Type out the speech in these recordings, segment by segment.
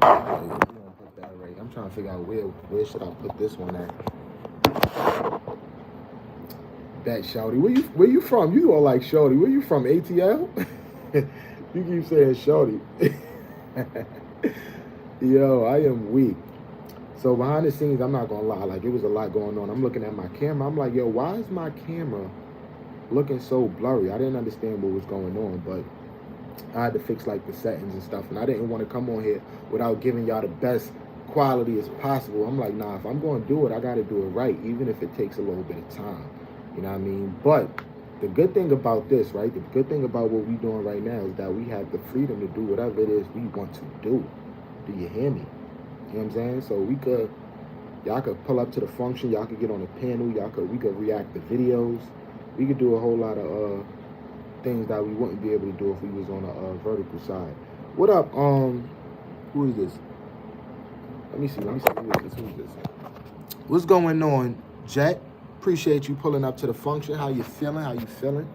Yeah, we gonna put that right. I'm trying to figure out where should I put this one at. That Shouty. Where you from? You all like Shorty. Where you from? ATL? You keep saying Shorty. Yo, I am weak. So behind the scenes, I'm not gonna lie, like it was a lot going on. I'm looking at my camera. I'm like, yo, why is my camera looking so blurry? I didn't understand what was going on, but I had to fix like the settings and stuff, and I didn't want to come on here without giving y'all the best quality as possible. I'm like, nah, if I'm going to do it, I got to do it right, even if it takes a little bit of time. You know what I mean? But the good thing about this, right? The good thing about what we're doing right now is that we have the freedom to do whatever it is we want to do. Do you hear me? You know what I'm saying? So y'all could pull up to the function, y'all could get on the panel, we could react to videos, we could do a whole lot of things that we wouldn't be able to do if we was on a vertical side. What up? Who is this? Let me see. Who is this? What's going on, Jet? Appreciate you pulling up to the function. How you feeling?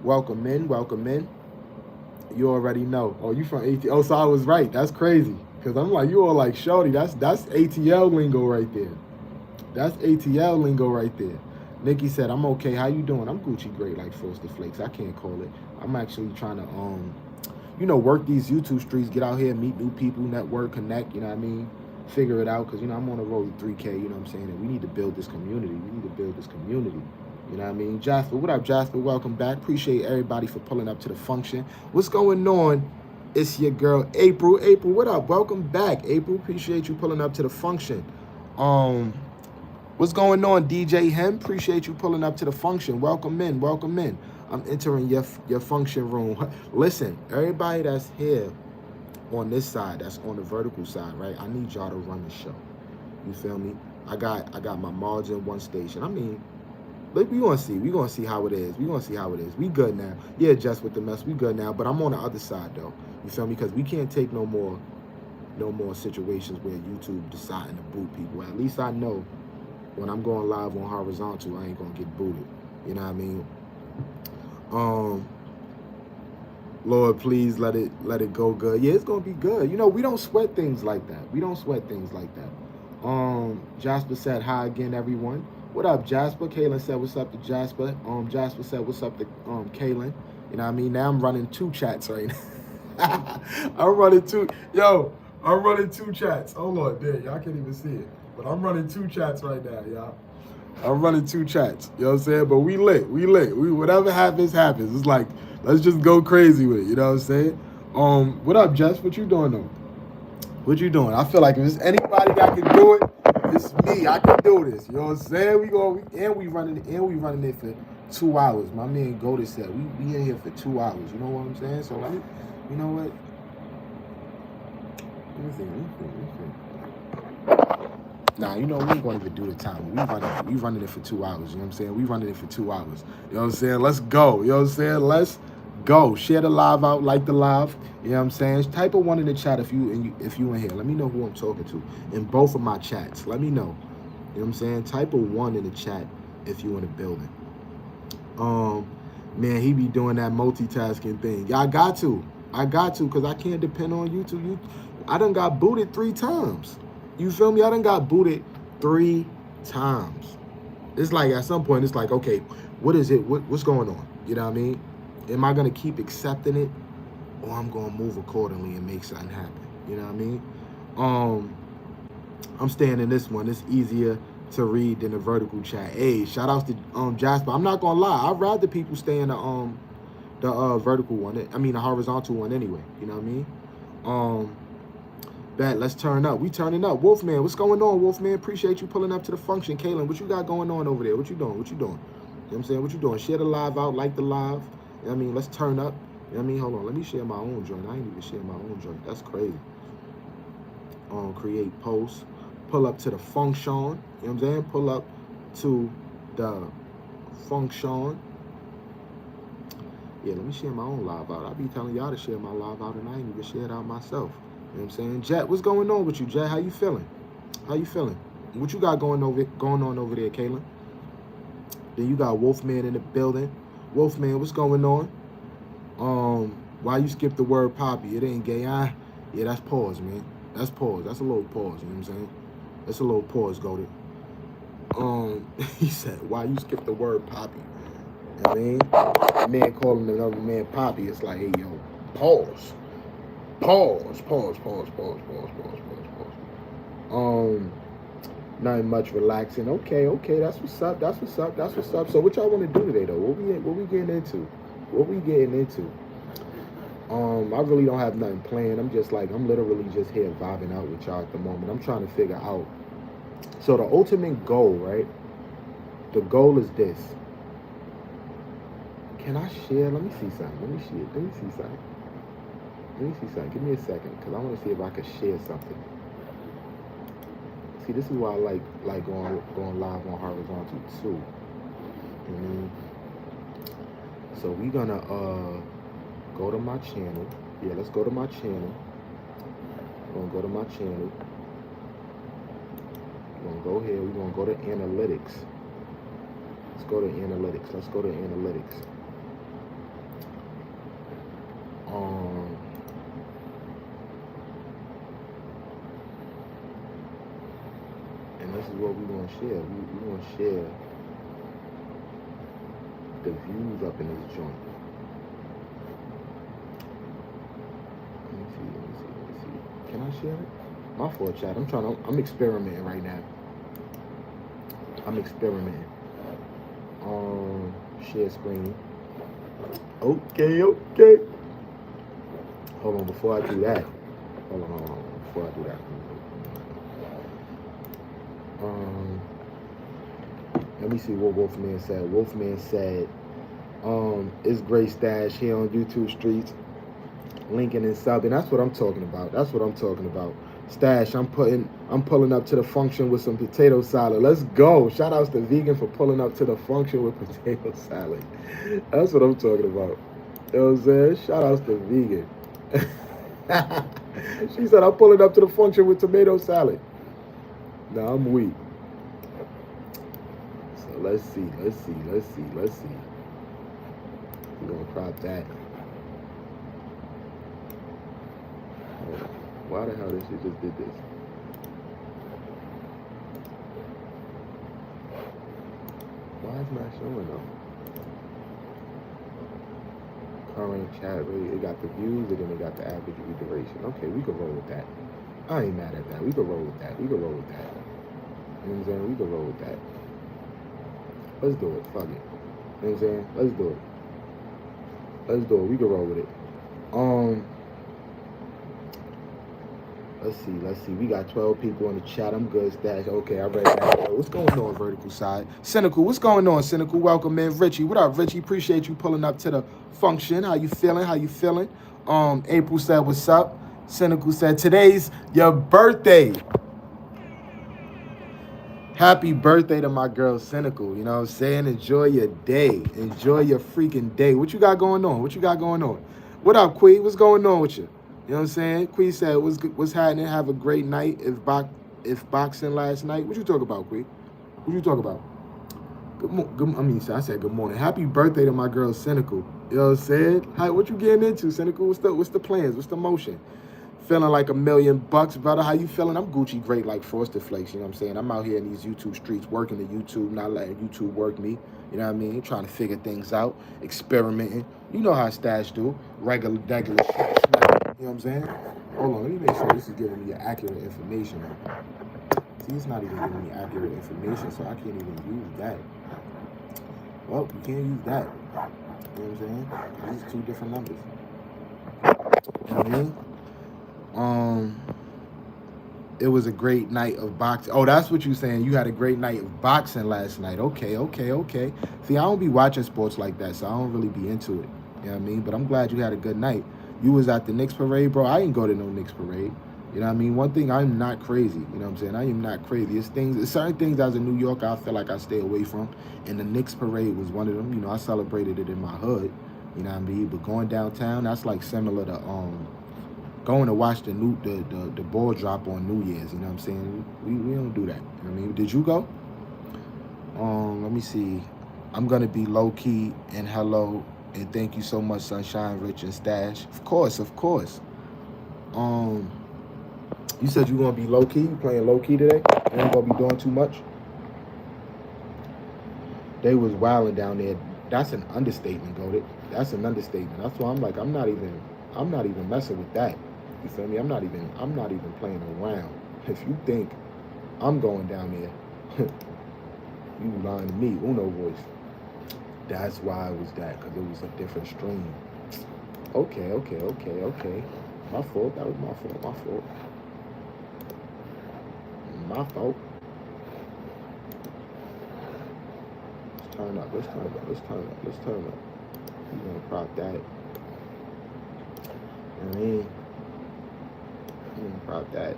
Welcome in. You already know. Oh, you from ATL? Oh, so I was right. That's crazy. Cause I'm like, you all like Shorty. That's ATL lingo right there. Nikki said, I'm okay. How you doing? I'm Gucci great like Frosted Flakes. I can't call it. I'm actually trying to, work these YouTube streets, get out here, meet new people, network, connect, you know what I mean? Figure it out. Because, I'm on a road to 3K, you know what I'm saying? And we need to build this community. You know what I mean? Jasper, what up, Jasper? Welcome back. Appreciate everybody for pulling up to the function. What's going on? It's your girl, April. April, what up? Welcome back, April. Appreciate you pulling up to the function. What's going on, DJ Hem? Appreciate you pulling up to the function. Welcome in. I'm entering your function room. Listen, everybody that's here on this side, that's on the vertical side, right? I need y'all to run the show. You feel me? I got my margin one station. I mean, like we gonna see how it is. We good now. Yeah, just with the mess, we good now. But I'm on the other side though. You feel me? Because we can't take no more situations where YouTube deciding to boot people. At least I know when I'm going live on horizontal, I ain't gonna get booted. You know what I mean? Lord, please let it go good. Yeah, it's gonna be good. We don't sweat things like that. Jasper said hi again, everyone. What up, Jasper? Kaylin said what's up to Jasper. Jasper said what's up to Kaylin. You know what I mean? Now I'm running two chats right now. I'm running two chats. Hold on, there, y'all can't even see it. But I'm running two chats right now, y'all. I'm running two chats. You know what I'm saying? But we lit. Whatever happens. It's like, let's just go crazy with it. You know what I'm saying? What up, Jess? What you doing though? What you doing? I feel like if there's anybody that can do it, it's me. I can do this. You know what I'm saying? We running it for 2 hours. My man Goldie said we in here for 2 hours. You know what I'm saying? So you know what? Let me think. Nah, we ain't gonna even do the time. We running it for 2 hours. You know what I'm saying? We running it for 2 hours. You know what I'm saying? Let's go. You know what I'm saying? Let's go. Share the live out, like the live. You know what I'm saying? Type a 1 in the chat if you in here. Let me know who I'm talking to in both of my chats. Let me know. You know what I'm saying? Type a 1 in the chat if you in the building. Man, he be doing that multitasking thing. Yeah, I got to, because I can't depend on YouTube. I done got booted 3 times. You feel me? I done got booted 3 times. It's like at some point, it's like, okay, what is it? What's going on? You know what I mean? Am I going to keep accepting it? Or I'm going to move accordingly and make something happen? You know what I mean? I'm staying in this one. It's easier to read than the vertical chat. Hey, shout outs to Jasper. I'm not going to lie. I'd rather people stay in the vertical one. I mean, the horizontal one anyway. You know what I mean? Bet, let's turn up. We turning up. Wolfman, what's going on, Wolfman? Appreciate you pulling up to the function. Kaylin, what you got going on over there? What you doing? You know what I'm saying? What you doing? Share the live out, like the live. You know what I mean? Let's turn up. You know what I mean? Hold on. Let me share my own joint. I ain't even share my own joint. That's crazy. Create posts. Pull up to the function. You know what I'm saying? Pull up to the function. Yeah, let me share my own live out. I be telling y'all to share my live out, and I ain't even share it out myself. You know what I'm saying? Jet, what's going on with you, Jet? How you feeling? What you got going on over there, Kaylin? Then you got Wolfman in the building. Wolfman, what's going on? Why you skip the word poppy? It ain't gay. Yeah, that's pause, man. That's pause. That's a little pause, you know what I'm saying? That's a little pause, Goated. He said, why you skip the word poppy? You know what I mean? A man calling another man poppy, it's like, hey, yo, pause. Pause, pause, pause, pause, pause, pause, pause, pause. Nothing much relaxing. Okay, that's what's up. That's what's up. That's what's up. So what y'all want to do today though? What we getting into? What we getting into? I really don't have nothing planned. I'm literally just here vibing out with y'all at the moment. I'm trying to figure out. So the ultimate goal, right? The goal is this. Can I share? Let me see something. Let me see something. Let me see something. Give me a second, cause I want to see if I can share something. See, this is why I like going live on horizontal too. So we gonna go to my channel. Yeah, let's go to my channel. We're gonna go to my channel. We're gonna go here. We're gonna go to analytics. Let's go to analytics. Let's go to analytics. And this is what we're gonna share. We're gonna share the views up in this joint. Let me see. Can I share it? My fault, chat. I'm experimenting right now. I'm experimenting. Share screen. Okay. Hold on, before I do that. Hold on. Before I do that. Let me see what Wolfman said. Wolfman said, it's great stash here on YouTube streets. Linking and subbing. That's what I'm talking about. Stash, I'm pulling up to the function with some potato salad. Let's go. Shout outs to Vegan for pulling up to the function with potato salad. That's what I'm talking about. You know what I'm saying? Shout outs to Vegan. She said, I'm pulling up to the function with tomato salad. Nah, I'm weak. So let's see. We're gonna crop that. Why the hell this shit just did this? Why is not showing up? Current chat rate, it got the views and then it got the average view duration. Okay, we can roll with that. I ain't mad at that. We can roll with that. You know what I'm saying? We can roll with that. Let's do it. Fuck it. You know what I'm saying? Let's do it. We can roll with it. Let's see. We got 12 people in the chat. I'm good, Stash. Okay, I read that. What's going on, Vertical Side? Cynical, what's going on, Cynical? Welcome in. Richie, what up, Richie? Appreciate you pulling up to the function. How you feeling? April said, what's up? Cynical said, today's your birthday. Happy birthday to my girl, Cynical. You know what I'm saying? Enjoy your day. Enjoy your freaking day. What you got going on? What up, Quee? What's going on with you? You know what I'm saying? Quee said, what's happening? Have a great night. If boxing last night. What you talk about, Quee? What you talk about? I said good morning. Happy birthday to my girl, Cynical. You know what I'm saying? Hi, what you getting into, Cynical? What's the plans? What's the motion? Feeling like $1 million, brother. How you feeling? I'm Gucci great like Frosted Flakes, you know what I'm saying? I'm out here in these YouTube streets working the YouTube, not letting YouTube work me. You know what I mean? Trying to figure things out, experimenting. You know how Stash do. Regular shit. You know what I'm saying? Hold on, let me make sure this is giving me accurate information. See, it's not even giving me accurate information, so I can't even use that. Well, you can't use that. You know what I'm saying? These are two different numbers. You know what I mean? It was a great night of boxing. Oh, that's what you're saying. You had a great night of boxing last night. Okay. See, I don't be watching sports like that, so I don't really be into it. You know what I mean? But I'm glad you had a good night. You was at the Knicks parade, bro. I didn't go to no Knicks parade. You know what I mean? One thing, I'm not crazy. You know what I'm saying? I am not crazy. It's certain things as a New Yorker I feel like I stay away from. And the Knicks parade was one of them. You know, I celebrated it in my hood. You know what I mean? But going downtown, that's like similar to going to watch the ball drop on New Year's, you know what I'm saying? We don't do that. You know what I mean? Did you go? Let me see. I'm gonna be low key and hello and thank you so much, Sunshine, Rich and Stash. Of course. You said you're gonna be low key. You playing low key today. You ain't gonna be doing too much. They was wilding down there. That's an understatement, Goated. That's an understatement. That's why I'm like, I'm not even messing with that. You feel me? I'm not even playing around. If you think I'm going down there, you lying to me. Uno voice. That's why it was that, because it was a different stream. Okay. My fault. That was my fault. My fault. Let's turn up. You gonna prop that. I mean, you gonna prop that.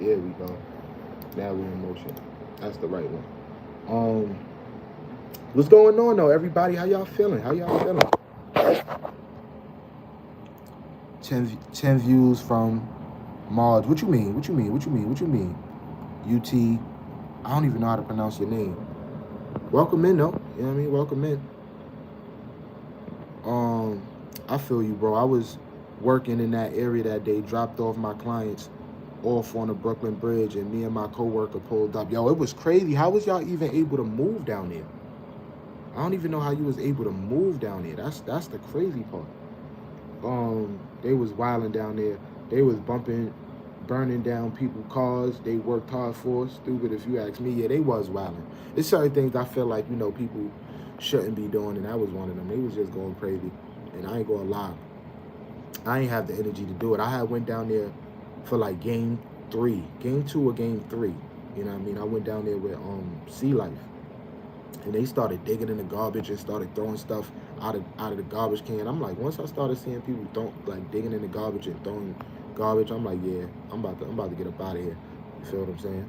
There we go. Now we're in motion. That's the right one. What's going on though, everybody? How y'all feeling? 10 views from Marge. What you mean? UT. I don't even know how to pronounce your name. Welcome in though. You know what I mean? Welcome in. I feel you, bro. I was working in that area that day, dropped off my clients off on the Brooklyn Bridge, and me and my coworker pulled up. Yo, it was crazy. How was y'all even able to move down there? I don't even know how you was able to move down there. That's the crazy part. They was wilding down there. They was burning down people's cars. They worked hard for. Stupid if you ask me. Yeah, they was wilding. It's certain things I feel like, people shouldn't be doing, and that was one of them. They was just going crazy. And I ain't gonna lie, I ain't have the energy to do it. I had went down there for like game 2 or game 3. You know what I mean? I went down there with Sea Life, and they started digging in the garbage and started throwing stuff out of the garbage can. I'm like, once I started seeing people digging in the garbage and throwing garbage, I'm like, yeah, I'm about to get up out of here. You feel what I'm saying?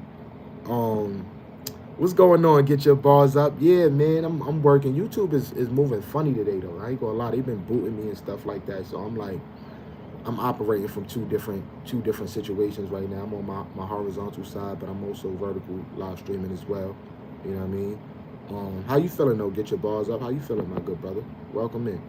What's going on? Get your bars up. Yeah, man, I'm working. YouTube is moving funny today though. I ain't gonna lie, they've been booting me and stuff like that. So I'm like, I'm operating from two different situations right now. I'm on my horizontal side, but I'm also vertical live streaming as well. You know what I mean? How you feeling though? Get your bars up. How you feeling, my good brother? Welcome in.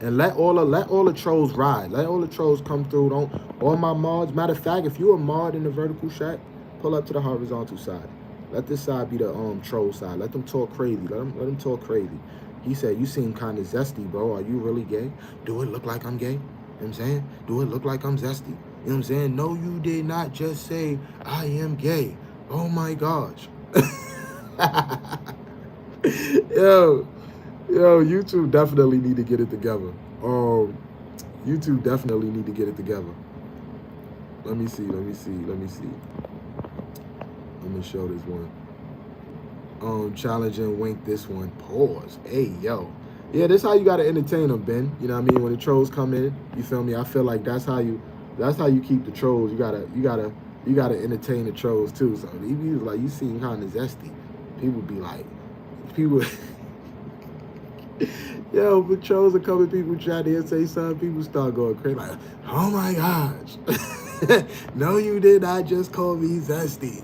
And let all the trolls ride. Let all the trolls come through. All my mods. Matter of fact, if you're a mod in the vertical shack, pull up to the horizontal side. Let this side be the troll side. Let them talk crazy. Let them talk crazy. He said, you seem kind of zesty, bro. Are you really gay? Do it look like I'm gay? You know what I'm saying? Do it look like I'm zesty? You know what I'm saying? No, you did not just say I am gay. Oh my gosh. Yo, YouTube definitely need to get it together. YouTube definitely need to get it together. Let me see. Let me show this one. Challenge and wink this one. Pause. Hey, yo. Yeah, this how you gotta entertain them, Ben. You know what I mean? When the trolls come in, you feel me? I feel like that's how you keep the trolls. You gotta entertain the trolls too. So he was like, you seem kind of zesty. People be like, yo, but trolls are coming, people try to say something, people start going crazy like, oh my gosh. No, you did not just call me zesty.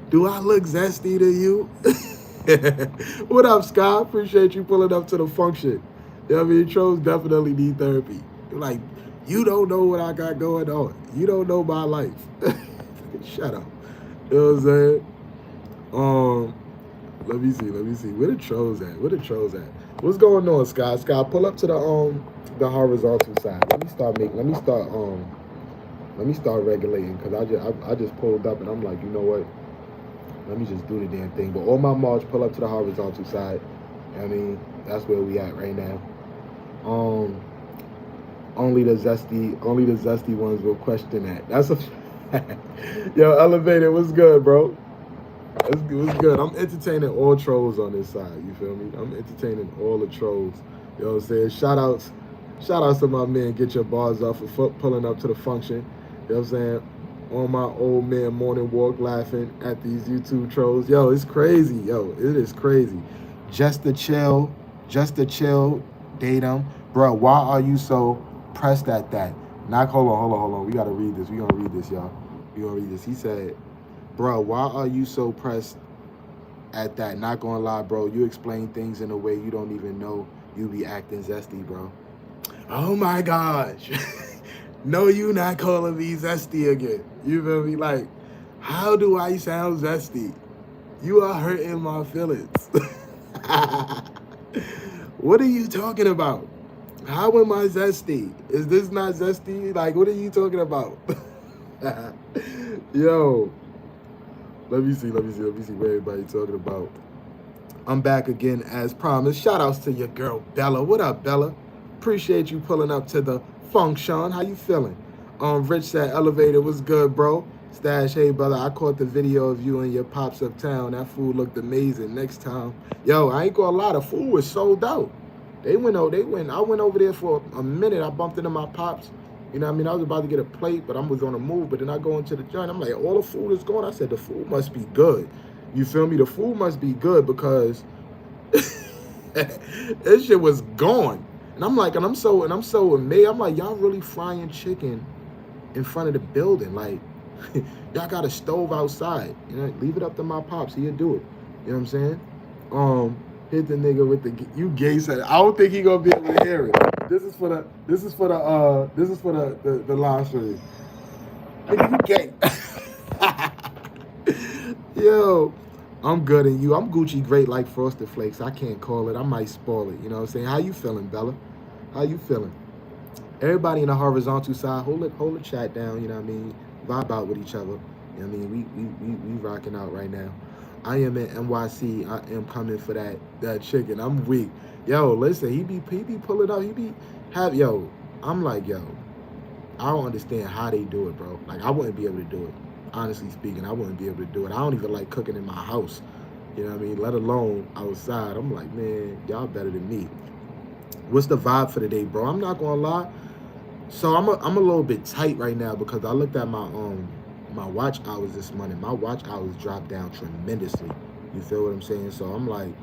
Do I look zesty to you? What up, Scott? Appreciate you pulling up to the function. You know what I mean? Trolls definitely need therapy. You're like, you don't know what I got going on. You don't know my life. Shut up. You know what I'm saying? Let me see. Where the trolls at? What's going on, Scott? Scott, pull up to the horizontal side. Let me start regulating, because I just pulled up and I'm like, you know what? Let me just do the damn thing. But all my mods pull up to the horizontal side. I mean, that's where we at right now. Only the zesty ones will question that. That's a fact. Yo, Elevated, what's good, bro? What's good? I'm entertaining all trolls on this side. You feel me? I'm entertaining all the trolls. You know what I'm saying? Shout outs to my man. Get your bars off for pulling up to the function. You know what I'm saying? On my old man morning walk, laughing at these YouTube trolls. Yo, it's crazy. Yo, it is crazy. Just to chill, date them. Bro, why are you so pressed at that? Hold on. We gotta read this. We gonna read this, y'all. He said, bro, why are you so pressed at that. Not gonna lie, bro. You explain things in a way you don't even know. You be acting zesty, bro. Oh my gosh. No, you not calling me zesty again. You feel me? Like, how do I sound zesty? You are hurting my feelings. What are you talking about? How am I zesty? Is this not zesty? Like, what are you talking about? Yo, let me see what everybody talking about. I'm back again as promised. Shout outs to your girl Bella. What up, Bella? Appreciate you pulling up to the function. How you feeling? Rich said elevator was good, bro. Stash, hey brother, I caught the video of you and your pops uptown. That food looked amazing. Next time, yo, I ain't gonna lie, the food was sold out. I went over there for a minute. I bumped into my pops. You know what I mean? I was about to get a plate, but I was on the move. But then I go into the joint. I'm like, all the food is gone. I said, the food must be good. You feel me? The food must be good because this shit was gone. And I'm so amazed. I'm like, y'all really frying chicken in front of the building? Like, y'all got a stove outside. You know, leave it up to my pops. He'll do it. You know what I'm saying? Hit the nigga with the you gay said. I don't think he gonna be able to hear it. This is for the live stream. Nigga, you gay. Yo, I'm good and you. I'm Gucci great like Frosted Flakes. I can't call it. I might spoil it. You know what I'm saying? How you feeling, Bella? How you feeling? Everybody in the horizontal side, hold the chat down. You know what I mean? Vibe out with each other. You know what I mean? We rocking out right now. I am in NYC. I am coming for that chicken. I'm weak. Yo, listen, he be pulling up. I'm like, yo, I don't understand how they do it, bro. Like, I wouldn't be able to do it. Honestly speaking, I wouldn't be able to do it. I don't even like cooking in my house. You know what I mean? Let alone outside. I'm like, man, y'all better than me. What's the vibe for the day, bro? I'm not gonna lie. So I'm a little bit tight right now because I looked at my watch hours this morning. My watch hours dropped down tremendously. You feel what I'm saying? So I'm like,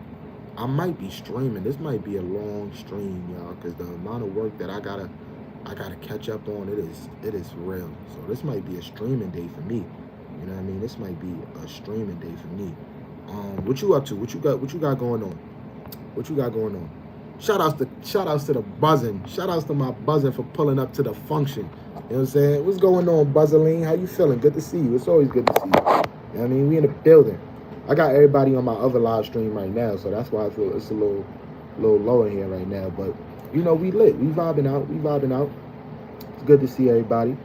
I might be streaming. This might be a long stream, y'all, because the amount of work that I gotta catch up on, it is real. So this might be a streaming day for me. You know what I mean? This might be a streaming day for me. What you up to? What you got going on? What you got going on? Shout outs to the buzzing. Shout outs to my buzzing for pulling up to the function. You know what I'm saying? What's going on, Buzzaline? How you feeling? Good to see you. It's always good to see you. You know what I mean? We in the building. I got everybody on my other live stream right now, so that's why I feel it's a little low in here right now. But you know, we lit. We vibing out. It's good to see everybody.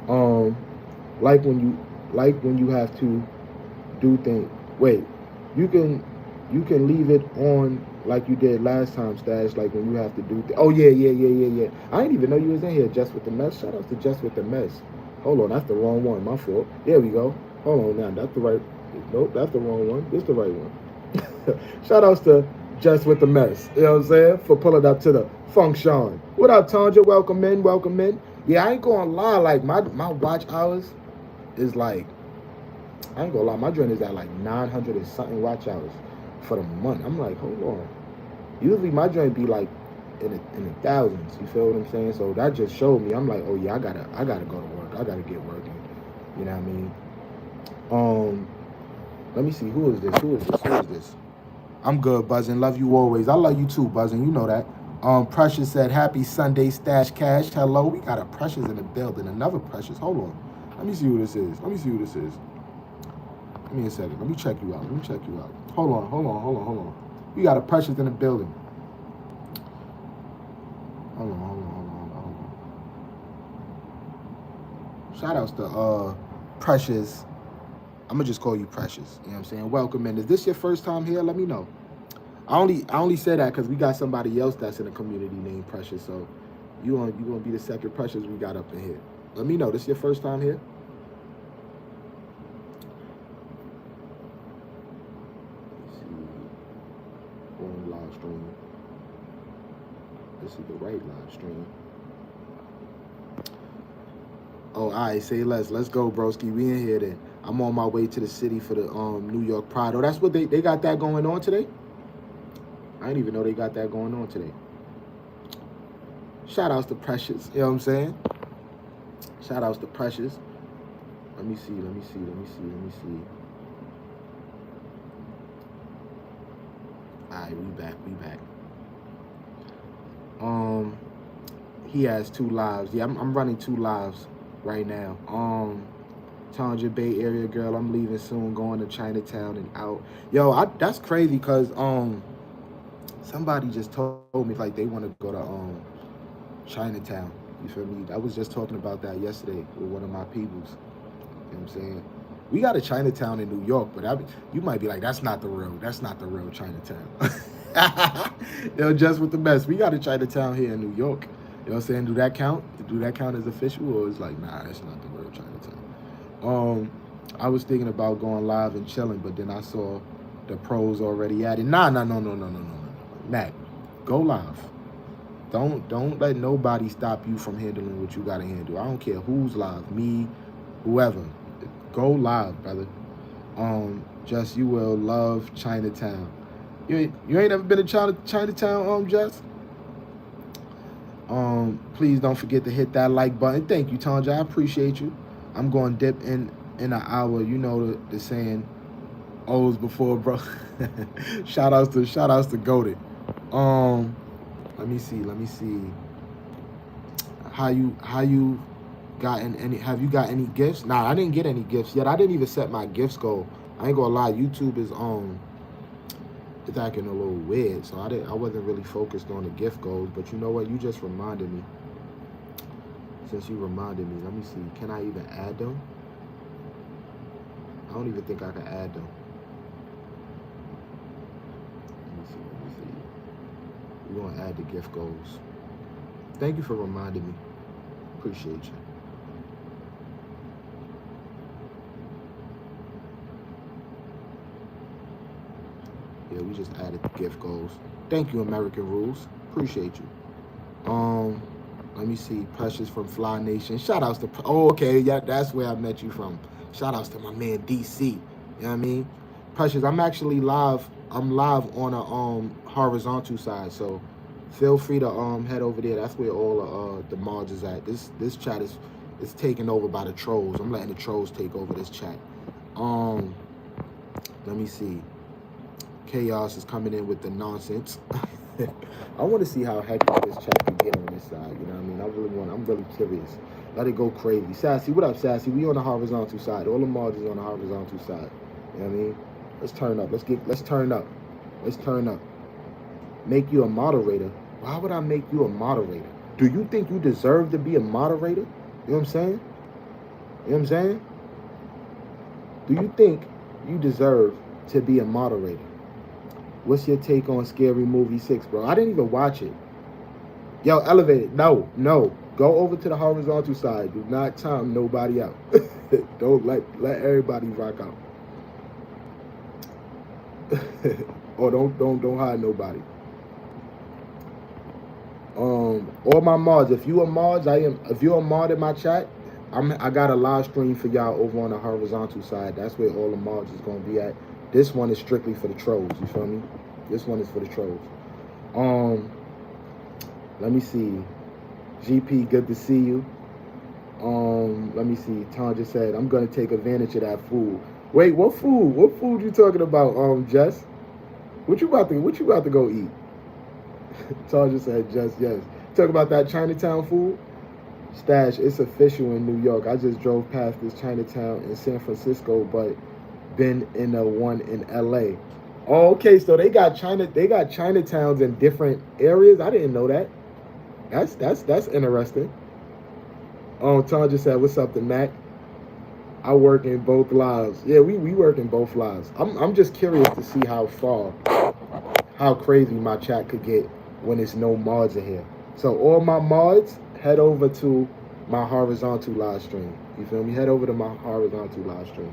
Like when you have to do things. Wait, you can leave it on like you did last time, Stash, like when you have to do oh yeah. I didn't even know you was in here, Just with the Mess. Shout out to Just with the Mess. Hold on, that's the wrong one, my fault. There we go. Hold on now, that's the right, nope, that's the wrong one. This the right one. Shout outs to Just with the Mess, you know what I'm saying, for pulling up to the function. What up, Tanja? Welcome in. Yeah, I ain't gonna lie, like my watch hours is like, I ain't gonna lie, my joint is at like 900 and something watch hours for the month. I'm like, hold on. Usually my joint be like in the thousands. You feel what I'm saying? So that just showed me. I'm like, oh yeah, I gotta go to work. I gotta get working. You know what I mean? Let me see. Who is this? I'm good, Buzzin'. Love you always. I love you too, Buzzin'. You know that. Precious said, happy Sunday, Stash Cash. Hello, we got a Precious in the building. Another Precious. Hold on. Let me see who this is. Give me a second. Let me check you out. Hold on. We got a Precious in the building. Hold on. Shout outs to Precious. I'm gonna just call you Precious. You know what I'm saying? Welcome in. Is this your first time here? Let me know. I only say that because we got somebody else that's in the community named Precious. So you gonna be the second Precious we got up in here. Let me know. This your first time here? Live stream. This is the right live stream. Oh, all right, say less. Let's go, broski. We in here then. I'm on my way to the city for the New York Pride. Oh, that's what they got that going on today? I didn't even know they got that going on today. Shout outs to Precious. You know what I'm saying? Shout outs to Precious. Let me see. Alright, we back. He has 2 lives. Yeah, I'm running 2 lives right now. Tanja Bay Area girl, I'm leaving soon, going to Chinatown and out. Yo, that's crazy because somebody just told me like they want to go to Chinatown. You feel me? I was just talking about that yesterday with one of my peoples. You know what I'm saying? We got a Chinatown in New York, but you might be like, that's not the real Chinatown. Yo, just with the mess. We got a Chinatown here in New York. You know what I'm saying? Do that count? Do that count as official, or it's like, nah, that's not the real Chinatown? I was thinking about going live and chilling, but then I saw the pros already at it. No. Mac, go live. Don't let nobody stop you from handling what you gotta handle. I don't care who's live, me, whoever. Go live, brother. Jess, you will love Chinatown. You ain't ever been to Chinatown, Jess? Please don't forget to hit that like button. Thank you, Tanja. I appreciate you. I'm going to dip in an hour. You know the saying, O's before, bro. shout outs to Goated. Let me see. How you gotten any? Have you got any gifts? Nah, I didn't get any gifts yet. I didn't even set my gifts goal. I ain't gonna lie. YouTube is it's acting a little weird, so I wasn't really focused on the gift goals. But you know what? You just reminded me. Since you reminded me, let me see. Can I even add them? I don't even think I can add them. Let me see. We're gonna add the gift goals. Thank you for reminding me. Appreciate you. Yeah, we just added the gift goals. Thank you, American Rules. Appreciate you. Let me see. Precious from Fly Nation. Shout outs to. Oh, okay. Yeah, that's where I met you from. Shout outs to my man DC. You know what I mean? Precious, I'm actually live. I'm live on a horizontal side, so feel free to head over there. That's where all the mods is at. This chat is taken over by the trolls. I'm letting the trolls take over this chat. Let me see. Chaos is coming in with the nonsense. I want to see how hectic this chat can get on this side. You know what I mean? I'm really curious. Let it go crazy. Sassy, what up, Sassy? We on the horizontal side. All the mods is on the horizontal side. You know what I mean? Let's turn up. Let's turn up. Make you a moderator. Why would I make you a moderator? Do you think you deserve to be a moderator? You know what I'm saying? You know what I'm saying? Do you think you deserve to be a moderator? What's your take on Scary Movie 6, bro? I didn't even watch it. Yo, Elevated. No. Go over to the horizontal side. Do not time nobody out. Don't let everybody rock out. Or don't hide nobody. All my mods. If you're a mod in my chat, I got a live stream for y'all over on the horizontal side. That's where all the mods is gonna be at. This one is strictly for the trolls, you feel me? This one is for the trolls. Let me see. GP, good to see you. Let me see. Tanja said, I'm gonna take advantage of that food. Wait, what food? What food you talking about, Jess? What you about to go eat? Tanja said, Jess, yes. Talk about that Chinatown food? Stash, it's official in New York. I just drove past this Chinatown in San Francisco, but been in the one in LA. Oh, okay, so they got Chinatowns in different areas. I didn't know that. That's interesting. Tanja said, what's up to Mac? I work in both lives. Yeah, we work in both lives. I'm just curious to see how crazy my chat could get when there's no mods in here. So all my mods, head over to my horizontal live stream. You feel me? Head over to my horizontal live stream.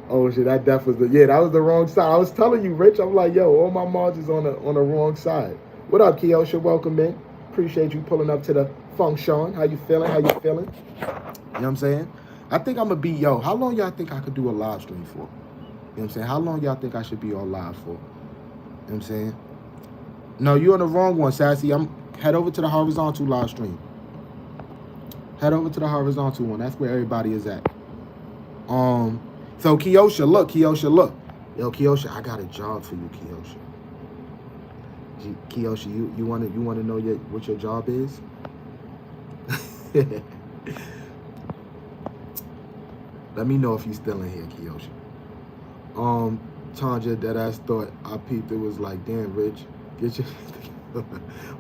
Oh shit, that was the wrong side. I was telling you, Rich. I'm like, yo, all my mods is on the wrong side. What up, Kiosha? Welcome in. Appreciate you pulling up to the function. How you feeling? You know what I'm saying? I think I'm gonna be, how long y'all think I could do a live stream for? You know what I'm saying? How long y'all think I should be on live for? You know what I'm saying? No, you're on the wrong one, Sassy. Head over to the horizontal live stream. Head over to the horizontal one. That's where everybody is at. So Kiosha, look. Yo, Kiosha, I got a job for you, Kiosha. Kiosha, you wanna know what your job is? Let me know if you still in here, Kiosha. Tanja, that ass thought I peeped. It was like, damn, Rich, get your.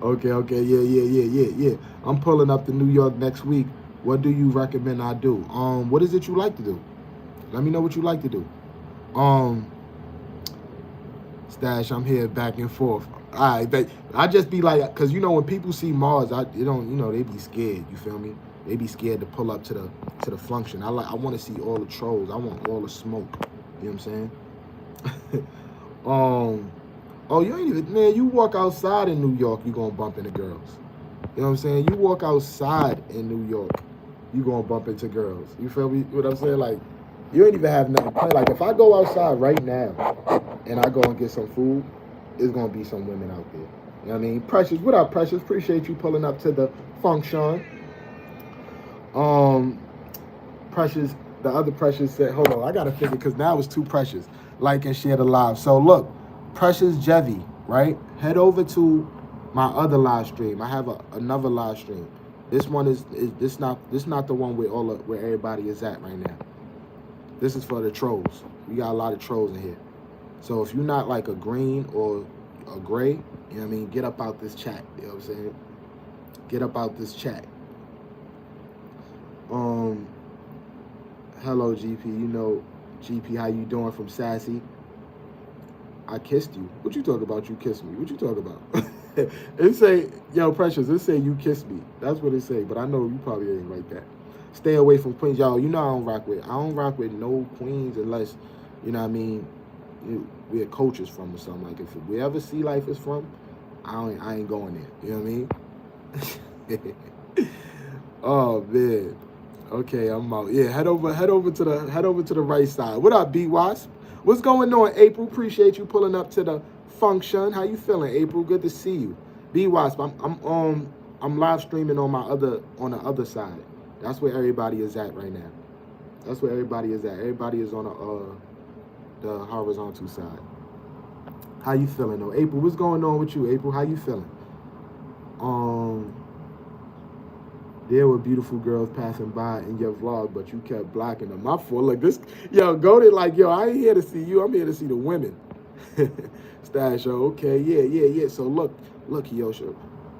Okay, yeah. I'm pulling up to New York next week. What do you recommend I do? What is it you like to do? Let me know what you like to do. Stash, I'm here back and forth. All right, I just be like, cause when people see Mars, they be scared. You feel me? They be scared to pull up to the function. I want to see all the trolls. I want all the smoke. You know what I'm saying? Oh, you ain't even, man, you walk outside in New York, you gonna bump into girls. You know what I'm saying? You walk outside in New York, you gonna bump into girls. You feel me? What I'm saying? Like, you ain't even have nothing to play. Like, if I go outside right now and I go and get some food, there's gonna be some women out there. You know what I mean? Precious, what up, Precious? Appreciate you pulling up to the function. Precious, the other Precious said, hold on, I gotta figure, because now it's too Precious. Like and share the live. So look, Precious Jevy, right? Head over to my other live stream. I have another live stream. This one is not the one where everybody is at right now. This is for the trolls. We got a lot of trolls in here. So if you're not like a green or a gray, you know what I mean, get up out this chat. You know what I'm saying? Get up out this chat. Hello, GP. GP, how you doing from Sassy? I kissed you. What you talk about? You kissed me. What you talk about? It say, yo, Precious, it say you kissed me. That's what it say, but I know you probably ain't like that. Stay away from queens. Y'all, I don't rock with no queens unless, you know what I mean, we're coaches from or something. Like, if we ever see life is from, I ain't going there. You know what I mean? Oh, man. Okay, I'm out. Yeah, head over to the right side. What up, B Wasp? What's going on, April? Appreciate you pulling up to the function. How you feeling, April? Good to see you. B Wasp, I'm live streaming on the other side. That's where everybody is at right now. That's where everybody is at. Everybody is on the horizontal side. How you feeling though, April? What's going on with you, April? How you feeling? There were beautiful girls passing by in your vlog, but you kept blocking them. My fault. Look, this, yo, go to like, yo, I ain't here to see you. I'm here to see the women. Stash, okay, yeah. So look, Kiosha,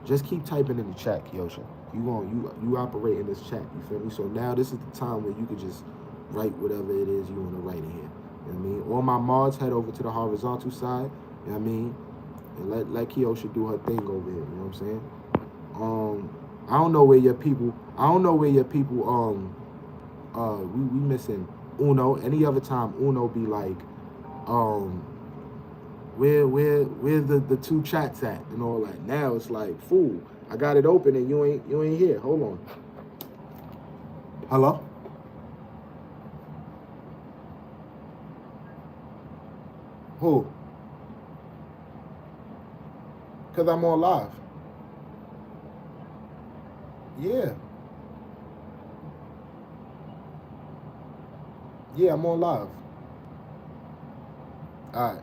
just keep typing in the chat, Kiosha. You operate in this chat, you feel me? So now this is the time where you could just write whatever it is you want to write in here. You know what I mean? All my mods head over to the horizontal side, you know what I mean? And let Kiosha do her thing over here, you know what I'm saying? I don't know where your people, we missing Uno. Any other time Uno be like, where the two chats at and all that. Now it's like, fool, I got it open and you ain't here. Hold on. Hello? Who? Cause I'm on live. Yeah. Yeah, I'm on live. All right.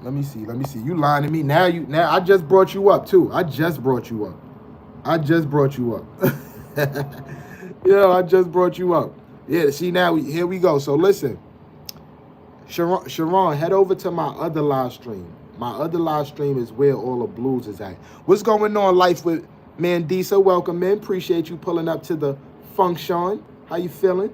Let me see. You lying to me. Now I just brought you up too. I just brought you up. Yeah, I just brought you up. Yeah, see now here we go. So listen. Sharon, head over to my other live stream. My other live stream is where all the blues is at. What's going on, Life with Mandisa? Welcome in. Appreciate you pulling up to the function. How you feeling?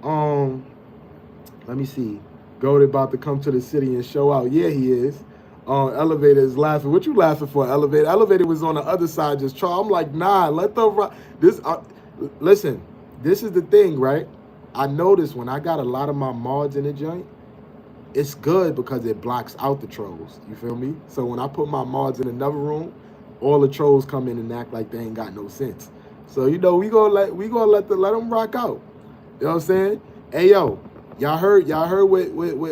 Let me see. Gold about to come to the city and show out. Yeah, he is. Elevator is laughing. What you laughing for, Elevator? Elevator was on the other side just try. I'm like, nah, let the this. Listen, this is the thing, right? I noticed when I got a lot of my mods in the joint, it's good because it blocks out the trolls. You feel me? So when I put my mods in another room, all the trolls come in and act like they ain't got no sense. So we gonna let them rock out. You know what I'm saying? Hey yo, y'all heard what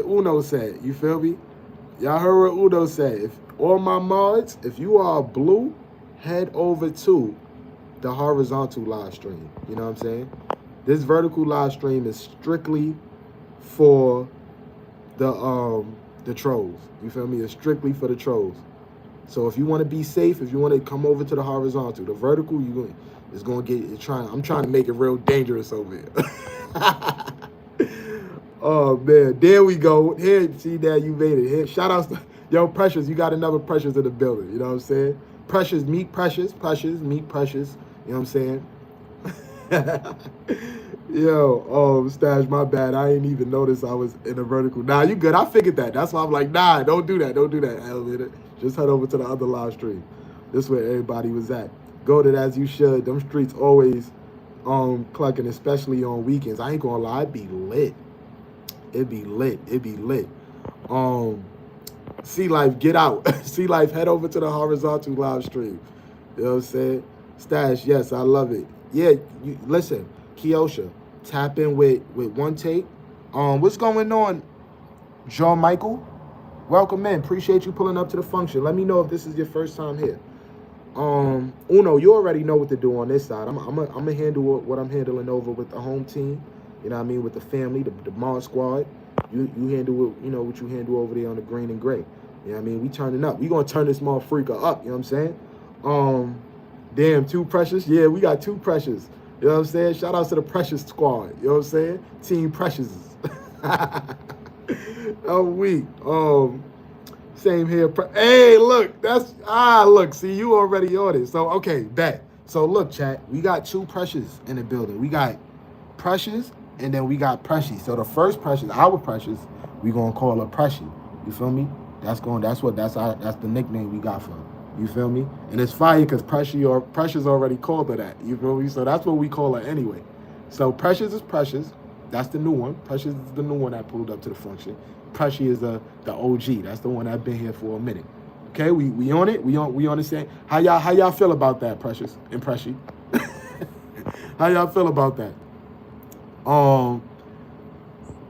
Uno said. You feel me? Y'all heard what Uno said. If all my mods, if you are blue, head over to the horizontal live stream. You know what I'm saying? This vertical live stream is strictly for the trolls. You feel me? It's strictly for the trolls. So if you want to be safe, if you want to come over to the horizontal, the vertical, it's gonna get. I'm trying to make it real dangerous over here. Oh man, there we go. Here, see that you made it. Here, shout outs to yo Precious. You got another Precious in the building. You know what I'm saying? Precious, meet Precious, meet Precious. You know what I'm saying? Yo, Stash, my bad. I ain't even noticed I was in a vertical. Nah, you good. I figured that. That's why I'm like, nah, don't do that. Don't do that, Elevator. Just head over to the other live stream. This is where everybody was at. Go to that as you should. Them streets always clucking, especially on weekends. I ain't gonna lie, it'd be lit. It'd be lit. It'd be lit. Sea Life, get out. Sea Life, head over to the horizontal live stream. You know what I'm saying? Stash, yes, I love it. Yeah, listen, Kiosha, tap in with one take. What's going on, John Michael? Welcome in. Appreciate you pulling up to the function. Let me know if this is your first time here. Uno, you already know what to do on this side. I'm gonna handle what I'm handling over with the home team. You know what I mean, with the family, the Mod Squad. You handle it, you know, what you handle over there on the green and gray. You know what I mean? We turning up. We gonna turn this motherfucker up, you know what I'm saying? Damn, two Precious. Yeah, we got two Precious. You know what I'm saying? Shout out to the Precious Squad. You know what I'm saying? Team Precious. Oh, weak. Same here. Hey, look, look, see, you already on it. So, okay, bet. So, look, chat, we got two Precious in the building. We got Precious, and then we got Precious. So, the first Precious, our Precious, we gonna call her Precious. You feel me? That's the nickname we got for her. You feel me? And it's fire because Precious already called her that. You feel me? So, that's what we call her anyway. So, Precious is Precious. That's the new one. Precious is the new one that pulled up to the function. Precious is the OG. That's the one that's been here for a minute. Okay, we on it. We on the same. How y'all feel about that, Precious and Precious? How y'all feel about that?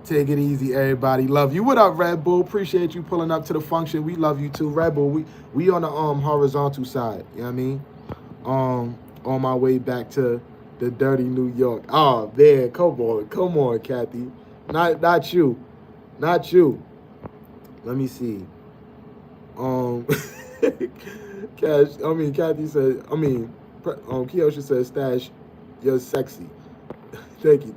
Take it easy, everybody. Love you. What up, Red Bull? Appreciate you pulling up to the function. We love you too, Red Bull. We on the horizontal side. You know what I mean? On my way back to the dirty New York. Oh man, come on, Kathy. Not you. Not you. Let me see. Kathy said, Kiosha said, Stash, you're sexy. Thank you.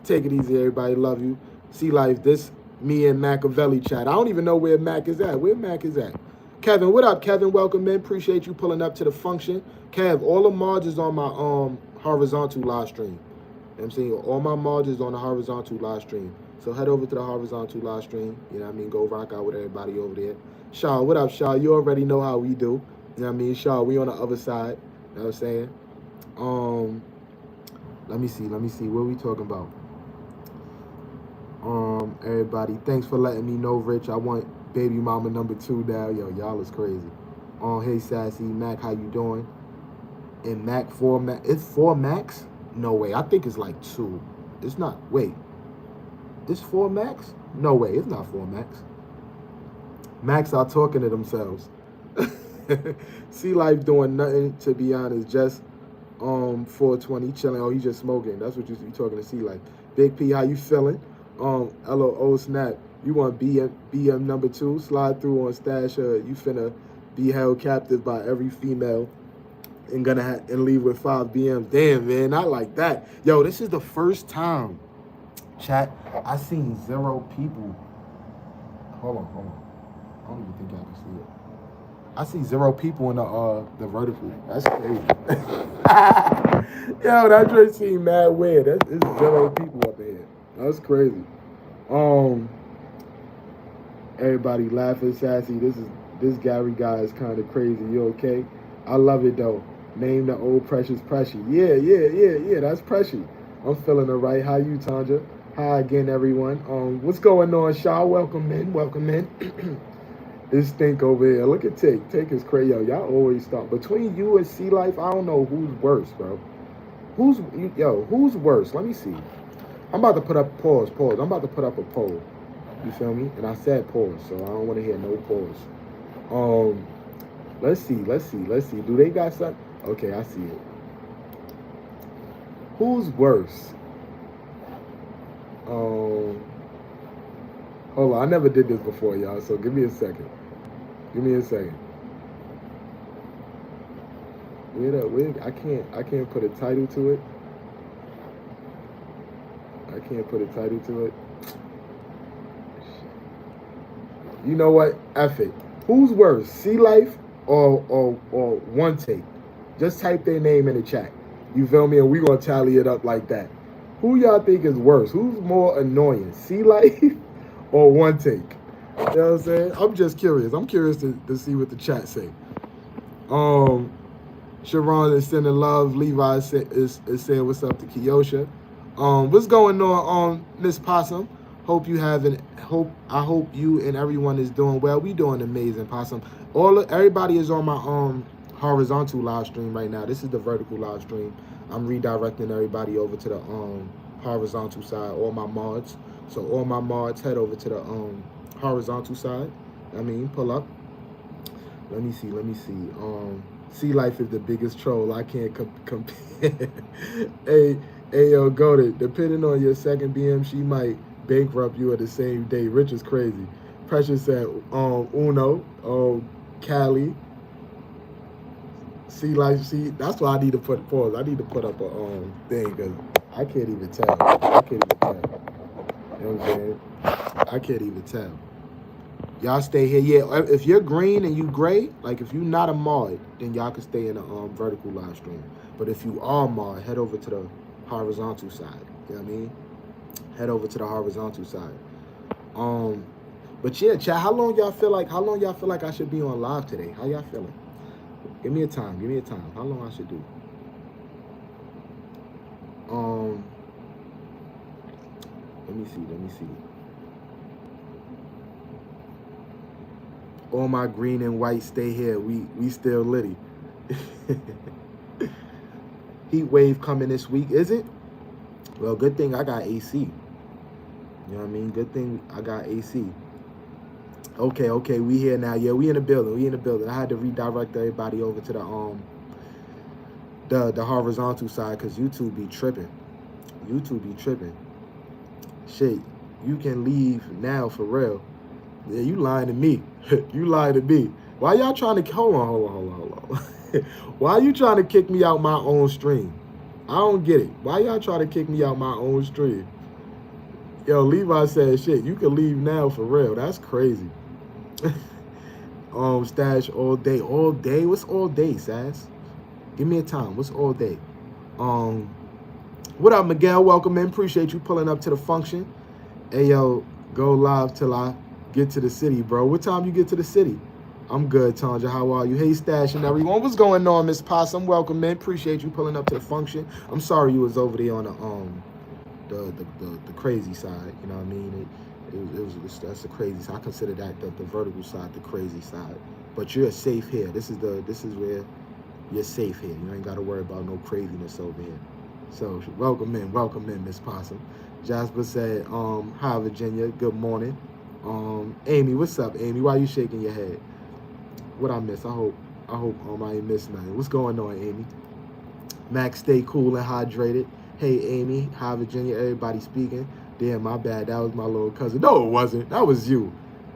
Take it easy, everybody. Love you. Sea Life, this me and Machiavelli chat. I don't even know where Mac is at. Where Mac is at? Kevin, what up, Kevin? Welcome in. Appreciate you pulling up to the function. Kev, all the mods is on my horizontal live stream. You know what I'm saying? All my mods is on the horizontal live stream. So head over to the horizontal live stream. You know what I mean? Go rock out with everybody over there. Shaw, what up, Shaw? You already know how we do. You know what I mean? Shaw, we on the other side. You know what I'm saying? Let me see. What are we talking about? Everybody, thanks for letting me know, Rich. I want baby mama number 2 now. Yo, y'all is crazy. Hey, Sassy. Mac, how you doing? And Mac 4 Mac. It's 4 Max? No way. I think it's like 2. It's not. Wait. It's 4 Max? No way, it's not 4 Max. Max are talking to themselves. Sea Life doing nothing, to be honest, just 420 chilling. Oh, he just smoking. That's what you talking to Sea Life. Big P, how you feeling? LOO snap. You want BM number 2? Slide through on Stash. You finna be held captive by every female and leave with 5 BMs. Damn, man, not like that. Yo, this is the first time, chat, I seen 0 people. Hold on. I don't even think y'all can see it. I see 0 people in the vertical. That's crazy. Yo, that just seemed mad weird. It's 0 people up here. That's crazy. Everybody laughing, Sassy. This Gary guy is kind of crazy. You okay? I love it though. Name the old Precious. Yeah. That's Precious. I'm feeling it right. How you, Tanja? Hi again, everyone. What's going on, Shaw? Welcome in. This stink over here. Look at Take. Take is crazy. Yo, y'all always stop. Between you and Sea Life, I don't know who's worse, bro. Who's worse? Let me see. I'm about to put up pause. I'm about to put up a poll. You feel me? And I said pause, so I don't want to hear no pause. Let's see. Do they got something? Okay, I see it. Who's worse? Um, hold on, I never did this before, y'all. So give me a second. Give me a second. I can't put a title to it. I can't put a title to it. You know what? F it. Who's worse, Sea Life or One Take? Just type their name in the chat. You feel me? And we gonna tally it up like that. Who y'all think is worse? Who's more annoying, Sea Life or One Take? You know what I'm saying? I'm just curious. I'm curious to see what the chat say. Sharon is sending love. Levi is saying what's up to Kiyosha. What's going on, Miss Possum? I hope you and everyone is doing well. We doing amazing, Possum. Everybody is on my horizontal live stream right now. This is the vertical live stream. I'm redirecting everybody over to the horizontal side. All my mods. So all my mods head over to the horizontal side. I mean, pull up. Let me see. Sea Life is the biggest troll. I can't compare. Hey, yo, Goated. Depending on your second BM, she might bankrupt you at the same day. Rich is crazy. Precious said, Uno, Cali. Sea Life, see, that's why I need to pause. I need to put up a thing because I can't even tell. You know what I'm saying? I can't even tell. Y'all stay here. Yeah, if you're green and you gray, like if you're not a mod, then y'all can stay in the vertical live stream. But if you are mod, head over to the horizontal side. You know what I mean? Head over to the horizontal side. But yeah, chat, how long y'all feel like I should be on live today? How y'all feeling? Give me a time. How long I should do? Let me see. All my green and white stay here. We still litty. Heat wave coming this week, is it? Well, good thing I got AC. You know what I mean? Good thing I got AC. Okay, we here now. Yeah, we in the building. I had to redirect everybody over to the horizontal side because YouTube be tripping. Shit, you can leave now for real. Yeah, you lying to me. Why y'all trying to hold on? Why are you trying to kick me out my own stream? I don't get it. Why y'all trying to kick me out my own stream? Yo, Levi said, shit, you can leave now for real. That's crazy. Stash all day. What's all day, Sass? Give me a time. What's all day? What up, Miguel? Welcome in. Appreciate you pulling up to the function. Hey, yo, go live till I get to the city, bro. What time you get to the city? I'm good, Tanja. How are you? Hey, Stash and everyone. What's going on, Miss Possum? Welcome in. Appreciate you pulling up to the function. I'm sorry you was over there on the crazy side. You know what I mean? That's the crazy side. I consider that the vertical side, the crazy side. But you're safe here. This is where you're safe here. You ain't got to worry about no craziness over here. So welcome in, Miss Possum. Jasper said, hi, Virginia. Good morning. Amy, what's up, Amy? Why you shaking your head? What I miss? I hope I ain't missed nothing. What's going on, Amy? Max, stay cool and hydrated. Hey, Amy. Hi, Virginia. Everybody speaking. Damn, my bad. That was my little cousin. No, it wasn't. That was you.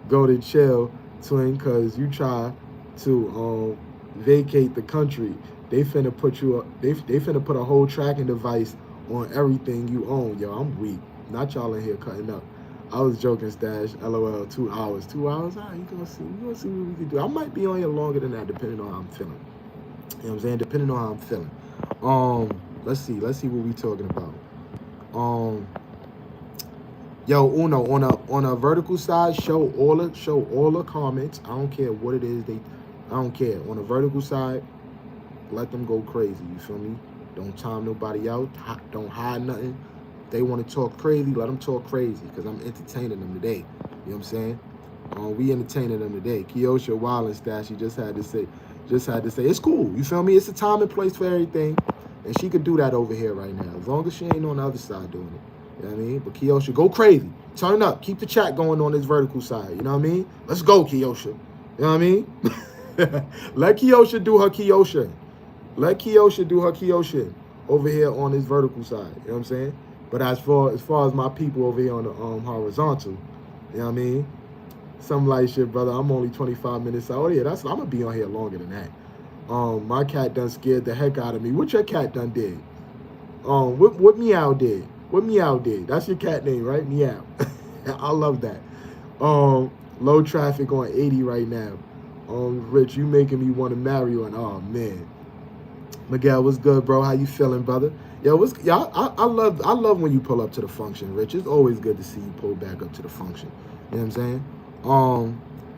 Go to chill, twin, because you try to vacate the country. They finna put they finna put a whole tracking device on everything you own. Yo, I'm weak. Not y'all in here cutting up. I was joking, Stash. LOL. 2 hours. 2 hours? All right, you gonna see what we can do. I might be on here longer than that, depending on how I'm feeling. You know what I'm saying? Depending on how I'm feeling. Let's see what we talking about. Yo, Uno, on a vertical side, show all the comments. I don't care what it is. I don't care. On a vertical side, let them go crazy. You feel me? Don't time nobody out. Don't hide nothing. They want to talk crazy, let them talk crazy, because I'm entertaining them today. You know what I'm saying? We entertaining them today. Kiyosha Wild and Stash, she just had to say, it's cool. You feel me? It's a time and place for everything. And she could do that over here right now, as long as she ain't on the other side doing it. You know what I mean? But Kiyosha, go crazy. Turn up. Keep the chat going on this vertical side. You know what I mean? Let's go, Kiyosha. You know what I mean? Let Kiyosha do her Kiyosha. Let Kiyosha do her Kiyosha over here on this vertical side. You know what I'm saying? But as far as my people over here on the horizontal, you know what I mean? Some light shit, brother. I'm only 25 minutes out. Oh yeah, I'm gonna be on here longer than that. My cat done scared the heck out of me. What your cat done did? What Meow did? What Meow did? That's your cat name, right? Meow. I love that. Low traffic on 80 right now. Rich, you making me want to marry one. Oh man. Miguel, what's good, bro? How you feeling, brother? Yo, I love when you pull up to the function, Rich. It's always good to see you pull back up to the function. You know what I'm saying?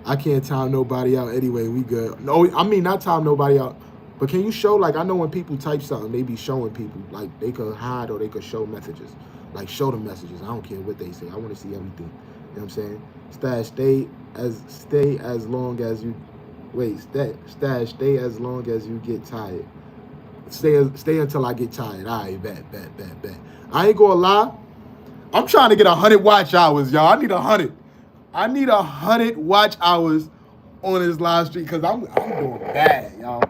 I can't time nobody out anyway. We good. No, I mean not time nobody out. But can you show, like, I know when people type something, they be showing people, like, they could hide or they could show messages. Like, show the messages. I don't care what they say. I want to see everything. You know what I'm saying? Stash, stay as long as you, Stash, stay as long as you get tired. Stay until I get tired. All right, bet. I ain't gonna lie. I'm trying to get 100 watch hours, y'all. I need 100. I need 100 watch hours on this live stream because I'm doing bad, y'all.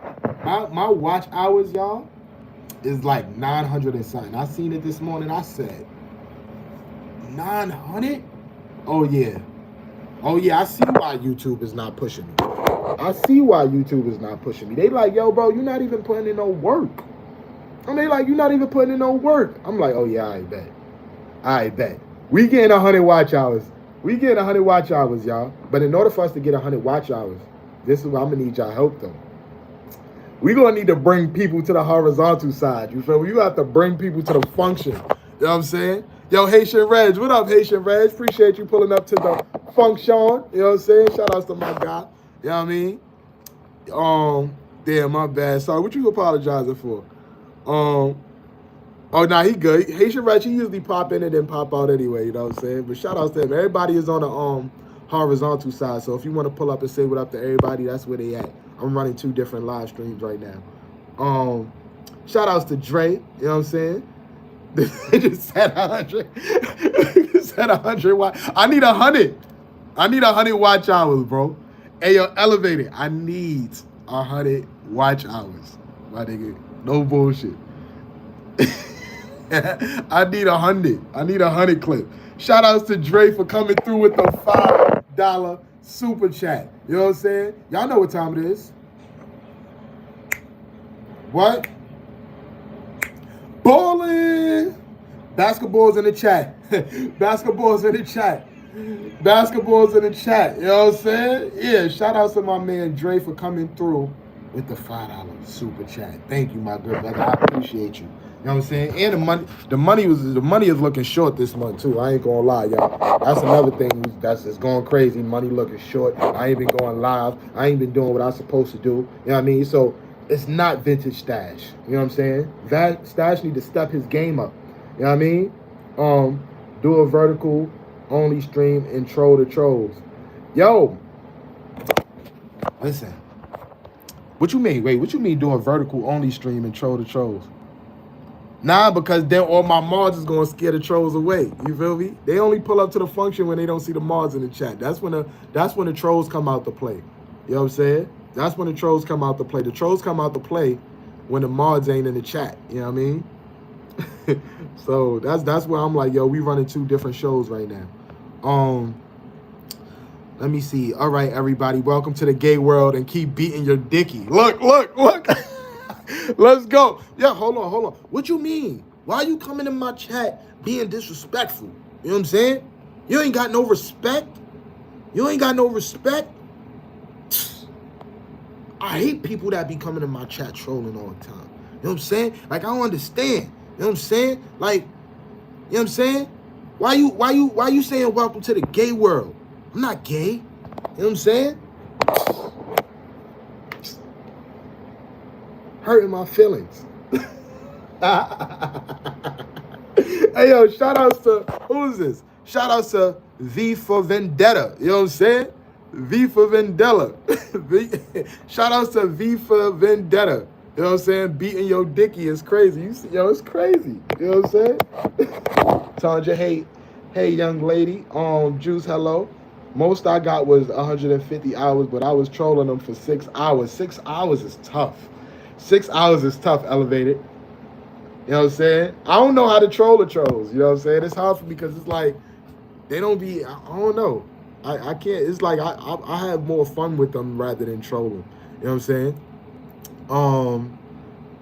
My watch hours, y'all, is like 900 and something. I seen it this morning. I said, 900? Oh, yeah. I see why YouTube is not pushing me. They like, yo, bro, you're not even putting in no work. And they like, you're not even putting in no work. I'm like, oh, yeah, I bet. We getting 100 watch hours. Y'all. But in order for us to get 100 watch hours, this is where I'm going to need y'all help, though. We're going to need to bring people to the horizontal side. You feel me? You have to bring people to the function. You know what I'm saying? Yo, Haitian Reg. What up, Haitian Reg? Appreciate you pulling up to the function. You know what I'm saying? Shout outs to my guy. You know what I mean? Damn, my bad. Sorry, what you apologizing for? Oh, nah, he good. Haitian Reg, he usually pop in and then pop out anyway, you know what I'm saying? But shout outs to him. Everybody is on the horizontal side. So if you want to pull up and say what up to everybody, that's where they at. I'm running 2 different live streams right now. Shout outs to Dre, you know what I'm saying? They just said 100. Said 100 watch. I need 100. I need 100 watch hours, bro. Hey, yo, Elevated. I need 100 watch hours. My nigga, no bullshit. I need 100. I need 100 clip. Shout outs to Dre for coming through with the $5 super chat. You know what I'm saying? Y'all know what time it is. What? Bowling. Basketball's in the chat. Basketball's in the chat. You know what I'm saying? Yeah, shout out to my man Dre for coming through with the $5 super chat. Thank you, my good brother. I appreciate you. You know what I'm saying? And the money is looking short this month too. I ain't gonna lie, y'all. That's another thing that's just going crazy. Money looking short. I ain't been going live. I ain't been doing what I'm supposed to do. You know what I mean? So it's not vintage Stash. You know what I'm saying? That Stash need to step his game up. You know what I mean? Do a vertical only stream and troll the trolls. Yo, listen. What you mean? Wait, what you mean do a vertical only stream and troll the trolls? Nah, because then all my mods is gonna scare the trolls away. You feel me? They only pull up to the function when they don't see the mods in the chat. That's when the trolls come out to play. You know what I'm saying? That's when the trolls come out to play. The trolls come out to play when the mods ain't in the chat. You know what I mean? So that's where I'm like, yo, we running 2 different shows right now. Let me see. All right, everybody, welcome to the gay world and keep beating your dickie. Look. Let's go. Yeah, hold on. What you mean? Why you coming in my chat being disrespectful? You know what I'm saying? You ain't got no respect. I hate people that be coming in my chat trolling all the time. You know what I'm saying? Like, I don't understand. You know what I'm saying? Like, you know what I'm saying? Why you saying welcome to the gay world? I'm not gay. You know what I'm saying? Hurting my feelings. Hey, yo, shout outs to, who is this? Shout outs to V for Vendetta. You know what I'm saying? V for Vendetta. Shout outs to V for Vendetta. You know what I'm saying? Beating your dickie is crazy. It's crazy. You know what I'm saying? Tanja, hey, young lady. Juice, hello. Most I got was 150 hours, but I was trolling them for 6 hours. 6 hours is tough. 6 hours is tough, Elevated. You know what I'm saying? I don't know how to troll the trolls. You know what I'm saying? It's hard for me because it's like they don't be. I don't know. I can't. It's like I have more fun with them rather than trolling. You know what I'm saying? Um,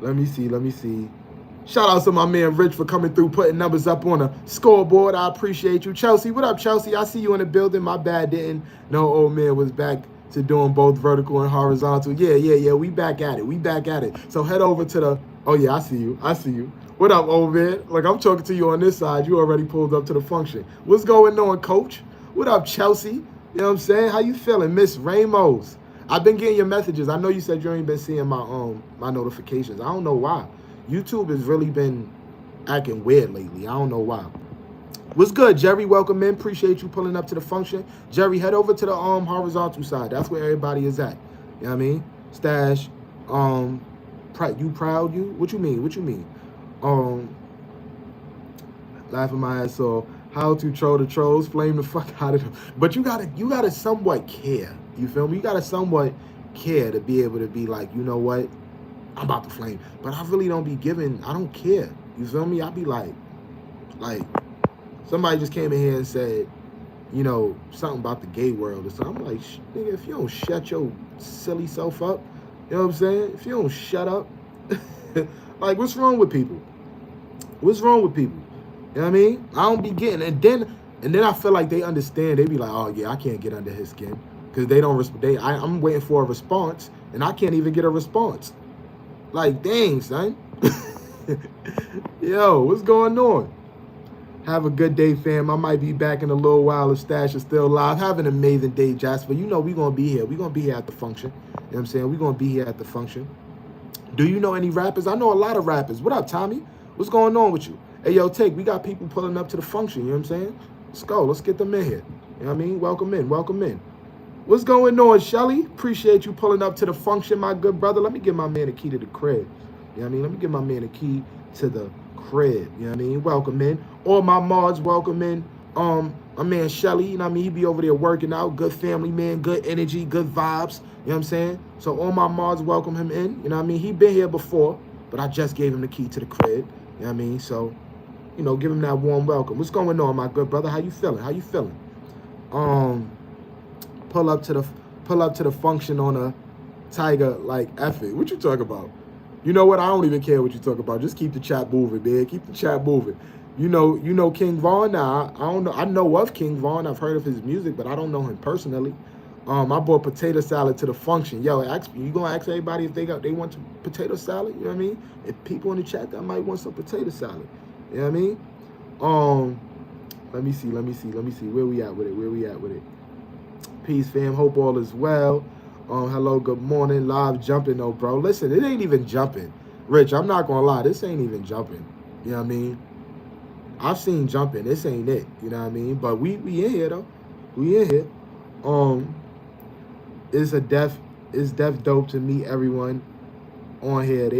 let me see. Let me see. Shout out to my man Rich for coming through, putting numbers up on the scoreboard. I appreciate you. Chelsea, what up, Chelsea? I see you in the building. My bad, didn't know old man was back to doing both vertical and horizontal. Yeah. We back at it. We back at it. So head over to the, oh yeah, I see you. I see you. What up, old man? Like, I'm talking to you on this side. You already pulled up to the function. What's going on, coach? What up, Chelsea? You know what I'm saying? How you feeling, Miss Ramos? I've been getting your messages. I know you said you ain't been seeing my notifications. I don't know why. YouTube has really been acting weird lately. I don't know why. What's good, Jerry? Welcome in. Appreciate you pulling up to the function. Jerry, head over to the horizontal side. That's where everybody is at. You know what I mean? Stash. You proud? You? What you mean? What you mean? Laughing my ass off. How to troll the trolls? Flame the fuck out of them. But you gotta somewhat care. You feel me? You gotta somewhat care to be able to be like, you know what? I'm about to flame. But I really don't be giving, I don't care. You feel me? I be like, somebody just came in here and said, you know, something about the gay world or something. I'm like, nigga, if you don't shut your silly self up, you know what I'm saying? If you don't shut up, like, what's wrong with people? What's wrong with people? You know what I mean? I don't be getting, and then I feel like they understand. They be like, oh yeah, I can't get under his skin. Because they don't, I'm waiting for a response, and I can't even get a response. Like, dang, son. Yo, what's going on? Have a good day, fam. I might be back in a little while if Stash is still live. Have an amazing day, Jasper. You know we're going to be here. We're going to be here at the function. You know what I'm saying? We're going to be here at the function. Do you know any rappers? I know a lot of rappers. What up, Tommy? What's going on with you? Hey, yo, we got people pulling up to the function. You know what I'm saying? Let's go. Let's get them in here. You know what I mean? Welcome in. Welcome in. What's going on, Shelly? Appreciate you pulling up to the function, my good brother. Let me give my man a key to the crib. You know what I mean? Let me give my man a key to the crib. You know what I mean? Welcome in. All my mods, welcome in. My man Shelly, you know what I mean? He be over there working out. Good family, man. Good energy, good vibes. You know what I'm saying? So all my mods, welcome him in. You know what I mean? He been here before, but I just gave him the key to the crib. You know what I mean? So, you know, give him that warm welcome. What's going on, my good brother? How you feeling? How you feeling? Pull up to the function on a Tiger, like, F it. What you talk about? You know what? I don't even care what you talk about. Just keep the chat moving, man. Keep the chat moving. You know King Von. Now, I don't know. I know of King Von. I've heard of his music, but I don't know him personally. I bought potato salad to the function. Yo, you gonna ask everybody if they want some potato salad? You know what I mean? If people in the chat that might want some potato salad. You know what I mean? Let me see. Where we at with it? Peace, fam. Hope all is well. Hello, good morning. Live jumping, though, bro. Listen, it ain't even jumping. Rich, I'm not gonna lie. This ain't even jumping. You know what I mean? I've seen jumping. This ain't it. You know what I mean? But we in here, though. We in here. It's deaf dope to meet everyone on here.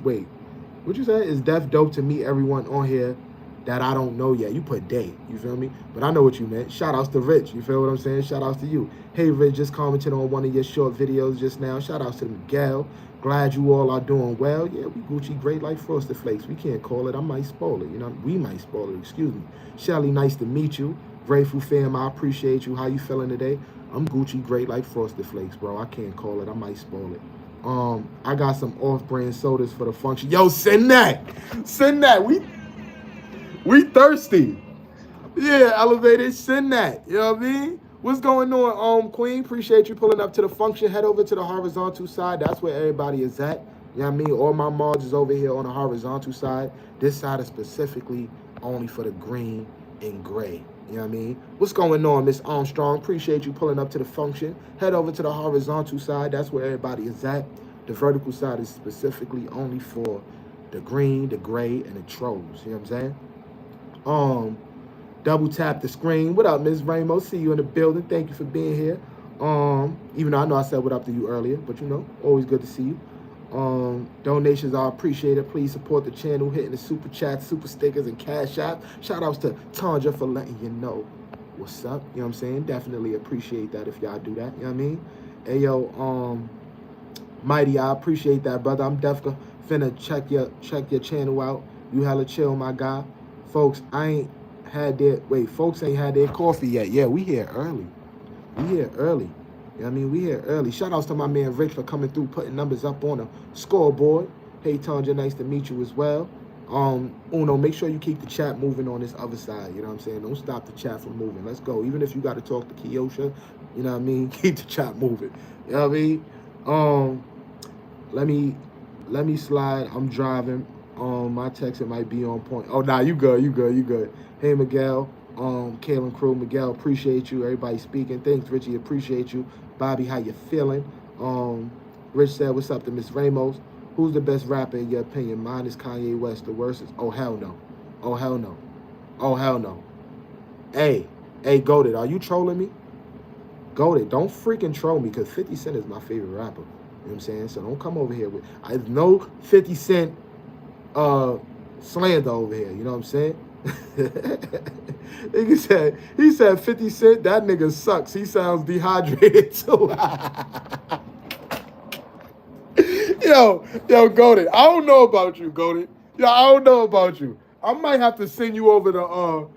Wait. What you say? It's deaf dope to meet everyone on here that I don't know yet. You put day, you feel me? But I know what you meant. Shout outs to Rich, you feel what I'm saying? Shout outs to you. Hey Rich, just commented on one of your short videos just now. Shout outs to Miguel. Glad you all are doing well. Yeah, we Gucci great like Frosted Flakes. We can't call it. I might spoil it. You know, we might spoil it, excuse me. Shelly, nice to meet you. Grateful fam, I appreciate you. How you feeling today? I'm Gucci great like Frosted Flakes, bro. I can't call it. I might spoil it. I got some off-brand sodas for the function. Yo, send that. Send that. We thirsty. Yeah, Elevated, send that. You know what I mean? What's going on, Queen? Appreciate you pulling up to the function. Head over to the horizontal side. That's where everybody is at. You know what I mean? All my mods is over here on the horizontal side. This side is specifically only for the green and gray. You know what I mean? What's going on, Miss Armstrong? Appreciate you pulling up to the function. Head over to the horizontal side. That's where everybody is at. The vertical side is specifically only for the green, the gray, and the trolls. You know what I'm saying? Double tap the screen. What up, Ms. Ramos? See you in the building. Thank you for being here. Even though I know I said what up to you earlier, but you know, always good to see you. Donations are appreciated. Please support the channel, hitting the super chats, super stickers, and cash app. Shout outs to Tanja for letting you know what's up. You know what I'm saying? Definitely appreciate that if y'all do that. You know what I mean? Hey, yo, Mighty, I appreciate that, brother. I'm definitely Finna check your channel out. You hella chill, my guy. Folks, folks ain't had their coffee yet. Yeah, we here early. We here early. You know what I mean? We here early. Shout outs to my man Rich for coming through, putting numbers up on the scoreboard. Hey Tanja, nice to meet you as well. Uno, make sure you keep the chat moving on this other side. You know what I'm saying? Don't stop the chat from moving. Let's go. Even if you got to talk to Kiosha, you know what I mean? Keep the chat moving. You know what I mean? Let me slide. I'm driving. My text, it might be on point. Oh, nah, you good. Hey, Miguel. Kalen Crew, Miguel, appreciate you. Everybody speaking. Thanks, Richie, appreciate you. Bobby, how you feeling? Rich said, what's up to Miss Ramos? Who's the best rapper in your opinion? Mine is Kanye West. The worst is, oh, hell no. Oh, hell no. Oh, hell no. Hey, Goated, are you trolling me? Goated, don't freaking troll me, because 50 Cent is my favorite rapper. You know what I'm saying? So don't come over here with, I have no 50 Cent slander over here. You know what I'm saying? He said 50 Cent, that nigga sucks. He sounds dehydrated too. Yo, Goated. I don't know about you, Goated. Yo, I don't know about you. I might have to send you over to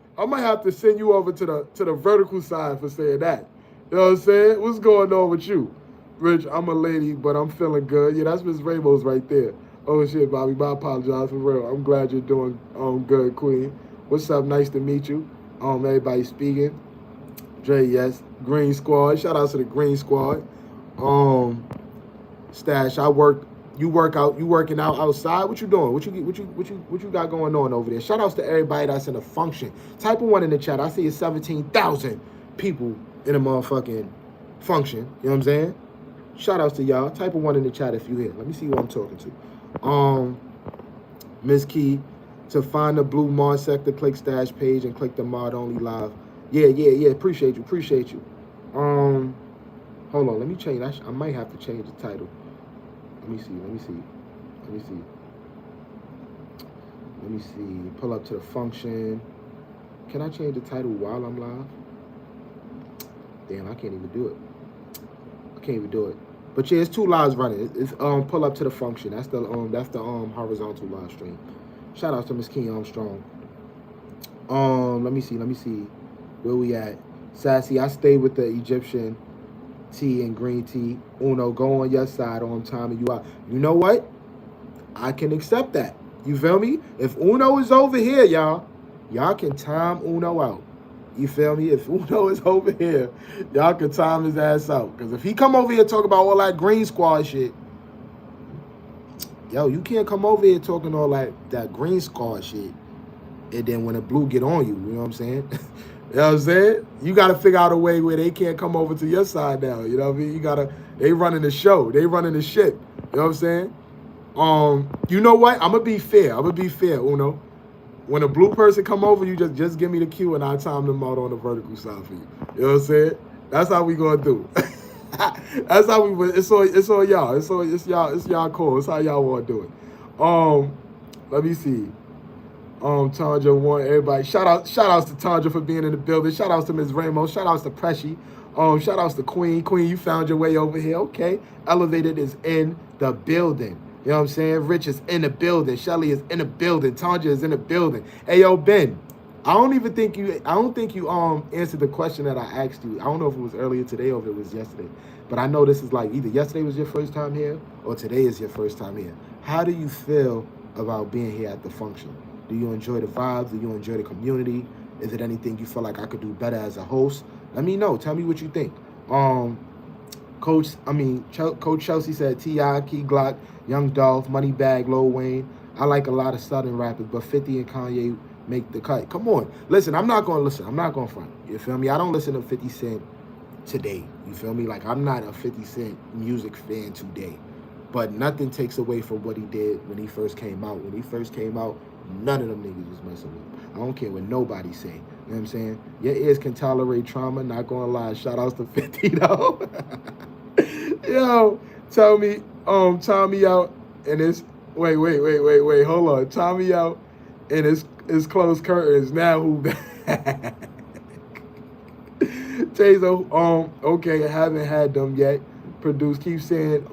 the vertical side for saying that. You know what I'm saying? What's going on with you? Rich, I'm a lady, but I'm feeling good. Yeah, that's Miss Ramos right there. Oh shit, Bobby. I apologize for real. I'm glad you're doing good, Queen. What's up? Nice to meet you. Everybody speaking. Dre, yes. Green Squad. Shout out to the Green Squad. Stash, you working out outside? What you doing? What you got going on over there? Shout outs to everybody that's in the function. Type of one in the chat. I see it's 17,000 people in a motherfucking function. You know what I'm saying? Shout outs to y'all. Type of one in the chat if you here. Let me see who I'm talking to. Miss Key, to find the blue Mod Sector, click Stash page and click the Mod Only Live. Yeah. Appreciate you. Hold on. Let me change. I might have to change the title. Let me see. Pull up to the function. Can I change the title while I'm live? Damn, I can't even do it. But yeah, it's 2 lives running. It's pull up to the function. That's the horizontal live stream. Shout out to Miss King Armstrong. Let me see. Where we at? Sassy, I stay with the Egyptian tea and green tea. Uno, go on your side on timing you out. You know what? I can accept that. You feel me? If Uno is over here, y'all can time Uno out. You feel me? If Uno is over here, y'all can time his ass out. Because if he come over here talk about all that Green Squad shit, yo, you can't come over here talking all that Green Squad shit, and then when the blue get on you, you know what I'm saying? You know what I'm saying? You got to figure out a way where they can't come over to your side now. You know what I mean? They running the show. They running the shit. You know what I'm saying? You know what? I'm going to be fair, Uno. When a blue person come over, you just give me the cue and I'll time them out on the vertical side for you. You know what I'm saying? That's how we going to do. That's how we, it's all y'all. It's y'all call. It's how y'all want to do it. Let me see. Tanja want everybody. Shout outs to Tanja for being in the building. Shout outs to Ms. Ramos. Shout outs to Pressy. Shout outs to Queen. Queen, you found your way over here. Okay. Elevated is in the building. You know what I'm saying? Rich is in the building. Shelly is in the building. Tanja is in the building. Hey yo, Ben. I don't think you answered the question that I asked you. I don't know if it was earlier today or if it was yesterday. But I know this is like either yesterday was your first time here or today is your first time here. How do you feel about being here at the function? Do you enjoy the vibes? Do you enjoy the community? Is it anything you feel like I could do better as a host? Let me know. Tell me what you think. Coach Chelsea said T.I., Key Glock, Young Dolph, Moneybag, Lil Wayne. I like a lot of Southern rappers, but 50 and Kanye make the cut. Come on. Listen, I'm not going to front. You feel me? I don't listen to 50 Cent today. You feel me? Like, I'm not a 50 Cent music fan today. But nothing takes away from what he did when he first came out. When he first came out, none of them niggas was messing with him. I don't care what nobody say. You know what I'm saying? Your ears can tolerate trauma. Not gonna lie. Shout outs to 50 though. Yo, tell me Tommy out and it's wait. Hold on. Tommy out and it's closed curtains. Now who back? Taser, okay, I haven't had them yet. Produce keeps saying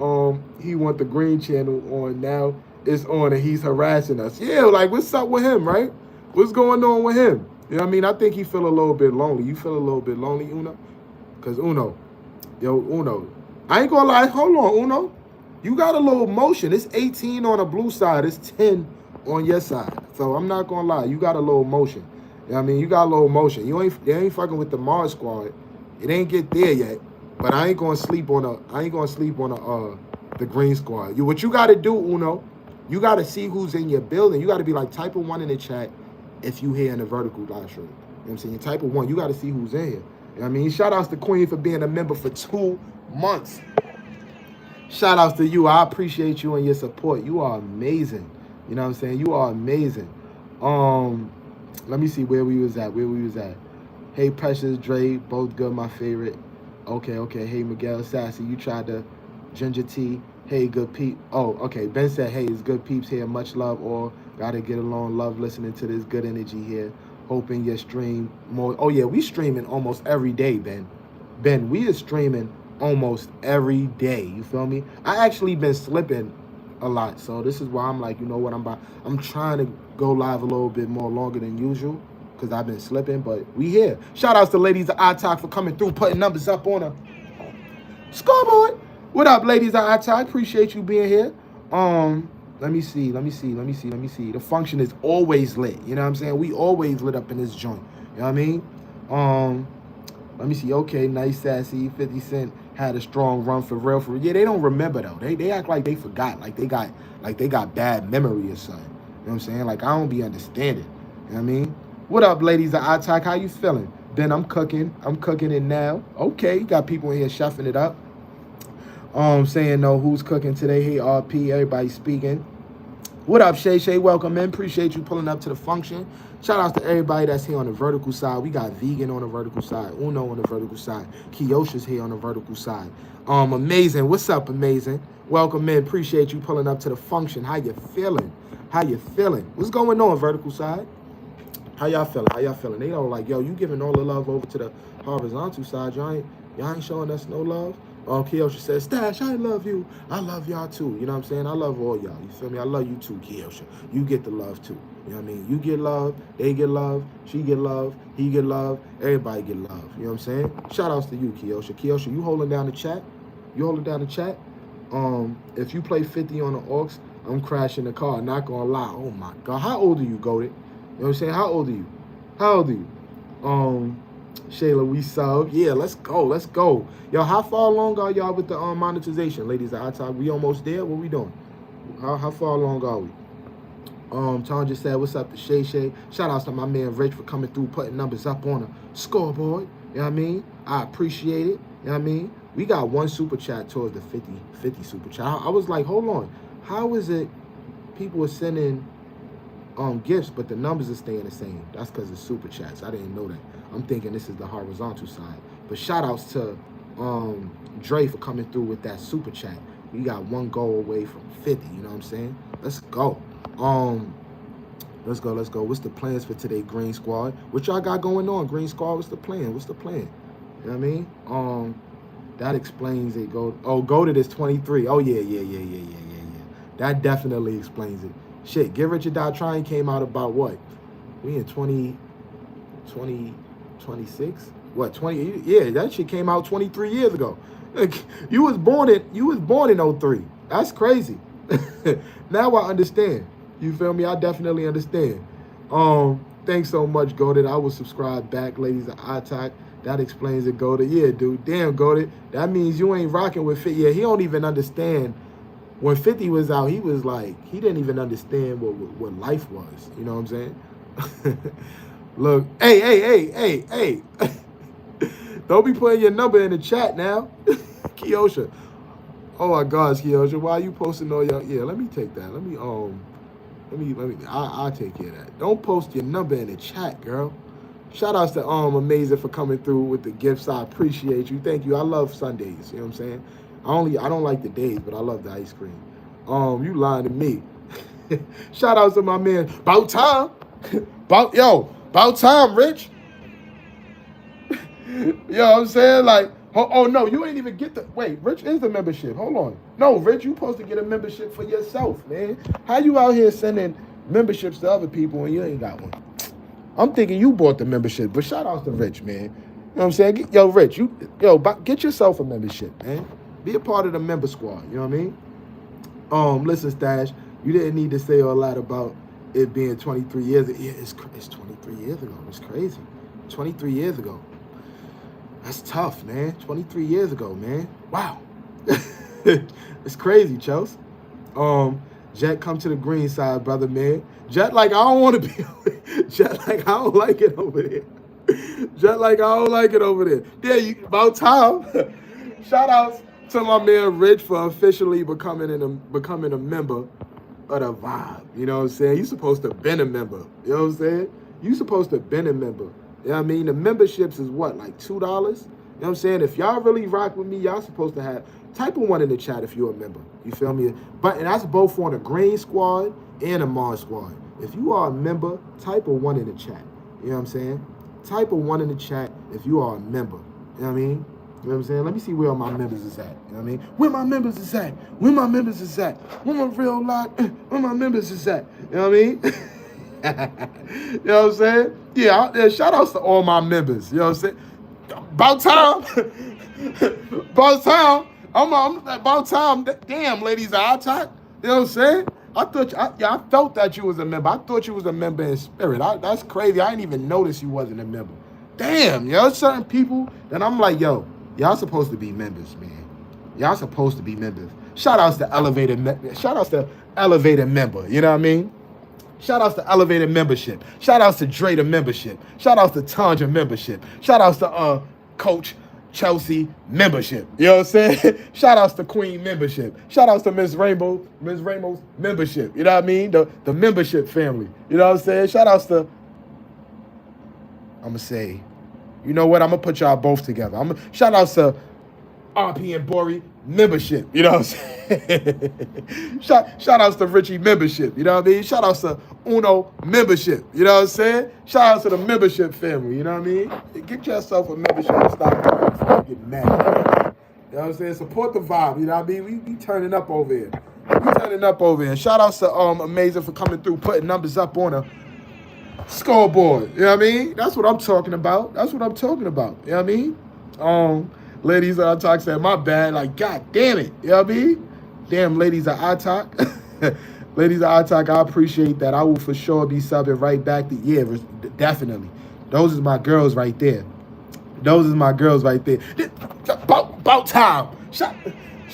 he want the green channel on now. is on and he's harassing us. Yeah, like what's up with him, right? What's going on with him? You know what I mean? I think he feel a little bit lonely. You feel a little bit lonely, Uno? Because Uno, I ain't gonna lie. Hold on, Uno. You got a little motion. It's 18 on the blue side. It's 10 on your side. So I'm not gonna lie. You got a little motion. You know what I mean? You got a little motion. They ain't fucking with the Mars squad. It ain't get there yet. But I ain't gonna sleep on the green squad. What you gotta do, Uno, you gotta see who's in your building. You gotta be like, type of 1 in the chat if you here in the vertical live stream. You know what I'm saying? Type of 1. You gotta see who's in here. You know what I mean? Shout outs to Queen for being a member for 2 months. Shout outs to you. I appreciate you and your support. You are amazing. You know what I'm saying? You are amazing. Let me see where we was at. Hey, Precious, Dre, both good, my favorite. Okay. Hey, Miguel Sassy, you tried to ginger tea. Hey, good peep. Oh, okay. Ben said, hey, it's good peeps here. Much love all. Gotta get along. Love listening to this good energy here. Hoping your stream more. Oh, yeah, we streaming almost every day, Ben. Ben, we are streaming almost every day. You feel me? I actually been slipping a lot. So this is why I'm like, you know what? I'm trying to go live a little bit more longer than usual because I've been slipping, but we here. Shout outs to ladies of iTalk for coming through, putting numbers up on a scoreboard. What up, ladies of iTalk? Appreciate you being here. Let me see. The function is always lit. You know what I'm saying? We always lit up in this joint. You know what I mean? Let me see. Okay, nice, Sassy. 50 Cent had a strong run for real. Yeah, they don't remember though. They act like they forgot. Like they got bad memory or something. You know what I'm saying? Like I don't be understanding. You know what I mean? What up, ladies of iTalk? How you feeling? Ben, I'm cooking it now. Okay, you got people in here chefing it up. Saying no, who's cooking today? Hey, RP, everybody speaking. What up, Shay? Welcome in. Appreciate you pulling up to the function. Shout out to everybody that's here on the vertical side. We got Vegan on the vertical side, Uno on the vertical side, Kiyosha's here on the vertical side. Amazing. What's up, Amazing? Welcome in. Appreciate you pulling up to the function. How you feeling? What's going on, vertical side? How y'all feeling? They don't like, yo, you giving all the love over to the horizontal side. Y'all ain't showing us no love. Kiyosha says, Stash, I love you. I love y'all too. You know what I'm saying? I love all y'all. You feel me? I love you too, Kiyosha. You get the love too. You know what I mean? You get love, they get love, she get love, he get love, everybody get love. You know what I'm saying? Shout outs to you, Kiyosha. Kiyosha, you holding down the chat? If you play 50 on the aux, I'm crashing the car. Not gonna lie. Oh my God. How old are you, Goated? You know what I'm saying? How old are you? Shayla, we sub. Yeah, let's go. Yo, how far along are y'all with the monetization, ladies of iTalk? We almost there? What we doing? How far along are we? Tanja said, what's up to Shay? Shout outs to my man Rich for coming through, putting numbers up on a scoreboard. You know what I mean? I appreciate it. You know what I mean? We got one super chat towards the 50 super chat. I was like, hold on. How is it people are sending gifts, but the numbers are staying the same? That's because it's super chats. I didn't know that. I'm thinking this is the horizontal side. But shout outs to Dre for coming through with that super chat. We got one goal away from 50, you know what I'm saying? Let's go. Let's go. What's the plans for today, Green Squad? What y'all got going on, Green Squad? What's the plan? You know what I mean? That explains it. Go to this 23. Oh, yeah. That definitely explains it. Shit, Get Rich or Die Trying came out about what? We in 26? What, 20? Yeah, that shit came out 23 years ago. Like, you was born in 03. That's crazy. Now I understand. You feel me? I definitely understand. Thanks so much, Goated. I will subscribe back, ladies of iTalk. That explains it, Goated. Yeah, dude. Damn, Goated. That means you ain't rocking with 50. Yeah, he don't even understand. When 50 was out, he was like, he didn't even understand what life was. You know what I'm saying? Look, hey. Don't be putting your number in the chat now. Kiyosha. Oh my gosh, Kiyosha, why are you posting all your, yeah, let me take that. I'll take care of that. Don't post your number in the chat, girl. Shout outs to Amazing for coming through with the gifts. I appreciate you. Thank you. I love Sundays. You know what I'm saying? I don't like the days, but I love the ice cream. You lying to me. Shout outs to my man. About time. About time, Rich. You know what I'm saying? Like, Oh, no, you ain't even get the... Wait, Rich is the membership. Hold on. No, Rich, you supposed to get a membership for yourself, man. How you out here sending memberships to other people when you ain't got one? I'm thinking you bought the membership, but shout out to Rich, man. You know what I'm saying? Yo, Rich, get yourself a membership, man. Be a part of the member squad, you know what I mean? Listen, Stash, you didn't need to say all that about it being 23 years ago. Yeah, it's 23 years ago. It's crazy. 23 years ago. That's tough, man. 23 years ago, man. Wow. It's crazy, Chels. Jet, come to the green side, brother, man. Jet, like, I don't want to be over there. Jet, like, I don't like it over there. Jet, like, I don't like it over there. Yeah, about time. Shout outs to my man Rich for officially becoming a member of the vibe. You know what I'm saying? You supposed to have been a member. You know what I'm saying? You supposed to have been a member. You know what I mean? The memberships is what, like $2? You know what I'm saying? If y'all really rock with me, y'all supposed to have, type a 1 in the chat if you're a member. You feel me? But and that's both on the green squad and the Mars squad. If you are a member, type a 1 in the chat. You know what I'm saying? Type a 1 in the chat if you are a member. You know what I mean? You know what I'm saying? Let me see where all my members is at. You know what I mean? Where my members is at? Where my members is at? Where my real lot? Where my members is at? You know what I mean? You know what I'm saying? Yeah, shout outs to all my members. You know what I'm saying? About time. About time. I'm about time. Damn, ladies, I talk. You know what I'm saying? I felt that you was a member. I thought you was a member in spirit. That's crazy. I didn't even notice you wasn't a member. Damn, yo, certain people that I'm like, yo, y'all supposed to be members, man. Y'all supposed to be members. Shout outs to Elevated member. You know what I mean? Shout outs to Elevated membership. Shout outs to Dre the membership. Shout outs to Tanja membership. Shout outs to Coach Chelsea membership. You know what I'm saying? Shout outs to Queen membership. Shout outs to Miss Rainbow's membership. You know what I mean? The membership family. You know what I'm saying? Shout outs to, I'm gonna say, you know what? I'm gonna put y'all both together. Shout outs to RP and Bori membership. You know what I'm saying? shout outs to Richie membership. You know what I mean? Shout outs to Uno membership. You know what I'm saying? Shout outs to the membership family. You know what I mean? Get yourself a membership and stop getting mad. You know what I'm saying? Support the vibe. You know what I mean? We turning up over here. We turning up over here. Shout outs to Amazing for coming through, putting numbers up on a scoreboard. You know what I mean? That's what I'm talking about. That's what I'm talking about. You know what I mean? Ladies of Atak said, my bad. Like, God damn it. You know what I mean? Damn, ladies of Atak. Ladies of Atak, I appreciate that. I will for sure be subbing right back to, yeah, definitely. Those is my girls right there. Those is my girls right there. About time. Shout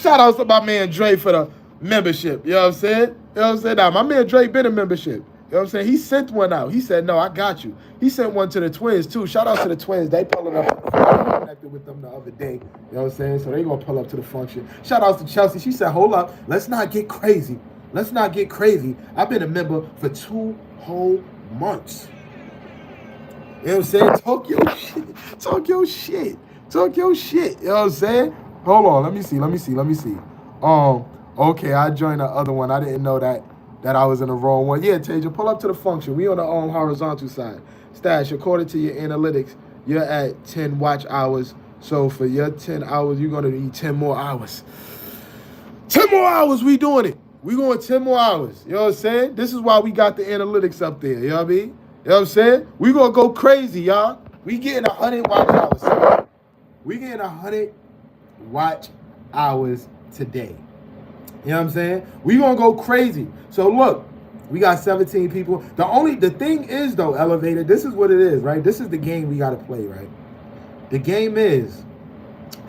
outs to my man Dre for the membership. You know what I'm saying? You know what I'm saying? Now, my man Dre been a membership. You know what I'm saying? He sent one out. He said, no, I got you. He sent one to the twins, too. Shout out to the twins. They pulling up. I connected with them the other day. You know what I'm saying? So they going to pull up to the function. Shout out to Chelsea. She said, hold up. Let's not get crazy. Let's not get crazy. I've been a member for 2 whole months. You know what I'm saying? Talk your shit. Talk your shit. Talk your shit. You know what I'm saying? Hold on. Let me see. Okay, I joined the other one. I didn't know that I was in the wrong one. Yeah, Tasia, pull up to the function. We on the horizontal side. Stash, according to your analytics, you're at 10 watch hours. So for your 10 hours, you're going to need 10 more hours. 10 more hours, we doing it. We going 10 more hours. You know what I'm saying? This is why we got the analytics up there. You know what I mean? You know what I'm saying? We going to go crazy, y'all. We getting 100 watch hours. We getting 100 watch hours today. You know what I'm saying? We gonna go crazy. So look, we got 17 people. The thing is though, Elevated, this is what it is, right? This is the game we gotta play, right? The game is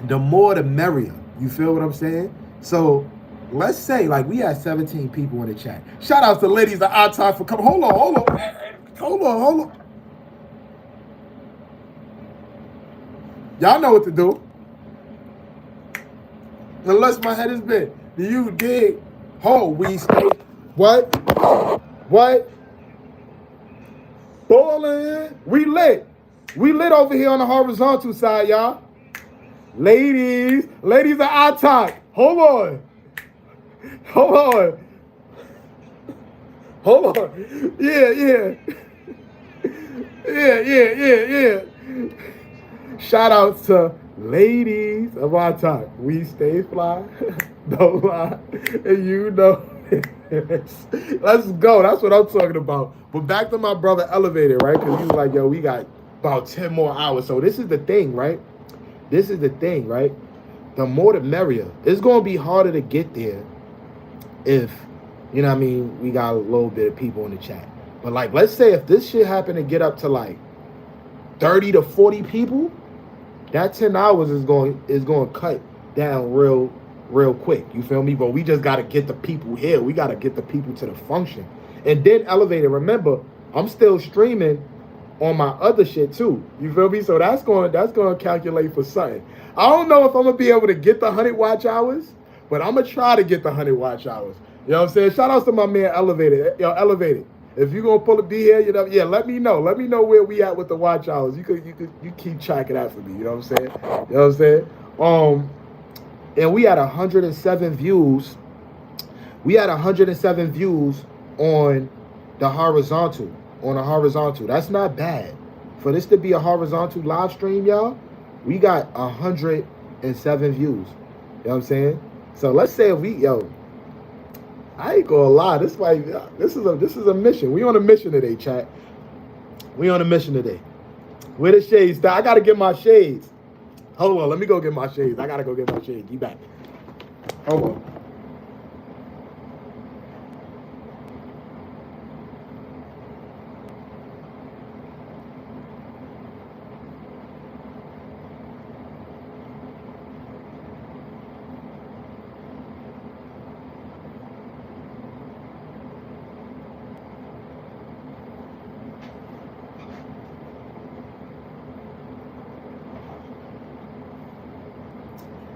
the more the merrier. You feel what I'm saying? So let's say like we had 17 people in the chat. Shout out to ladies that our time for coming. Hold on. Y'all know what to do. Unless my head is big. You dig? We stay. What? Ballin'. We lit. We lit over here on the horizontal side, y'all. Ladies are our talk. Hold on. Yeah. Shout out to Ladies of our time, we stay fly, don't lie, and you know. Let's go. That's what I'm talking about. But back to my brother Elevated, right? Because he was like, yo, we got about 10 more hours. So this is the thing, right? This is the thing, right? The more the merrier. It's going to be harder to get there if, you know what I mean, we got a little bit of people in the chat. But like, let's say if this shit happened to get up to like 30 to 40 people, that 10 hours is going to cut down real quick. You feel me? But we just got to get the people here. We got to get the people to the function. And then Elevated, remember, I'm still streaming on my other shit too. You feel me? So that's going to calculate for something. I don't know if I'm going to be able to get the 100 watch hours, but I'm going to try to get the 100 watch hours. You know what I'm saying? Shout out to my man Elevated. Yo, Elevated. If you're gonna be here, you know, yeah, let me know. Let me know where we at with the watch hours. You keep tracking that for me. You know what I'm saying? You know what I'm saying? And we had 107 views. We had 107 views on the horizontal. That's not bad. For this to be a horizontal live stream, y'all, we got 107 views. You know what I'm saying? So let's say if I ain't gonna lie. This is a mission. We on a mission today, chat. We on a mission today. Where the shades? I gotta get my shades. Hold on, let me go get my shades. I gotta go get my shades. You back? Hold on.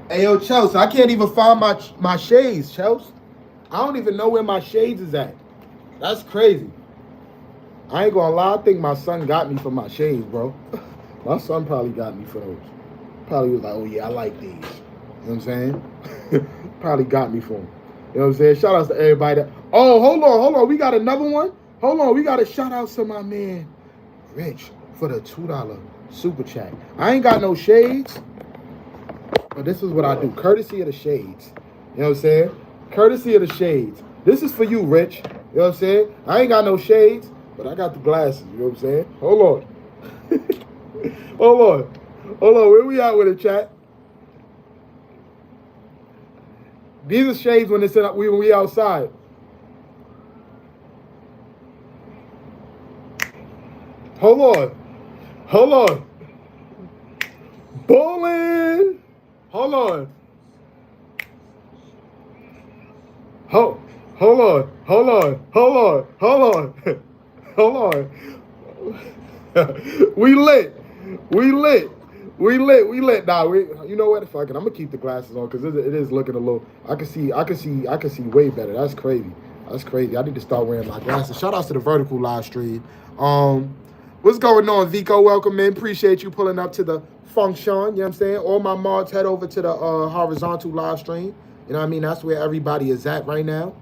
Hey, yo, Chelsea, I can't even find my shades, Chelsea. I don't even know where my shades is at. That's crazy. I ain't gonna lie, I think my son got me for my shades, bro. My son probably got me for those. Probably was like, oh yeah, I like these. You know what I'm saying? Probably got me for them. You know what I'm saying? Shout outs to everybody that... Oh, hold on. We got another one? Hold on, we got a shout out to my man, Rich, for the $2 super chat. I ain't got no shades. But this is what I do, courtesy of the shades. You know what I'm saying? Courtesy of the shades. This is for you, Rich. You know what I'm saying? I ain't got no shades, but I got the glasses. You know what I'm saying? Hold on. Hold on. Where we at with it, chat? These are shades when we outside. Hold on. Bowling. Hold on. We lit. Nah, you know what? Fuck it. I'm gonna keep the glasses on because it is looking a little. I can see way better. That's crazy. I need to start wearing my glasses. Shout out to the vertical live stream. What's going on, Vico? Welcome in. Appreciate you pulling up to the function. You know what I'm saying? All my mods head over to the horizontal live stream. You know what I mean? That's where everybody is at right now.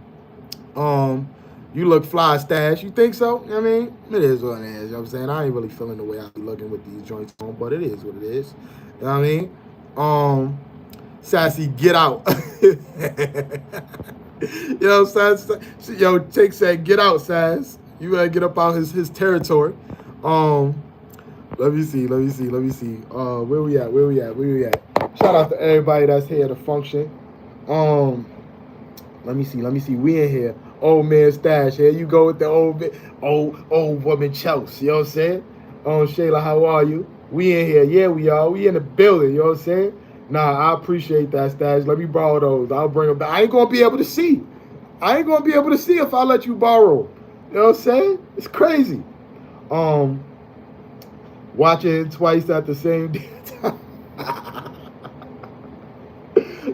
You look fly, Stash. You think so? You know what I mean? It is what it is. You know what I'm saying? I ain't really feeling the way I be looking with these joints on, but it is what it is. You know what I mean? Sassy, get out. Yo, Sass. Yo, Take said, get out, Sass. You gotta get up out his territory. Let me see. Where we at? Shout out to everybody that's here to function. Let me see. We in here. Old man Stash. Here you go with the old woman Chelsea. You know what I'm saying? Shayla, how are you? We in here. Yeah, we are. We in the building. You know what I'm saying? Nah, I appreciate that, Stash. Let me borrow those. I'll bring them back. I ain't gonna be able to see if I let you borrow. You know what I'm saying? It's crazy. Watching twice at the same time.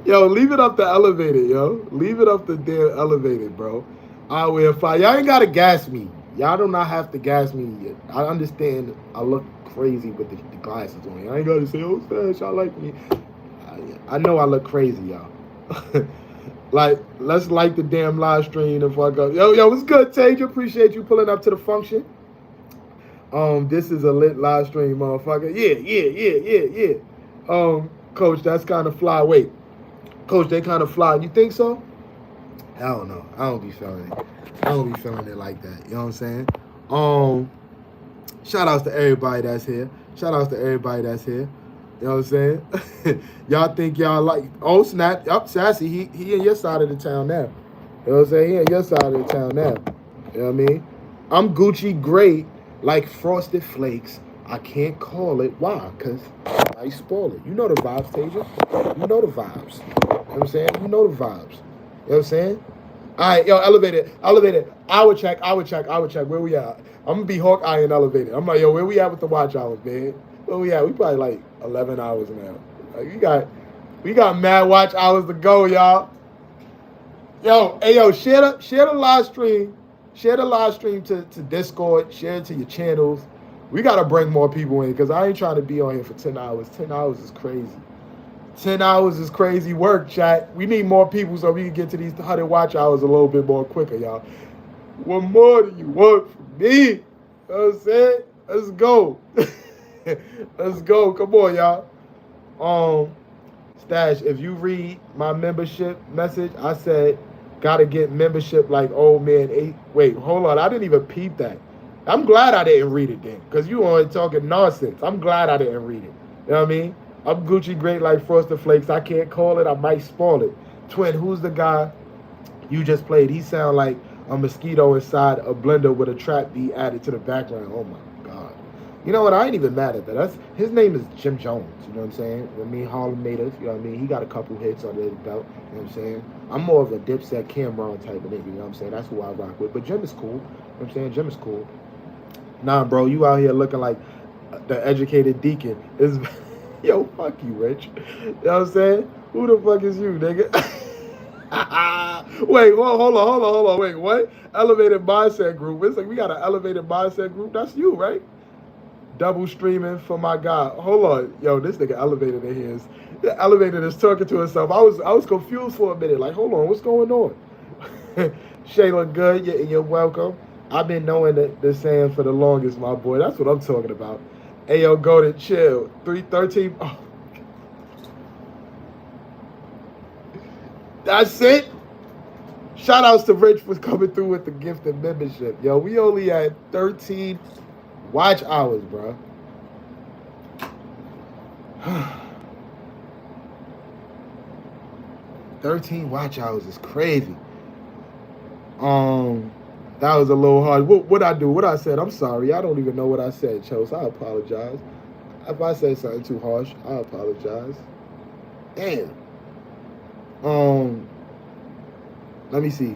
Yo, leave it up the elevated, yo. Leave it up the damn elevated, bro. I will fight. Y'all ain't gotta gas me. Y'all do not have to gas me yet. I understand I look crazy with the glasses on. I ain't gotta say, oh, Stash, I like me. I know I look crazy, y'all. Like, let's like the damn live stream and fuck up. Yo, what's good, Tage? Appreciate you pulling up to the function. This is a lit live stream, motherfucker. Yeah. Coach, that's kind of fly. Wait, Coach, they kind of fly. You think so? I don't know. I don't be feeling it. I don't be feeling it like that. You know what I'm saying? Um, Shout outs to everybody that's here. Shout outs to everybody that's here. You know what I'm saying? Y'all think y'all like, oh snap, up Sassy, he in your side of the town now. You know what I'm saying? He in your side of the town now. You know what I mean? I'm Gucci great like Frosted Flakes. I can't call it. Why? Because I spoil it. You know the vibes, Tasia. You know the vibes. You know what I'm saying? You know the vibes. You know what I'm saying? All right, yo, elevated. Hour check. Where we at? I'm gonna be Hawkeye and elevated. I'm like, yo, where we at with the watch hours, man? Where we at? We probably like 11 hours now. Like, we got mad watch hours to go, y'all. Yo, hey, yo, share the live stream. Share the live stream to Discord. Share it to your channels. We gotta bring more people in because I ain't trying to be on here for 10 hours. 10 hours is crazy. 10 hours is crazy work, chat. We need more people so we can get to these 100 watch hours a little bit more quicker, y'all. What more do you want from me? You know what I'm saying? Let's go. Let's go. Come on, y'all. Stash, if you read my membership message, I said, gotta get membership like old man 8. Wait, hold on. I didn't even peep that. I'm glad I didn't read it then because you only talking nonsense. I'm glad I didn't read it. You know what I mean? I'm Gucci great like Frosted Flakes. I can't call it. I might spoil it. Twin, who's the guy you just played? He sound like a mosquito inside a blender with a trap beat added to the background. Oh, my God. You know what? I ain't even mad at that. His name is Jim Jones. You know what I'm saying? I mean, Harlem native. You know what I mean? He got a couple hits under his belt. You know what I'm saying? I'm more of a Dipset Cameron type of nigga. You know what I'm saying? That's who I rock with. But Jim is cool. You know what I'm saying? Jim is cool. Nah, bro. You out here looking like the educated deacon. Yo, fuck you, Rich. You know what I'm saying? Who the fuck is you, nigga? Wait, hold on. Wait, what? Elevated Mindset Group. It's like we got an Elevated Mindset Group. That's you, right? Double streaming for my guy. Hold on. Yo, this nigga Elevated in here Elevated is talking to himself. I was confused for a minute. Like, hold on, what's going on? Shayla Good, you're welcome. I've been knowing the saying for the longest, my boy. That's what I'm talking about. Hey, yo, go to chill. 313. Oh. That's it. Shout outs to Rich for coming through with the gift of membership. Yo, we only had 13 watch hours, bro. 13 watch hours is crazy. That was a little hard. What I do? What I said? I'm sorry. I don't even know what I said, Chose. I apologize. If I said something too harsh, I apologize. Damn. Let me see.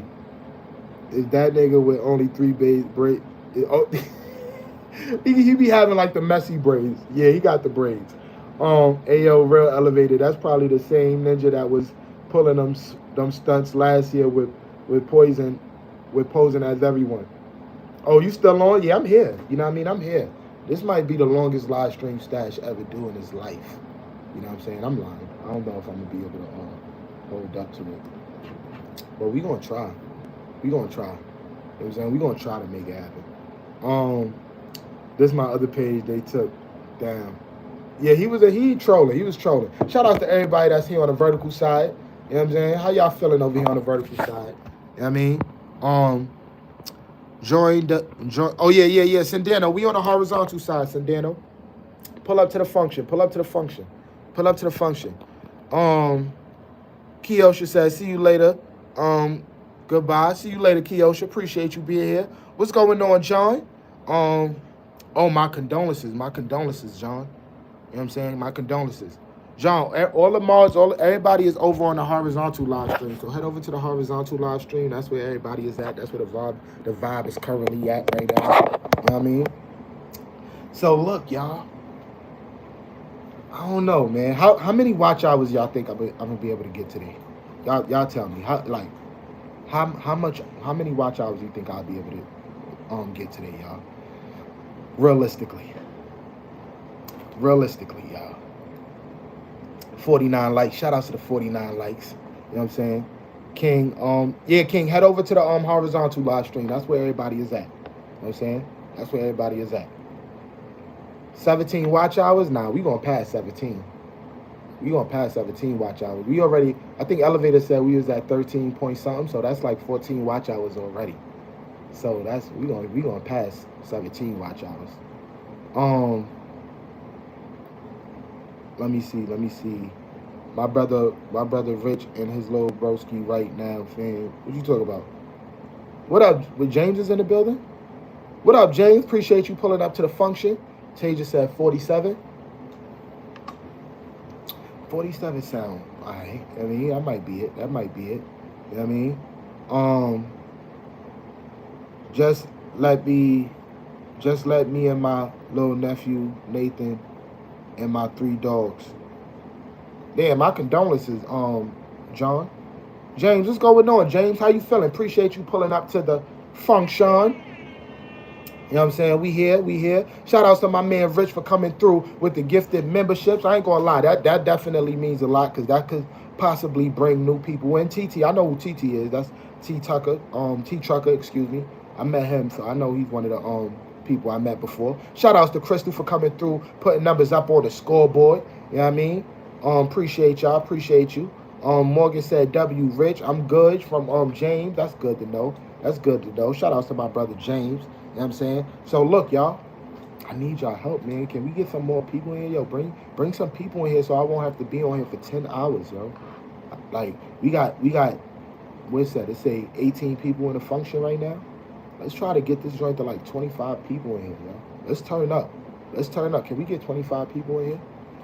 Is that nigga with only 3 braids? Oh, he be having like the messy braids. Yeah, he got the braids. Ayo, real elevated. That's probably the same ninja that was pulling them stunts last year with Poison. With posing as everyone. Oh, you still on? Yeah, I'm here. You know what I mean? I'm here. This might be the longest live stream Stash ever do in his life. You know what I'm saying? I'm lying. I don't know if I'm going to be able to hold up to it. But we going to try. We going to try. You know what I'm saying? We going to try to make it happen. This is my other page they took down. Yeah, he was trolling. He was trolling. Shout out to everybody that's here on the vertical side. You know what I'm saying? How y'all feeling over here on the vertical side? You know what I mean? Join. Oh yeah. Sandano, we on the horizontal side. Sandano, pull up to the function. Kiosha says, see you later. Goodbye. See you later, Kiosha. Appreciate you being here. What's going on, John? Oh, my condolences, John. You know what I'm saying? My condolences. John, all the mods, everybody is over on the horizontal live stream. So head over to the horizontal live stream. That's where everybody is at. That's where the vibe is currently at right now. You know what I mean? So look, y'all. I don't know, man. How many watch hours y'all think I'm gonna be able to get today? Y'all tell me. How many watch hours do you think I'll be able to get today, y'all? Realistically, y'all. 49 likes. Shout out to the 49 likes. You know what I'm saying? King, King, head over to the horizontal live stream. That's where everybody is at. You know what I'm saying? That's where everybody is at. 17 watch hours? Nah, we gonna pass 17. We gonna pass 17 watch hours. We already, I think Elevator said we was at 13 point something, so that's like 14 watch hours already. So that's we gonna pass 17 watch hours. Let me see. My brother Rich and his little broski right now, fam. What you talking about? What up? With James is in the building? What up, James? Appreciate you pulling up to the function. Tasia said 47. 47 sound alright. I mean, that might be it. That might be it. You know what I mean? Just let me and my little nephew Nathan and my 3 dogs. Damn, my condolences, John. James, what's going on? James, how you feeling? Appreciate you pulling up to the function. You know what I'm saying? We here. Shout outs to my man Rich for coming through with the gifted memberships. I ain't gonna lie, that definitely means a lot because that could possibly bring new people in. TT, I know who TT is. That's T Trucker, excuse me. I met him, so I know he's one of the people I met before. Shout outs to Crystal for coming through, putting numbers up on the scoreboard. You know what I mean? Appreciate y'all, appreciate you. Morgan said W Rich, I'm good from James. That's good to know. Shout outs to my brother James. You know what I'm saying? So look, y'all, I need y'all help, man. Can we get some more people in here? Yo, bring some people in here so I won't have to be on here for 10 hours, yo. Like, we got, what's that? It say 18 people in the function right now. Let's try to get this joint to like 25 people in here, yo. Let's turn up. Can we get 25 people in here? You know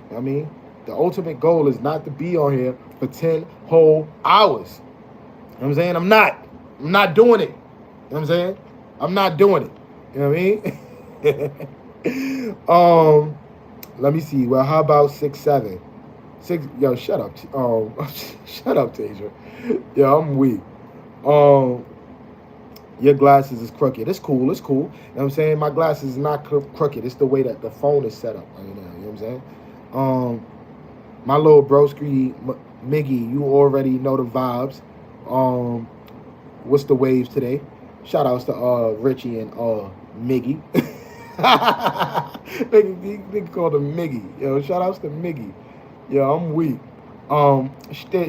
what I mean? The ultimate goal is not to be on here for 10 whole hours. You know what I'm saying? I'm not doing it. You know what I'm saying? I'm not doing it. You know what I mean? Let me see. Well, how about 6'7"? Yo, shut up. Shut up, Tasia. Yo, I'm weak. Your glasses is crooked. It's cool. You know what I'm saying? My glasses is not crooked. It's the way that the phone is set up right now. You know what I'm saying? My little broski, Miggy, you already know the vibes. What's the waves today? Shout outs to Richie and Miggy. They called him Miggy. Yo, shout outs to Miggy. Yo, I'm weak.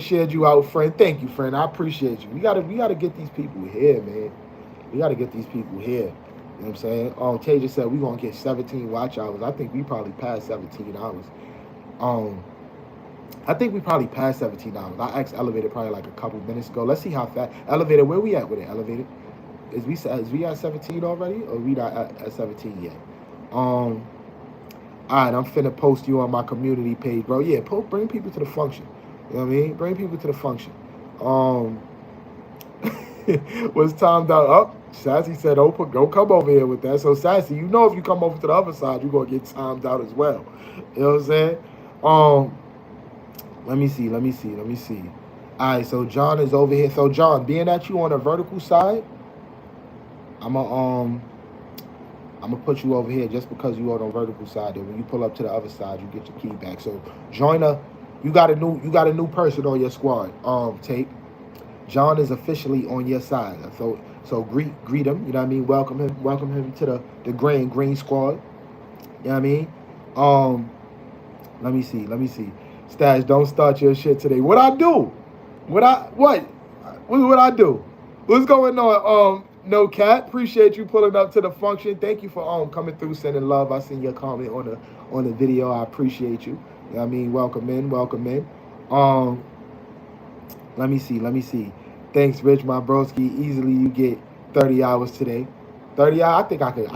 Shared you out, friend. Thank you, friend. I appreciate you. We gotta get these people here, man. We gotta get these people here. You know what I'm saying? Tasia said we're gonna get 17 watch hours. I think we probably passed 17 hours. I think we probably passed 17 hours. I asked Elevator probably like a couple minutes ago. Let's see how fast. Elevator, where we at with it? Elevator? Is we at 17 already? Or we not at 17 yet? All right, I'm finna post you on my community page, bro. Yeah, bring people to the function. You know what I mean? Bring people to the function. Was timed out. Oh, Sassy said, don't come over here with that. So, Sassy, you know if you come over to the other side, you're going to get timed out as well. You know what I'm saying? Let me see. All right, so John is over here. So, John, being that you on the vertical side, I'm gonna put you over here just because you are on the vertical side. And when you pull up to the other side, you get your key back. So, you got a new person on your squad. Tape. John is officially on your side. So greet him, you know what I mean? Welcome him to the green squad. You know what I mean? Let me see. Stash, don't start your shit today. What I do? What I do? What's going on? No Cat, appreciate you pulling up to the function. Thank you for coming through, sending love. I seen your comment on the video. I appreciate you. You know what I mean? Welcome in. Let me see. Thanks, Rich, my broski. Easily you get 30 hours today. 30 hours. I think I could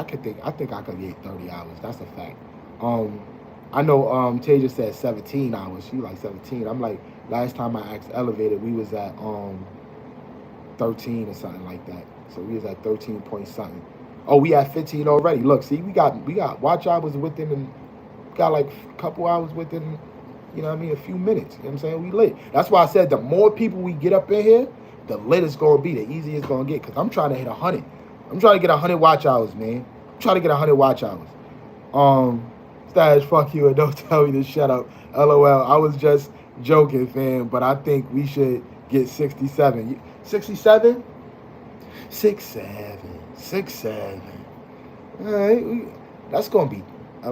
get 30 hours. That's a fact. I know Tasia said 17 hours. She like 17. I'm like, last time I asked Elevator, we was at 13 or something like that. So we was at 13 point something. Oh, we at 15 already. Look, see, we got watch hours within, got like a couple hours within, you know what I mean, a few minutes. You know what I'm saying? We lit. That's why I said the more people we get up in here, the lit it's going to be, the easier it's going to get. Because I'm trying to hit 100. I'm trying to get 100 watch hours, man. I'm trying to get 100 watch hours. Stash, fuck you and don't tell me to shut up. LOL. I was just joking, fam. But I think we should get 67. 67? 67. All right. That's going to be... I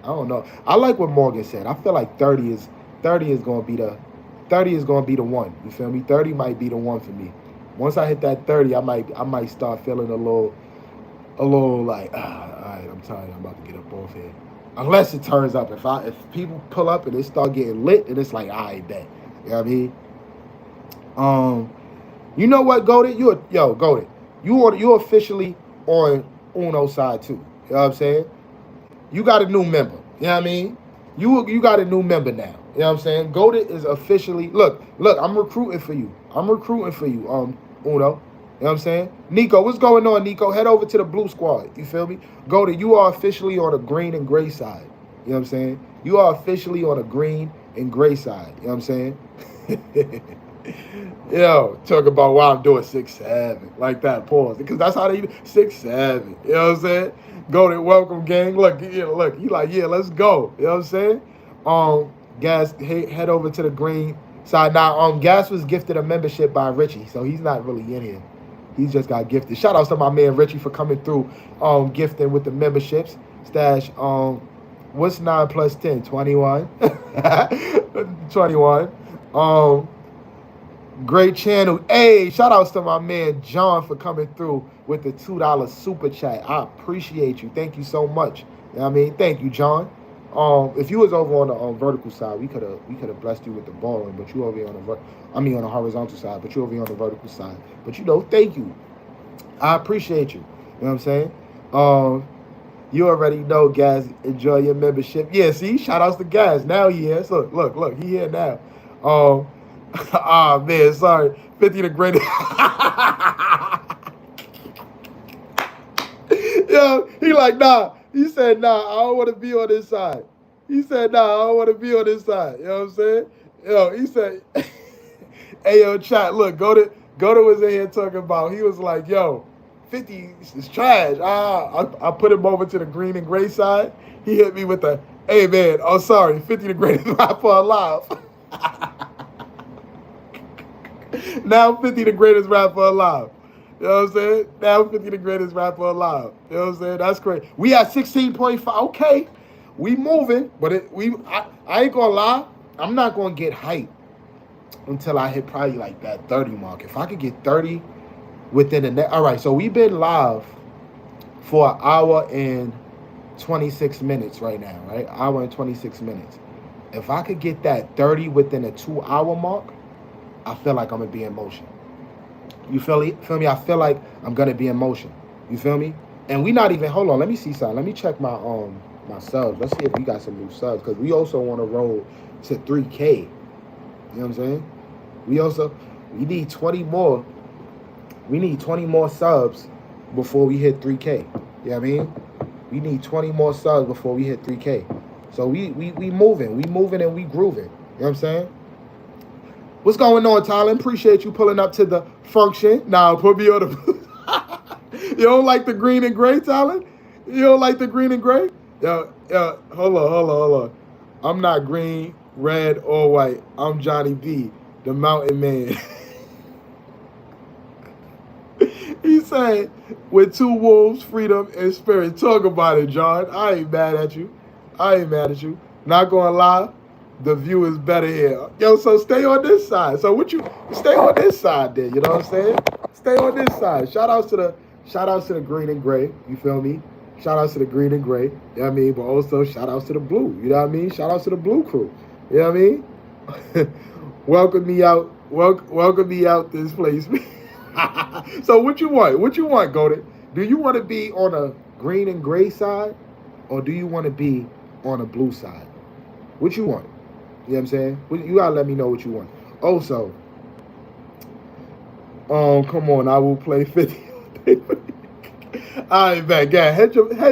don't know. I like what Morgan said. I feel like 30 is 30 is gonna be the 30 is gonna be the one. You feel me? 30 might be the one for me. Once I hit that 30, I might start feeling a little like, all right, I'm tired. I'm about to get up off here. Unless it turns up. If people pull up and they start getting lit, and it's like, I bet. You know what I mean? Um, you know what, Goated? Goated. You officially on Uno side too. You know what I'm saying? You got a new member. You know what I mean? You got a new member now. You know what I'm saying? Goated is officially look, I'm recruiting for you. Uno. You know what I'm saying? Nico, what's going on, Nico? Head over to the blue squad. You feel me? Goated, you are officially on the green and gray side. You know what I'm saying? You are officially on the green and gray side. You know what I'm saying? Yo, talk about why I'm doing 6'7", like that. Pause, because that's how they 6'7". You know what I'm saying? Go to welcome gang. Look, he like, yeah, let's go. You know what I'm saying? Gas, head over to the green side now. Gas was gifted a membership by Richie, so he's not really in here. He just got gifted. Shout out to my man Richie for coming through, gifting with the memberships. Stash, what's 9 plus 10? 21. 21. Great channel. Hey, shout outs to my man John for coming through with the $2 super chat. I appreciate you. Thank you so much. You know what I mean? Thank you, John. If you was over on the vertical side, we could have blessed you with the balling, but you over here on the horizontal side, but you over here on the vertical side. But thank you. I appreciate you. You know what I'm saying? You already know, guys. Enjoy your membership. Yeah, see, shout outs to guys. Now he here. So look, he here now. Man, sorry. 50 the greatest. Yo, he like, nah. He said, nah, I don't want to be on this side. He said, nah, I don't want to be on this side. You know what I'm saying? Yo, he said, hey, yo, chat, look, Goated was in here talking about, he was like, yo, 50 is trash. I put him over to the green and gray side. He hit me with the, hey, man, oh, sorry, 50 the greatest rapper alive. Now 50 the greatest rapper alive. You know what I'm saying? Now 50 the greatest rapper alive. You know what I'm saying? That's great. We at 16.5. Okay. We moving, but I ain't gonna lie. I'm not gonna get hyped until I hit probably like that 30 mark. If I could get 30 within the next. All right, so we've been live for an hour and 26 minutes right now, right? Hour and 26 minutes. If I could get that 30 within a 2-hour mark, I feel like I'm gonna be in motion. You feel me? I feel like I'm gonna be in motion. You feel me? And we not even, hold on, let me see something. Let me check my my subs. Let's see if we got some new subs, because we also want to roll to 3K. You know what I'm saying? We need 20 more. We need 20 more subs before we hit 3K. You know what I mean? We need 20 more subs before we hit 3K. So we moving. We moving and we grooving. You know what I'm saying? What's going on, Tyler? Appreciate you pulling up to the function. Now, put me on the... You don't like the green and gray, Tyler? You don't like the green and gray? Yo, hold on. I'm not green, red, or white. I'm Johnny B, the mountain man. He said, with 2 wolves, freedom and spirit. Talk about it, John. I ain't mad at you. Not gonna lie. The view is better here. Yo, so stay on this side. So stay on this side then, you know what I'm saying? Stay on this side. Shout outs to the green and gray, you feel me? Shout outs to the green and gray, you know what I mean? But also shout outs to the blue, you know what I mean? Shout outs to the blue crew, you know what I mean? Welcome me out this place. So what you want, Goated? Do you want to be on a green and gray side, or do you want to be on a blue side? What you want? You know what I'm saying? You gotta let me know what you want. Also, come on, I will play 50. All right, man, yeah, head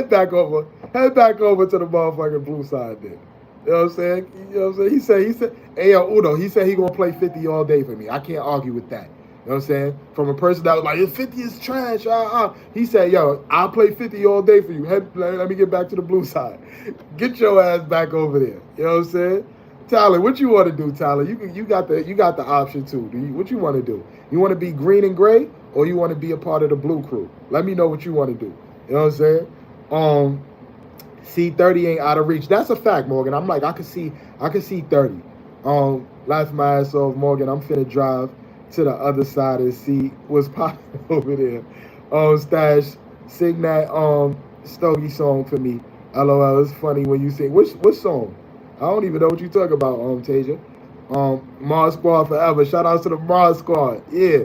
back over to the motherfucking blue side then. You know what I'm saying? You know what I'm saying? He said, hey, yo, Uno, he said he gonna play 50 all day for me. I can't argue with that. You know what I'm saying? From a person that was like, 50 is trash. He said, yo, I'll play 50 all day for you. Let me get back to the blue side. Get your ass back over there. You know what I'm saying? Tyler, what you want to do, Tyler? You got the option too. What you want to do? You want to be green and gray, or you want to be a part of the blue crew? Let me know what you want to do. You know what I'm saying? C30 ain't out of reach. That's a fact, Morgan. I'm like, I could see 30. Laugh my ass off, Morgan. I'm finna drive to the other side and see what's popping over there. Stash, sing that Stogie song for me. LOL. It's funny when you sing. Which song? I don't even know what you talk about, Tasia. Mars Squad forever. Shout out to the Mars Squad. Yeah.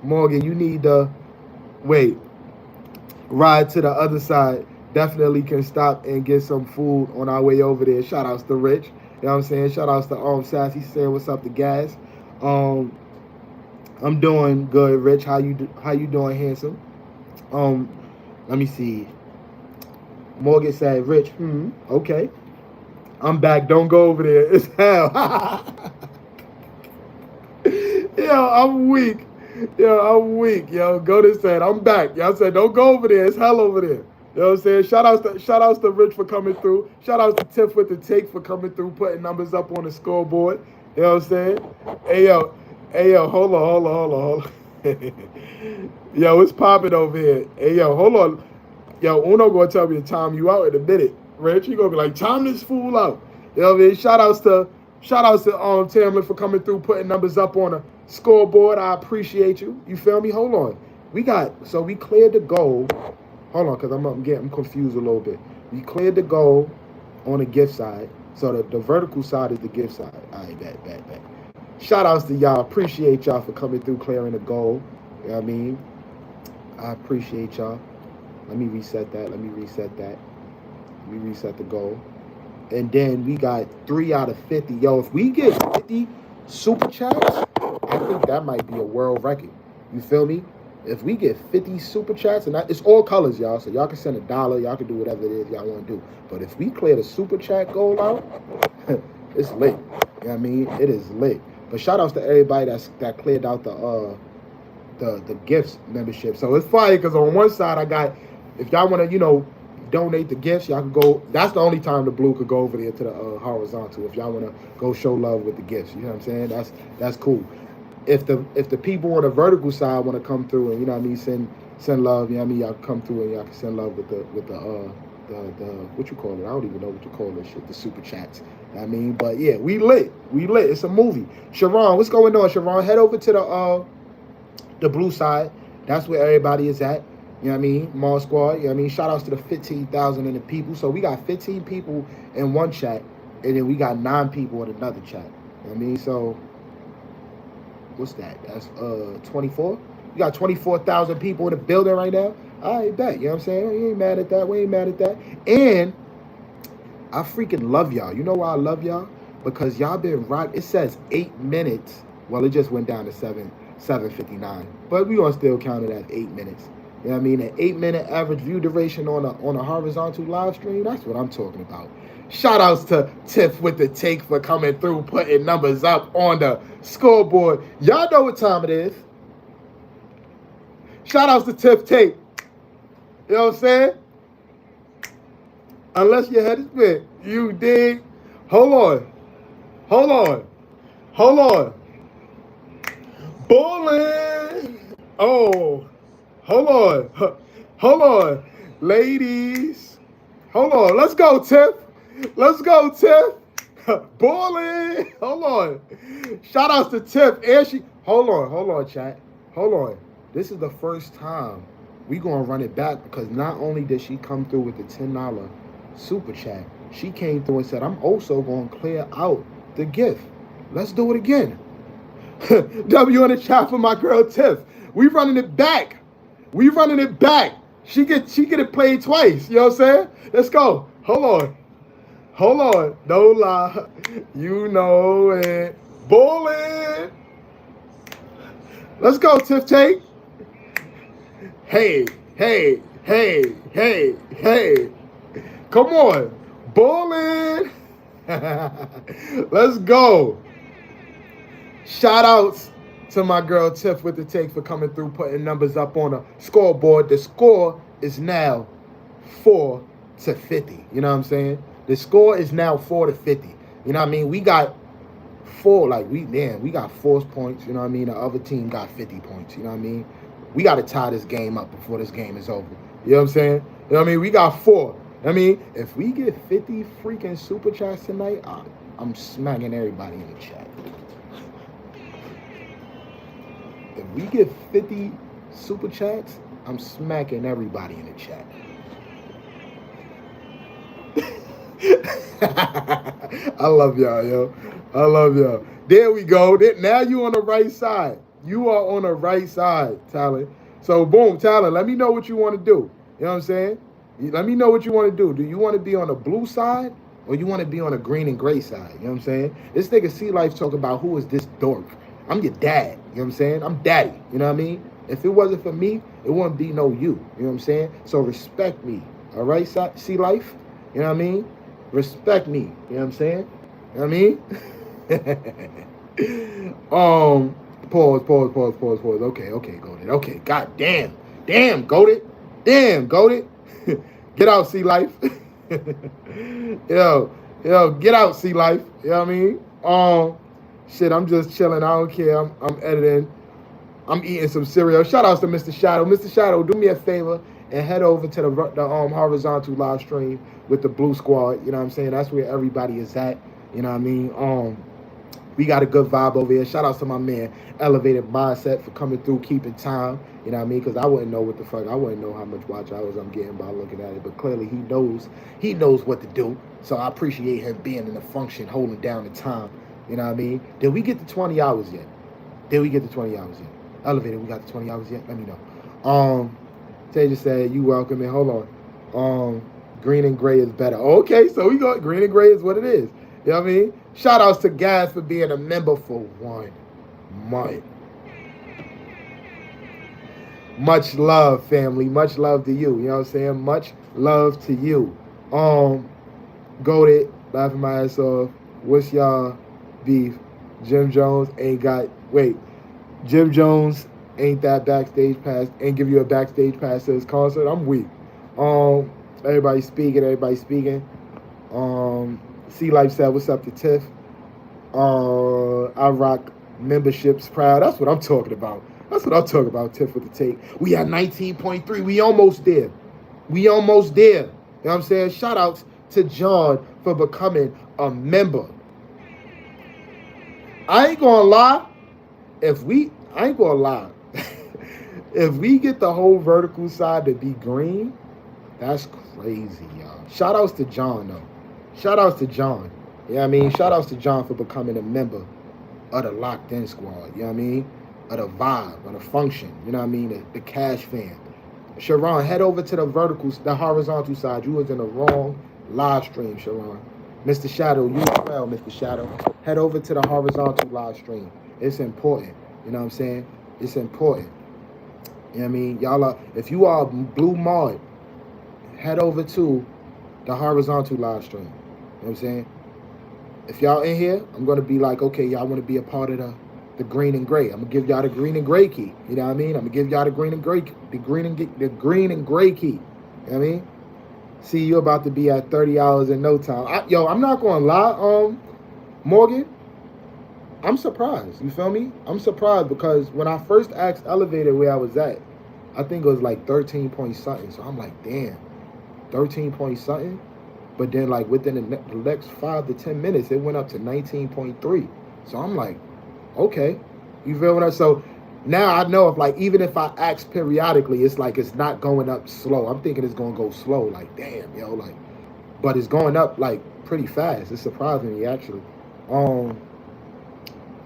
Morgan, you need to wait. Ride to the other side. Definitely can stop and get some food on our way over there. Shout outs to Rich. You know what I'm saying? Shout outs to Sassy saying what's up to Gas. I'm doing good, Rich. How you doing, handsome? Let me see. Morgan said, Rich, okay. I'm back. Don't go over there. It's hell. Yo, I'm weak. Yo, go to said, I'm back. Y'all said, don't go over there. It's hell over there. You know what I'm saying? Shout outs to Rich for coming through. Shout outs to Tiff with the take for coming through, putting numbers up on the scoreboard. You know what I'm saying? Hey yo, hold on. Yo, it's popping over here. Hey yo, hold on. Yo, Uno gonna tell me to time you out in a minute. Rich, you gonna be like, time this fool out. You know what I mean? Shout outs to Tamlin for coming through, putting numbers up on a scoreboard. I appreciate you. You feel me? Hold on. We cleared the goal. Hold on, because I'm confused a little bit. We cleared the goal on the gift side. So the vertical side is the gift side. All right, bet. Shout outs to y'all. Appreciate y'all for coming through, clearing the goal. You know what I mean? I appreciate y'all. Let me reset that. Let me reset the goal. And then we got 3 out of 50. Yo, if we get 50 super chats, I think that might be a world record. You feel me? If we get 50 super chats, and it's all colors, y'all, so y'all can send $1, y'all can do whatever it is y'all want to do. But if we clear the super chat goal out, it's lit. You know what I mean? It is lit. But shout outs to everybody that cleared out the gifts membership. So it's fire because on one side I got, if y'all want to, donate the gifts, y'all can go. That's the only time the blue could go over there to the horizontal. If y'all want to go show love with the gifts, you know what I'm saying? That's cool. If the people on the vertical side want to come through and, you know what I mean, send love, you know what I mean, y'all come through and y'all can send love with the what you call it? I don't even know what you call this shit. The super chats. You know what I mean, but yeah, we lit. It's a movie. Sharon, what's going on, Sharon? Head over to the blue side. That's where everybody is at. You know what I mean? Mall Squad. You know what I mean? Shout outs to the 15,000 and the people. So we got 15 people in one chat, and then we got 9 people in another chat. You know what I mean? So what's that? That's 24. You got 24,000 people in the building right now. I bet. You know what I'm saying? You ain't mad at that. We ain't mad at that. And I freaking love y'all. You know why I love y'all? Because y'all been rock. It says 8 minutes. Well, it just went down to 7:59. But we gonna still count it as 8 minutes. You know what I mean? An 8-minute average view duration on a horizontal live stream. That's what I'm talking about. Shout outs to Tiff with the take for coming through, putting numbers up on the scoreboard. Y'all know what time it is. Shout outs to Tiff Tape. You know what I'm saying? Unless your head is big. You dig? Hold on. Bowling. Oh. Hold on. Ladies. Hold on. Let's go, Tiff. Bowling. Hold on. Shout outs to Tiff. And she. Hold on, chat. Hold on. This is the first time we gonna run it back because not only did she come through with the $10 super chat, she came through and said, I'm also gonna clear out the gift. Let's do it again. W in the chat for my girl Tiff. We running it back. She get it played twice. You know what I'm saying? Let's go. Hold on. No lie. You know it. Bowling. Let's go, Tiff Take. Hey. Come on. Bowling. Let's go. Shout outs to my girl Tiff with the take for coming through, putting numbers up on a scoreboard. The score is now 4-50. You know what I'm saying? The score is now 4-50. You know what I mean? We got 4, we got 4 points. You know what I mean? The other team got 50 points. You know what I mean? We got to tie this game up before this game is over. You know what I'm saying? You know what I mean? We got 4. I mean, if we get 50 freaking super chats tonight, I'm smacking everybody in the chat. If we get 50 super chats, I'm smacking everybody in the chat. I love y'all, yo. I love y'all. There we go. Now you on the right side. You are on the right side, Talon. So boom, Talon, let me know what you want to do. You know what I'm saying? Let me know what you want to do. Do you want to be on the blue side or you want to be on the green and gray side? You know what I'm saying? This nigga C Life talk about who is this dork. I'm your dad. You know what I'm saying? I'm daddy. You know what I mean? If it wasn't for me, it wouldn't be no you. You know what I'm saying? So respect me. All right, C Life? You know what I mean? Respect me. You know what I'm saying? You know what I mean? Pause. Okay, Goated. Okay, god damn. Damn, Goated. Damn, Goated. Get out, C Life. yo, get out, C Life. You know what I mean? Shit, I'm just chilling. I don't care. I'm editing. I'm eating some cereal. Shout outs to Mr. Shadow. Mr. Shadow, do me a favor and head over to the horizontal live stream with the Blue Squad. You know what I'm saying? That's where everybody is at. You know what I mean? We got a good vibe over here. Shout outs to my man, Elevated Mindset, for coming through, keeping time. You know what I mean? Because I wouldn't know what the fuck. I wouldn't know how much watch hours I'm getting by looking at it. But clearly he knows. He knows what to do. So I appreciate him being in the function, holding down the time. You know what I mean? Did we get to 20 hours yet? Elevated, we got to 20 hours yet? Let me know. Taja said, you welcome and hold on. Green and gray is better. Okay, so we got green and gray is what it is. You know what I mean? Shout outs to Gaz for being a member for 1 month. Much love, family. Much love to you. You know what I'm saying? Much love to you. Goated, laughing my ass off. What's y'all beef? Jim Jones ain't that backstage pass, ain't give you a backstage pass to his concert. I'm weak. Everybody speaking. C Life said, what's up to Tiff? I rock memberships proud. That's what I'm talking about. Tiff with the take. We at 19.3. We almost there. You know what I'm saying? Shout outs to John for becoming a member. I ain't gonna lie. If we get the whole vertical side to be green, that's crazy, y'all. Shout outs to John, though. You know what I mean? Shout outs to John for becoming a member of the Locked In Squad. You know what I mean? Of the vibe, of the function. You know what I mean? The cash fam. Sharon, head over to the horizontal side. You was in the wrong live stream, Sharon. Mr. Shadow, you as well, Mr. Shadow. Head over to the horizontal live stream. It's important. You know what I'm saying? It's important. You know what I mean? Y'all if you are Blue Mod, head over to the horizontal live stream. You know what I'm saying? If y'all in here, I'm going to be like, okay, y'all want to be a part of the green and gray. I'm going to give y'all the green and gray key. You know what I mean? I'm going to give y'all the green and gray key. The green and gray key. You know what I mean? See, you about to be at 30 hours in no time. I'm not going to lie, Morgan. I'm surprised. You feel me? I'm surprised because when I first asked Elevator where I was at, I think it was like 13 point something. So I'm like, damn, 13 point something. But then like within the next 5 to 10 minutes, it went up to 19.3. So I'm like, okay. You feel what I'm saying? So now I know even if I ask periodically, it's like it's not going up slow. I'm thinking it's going to go slow. Like, damn, but it's going up like pretty fast. It's surprising me actually.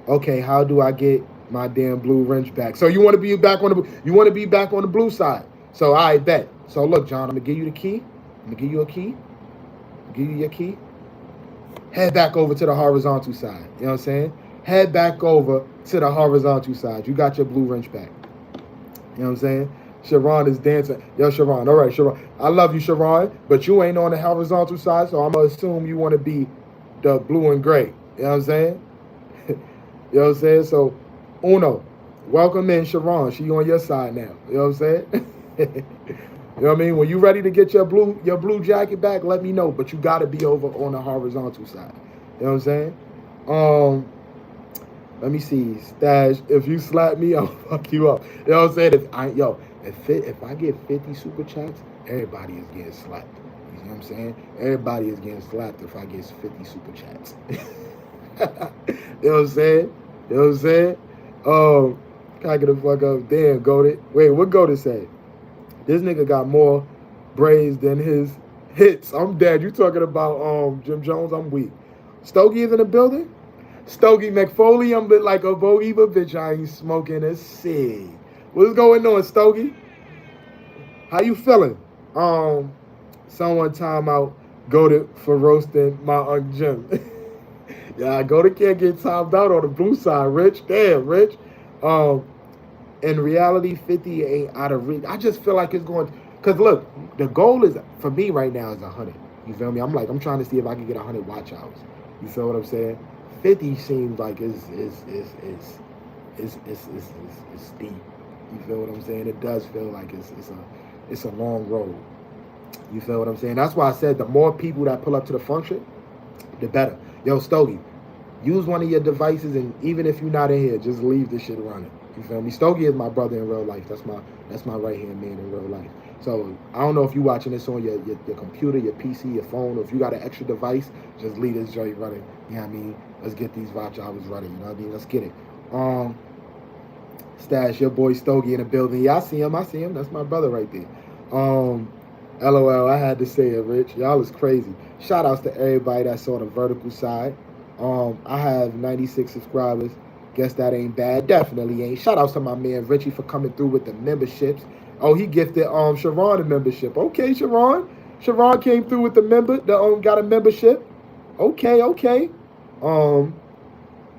Okay, how do I get my damn blue wrench back? So you want to be back on the blue side. So I bet. So look, John, I'm gonna give you the key. I'm gonna give you a key. Give you your key. Head back over to the horizontal side. You know what I'm saying? Head back over to the horizontal side. You got your blue wrench back. You know what I'm saying? Sharon is dancing. Yo, Sharon. All right, Sharon. I love you, Sharon, but you ain't on the horizontal side, so I'm going to assume you want to be the blue and gray. You know what I'm saying? You know what I'm saying? So, Uno, welcome in Sharon. She on your side now. You know what I'm saying? You know what I mean? When you ready to get your blue jacket back, let me know. But you got to be over on the horizontal side. You know what I'm saying? Let me see. Stash, if you slap me, I'll fuck you up. You know what I'm saying? If I get 50 super chats, everybody is getting slapped. You know what I'm saying? Everybody is getting slapped if I get 50 super chats. You know what I'm saying? You know what I'm saying? Can I get the fuck up? Damn, Goated. Wait, what Goated say? This nigga got more braids than his hits. I'm dead. You talking about Jim Jones? I'm weak. Stogie is in the building? Stogie McFoley, I'm bit like a bogey, but bitch, I ain't smoking a cig. What's going on, Stogie? How you feeling? Someone time out, go to for roasting my Uncle Jim. Yeah, go to can't get timed out on the blue side, Rich. Damn, Rich. Um, in reality, 50 ain't out of reach. I just feel like it's going. Cause look, the goal is for me right now is 100. You feel me? I'm trying to see if I can get 100 watch hours. You feel what I'm saying? 50 seems like it's steep. You feel what I'm saying? It does feel like it's a long road. You feel what I'm saying? That's why I said the more people that pull up to the function, the better. Yo, Stogie, use one of your devices, and even if you're not in here, just leave this shit running. You feel me? Stogie is my brother in real life. That's my right hand man in real life. So I don't know if you're watching this on your computer, your PC, your phone, or if you got an extra device, just leave this joint running. You know what I mean? Let's get these watch hours running. You know what I mean? Let's get it. Stash, your boy Stogie in the building. Yeah, I see him. That's my brother right there. LOL, I had to say it, Rich. Y'all is crazy. Shout outs to everybody that's on the vertical side. I have 96 subscribers. Guess that ain't bad. Definitely ain't. Shout outs to my man Richie for coming through with the memberships. Oh, he gifted Sharon a membership. Okay, Sharon. Sharon came through with the got a membership. Okay.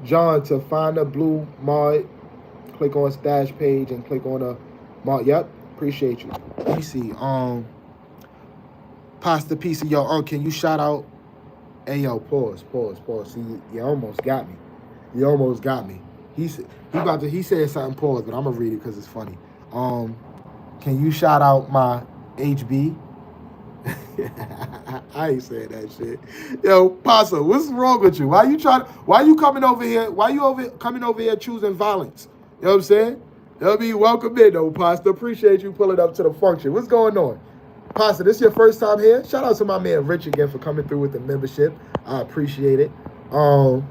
John, to find a blue mod, click on stash page and click on a mod. Yep, appreciate you. Let me see. Pasta pizza, yo, can you shout out? Hey, yo, pause. See, you almost got me. He said something, pause, but I'm gonna read it because it's funny. Can you shout out my HB? I ain't saying that shit. Yo, Pasta, what's wrong with you? Why you coming over here? Why you coming over here choosing violence? You know what I'm saying? That'll be welcome in, though, Pasta. Appreciate you pulling up to the function. What's going on? Pasta, this your first time here? Shout out to my man Rich again for coming through with the membership. I appreciate it. You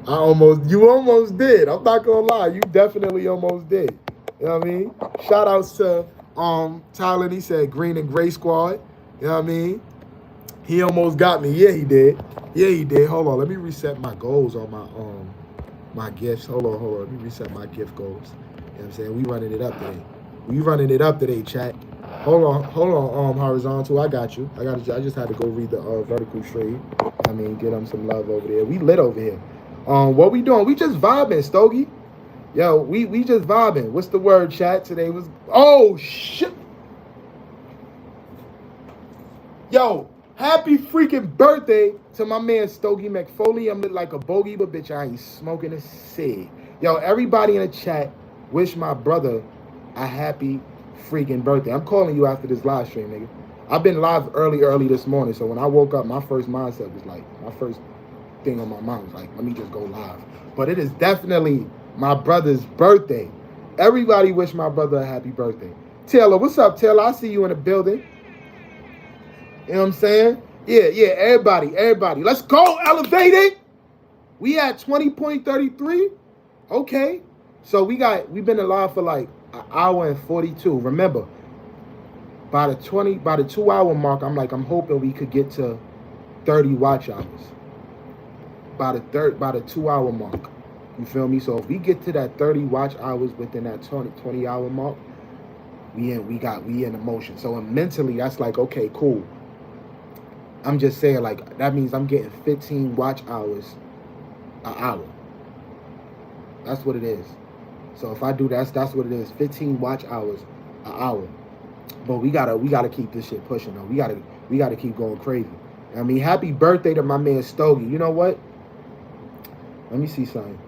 almost did. I'm not gonna lie, you definitely almost did. You know what I mean? Shout outs to Tyler. He said Green and Gray Squad. You know what I mean? He almost got me. Yeah, he did. Hold on, let me reset my goals on my gifts. Hold on. Let me reset my gift goals. You know what I'm saying? We running it up today, chat. Hold on, horizontal. I got you. I just had to go read the vertical trade. I mean, get them some love over there. We lit over here. What we doing? We just vibing, Stogie. Yo, we just vibing. What's the word, chat? Today was shit. Yo, happy freaking birthday to my man Stogie McFoley. I'm like a bogey, but bitch, I ain't smoking a cig. Yo, everybody in the chat, wish my brother a happy freaking birthday. I'm calling you after this live stream, nigga. I've been live early this morning, so when I woke up, my first mindset was like, my first thing on my mind was like, let me just go live. But it is definitely my brother's birthday. Everybody wish my brother a happy birthday. Taylor, what's up, Taylor? I see you in the building. You know what I'm saying? Yeah, everybody. Let's go, elevated. We at 20.33. Okay. So we've been alive for like an hour and 42. Remember, by the 2 hour mark, I'm hoping we could get to 30 watch hours. By the 2 hour mark. You feel me? So if we get to that 30 watch hours within that 20 hour mark, we in the motion. So mentally, that's like, okay, cool. I'm just saying, like, that means I'm getting 15 watch hours an hour. That's what it is. So if I do that's what it is. 15 watch hours an hour. But we gotta keep this shit pushing though. We gotta keep going crazy. I mean, happy birthday to my man Stogie. You know what? Let me see something.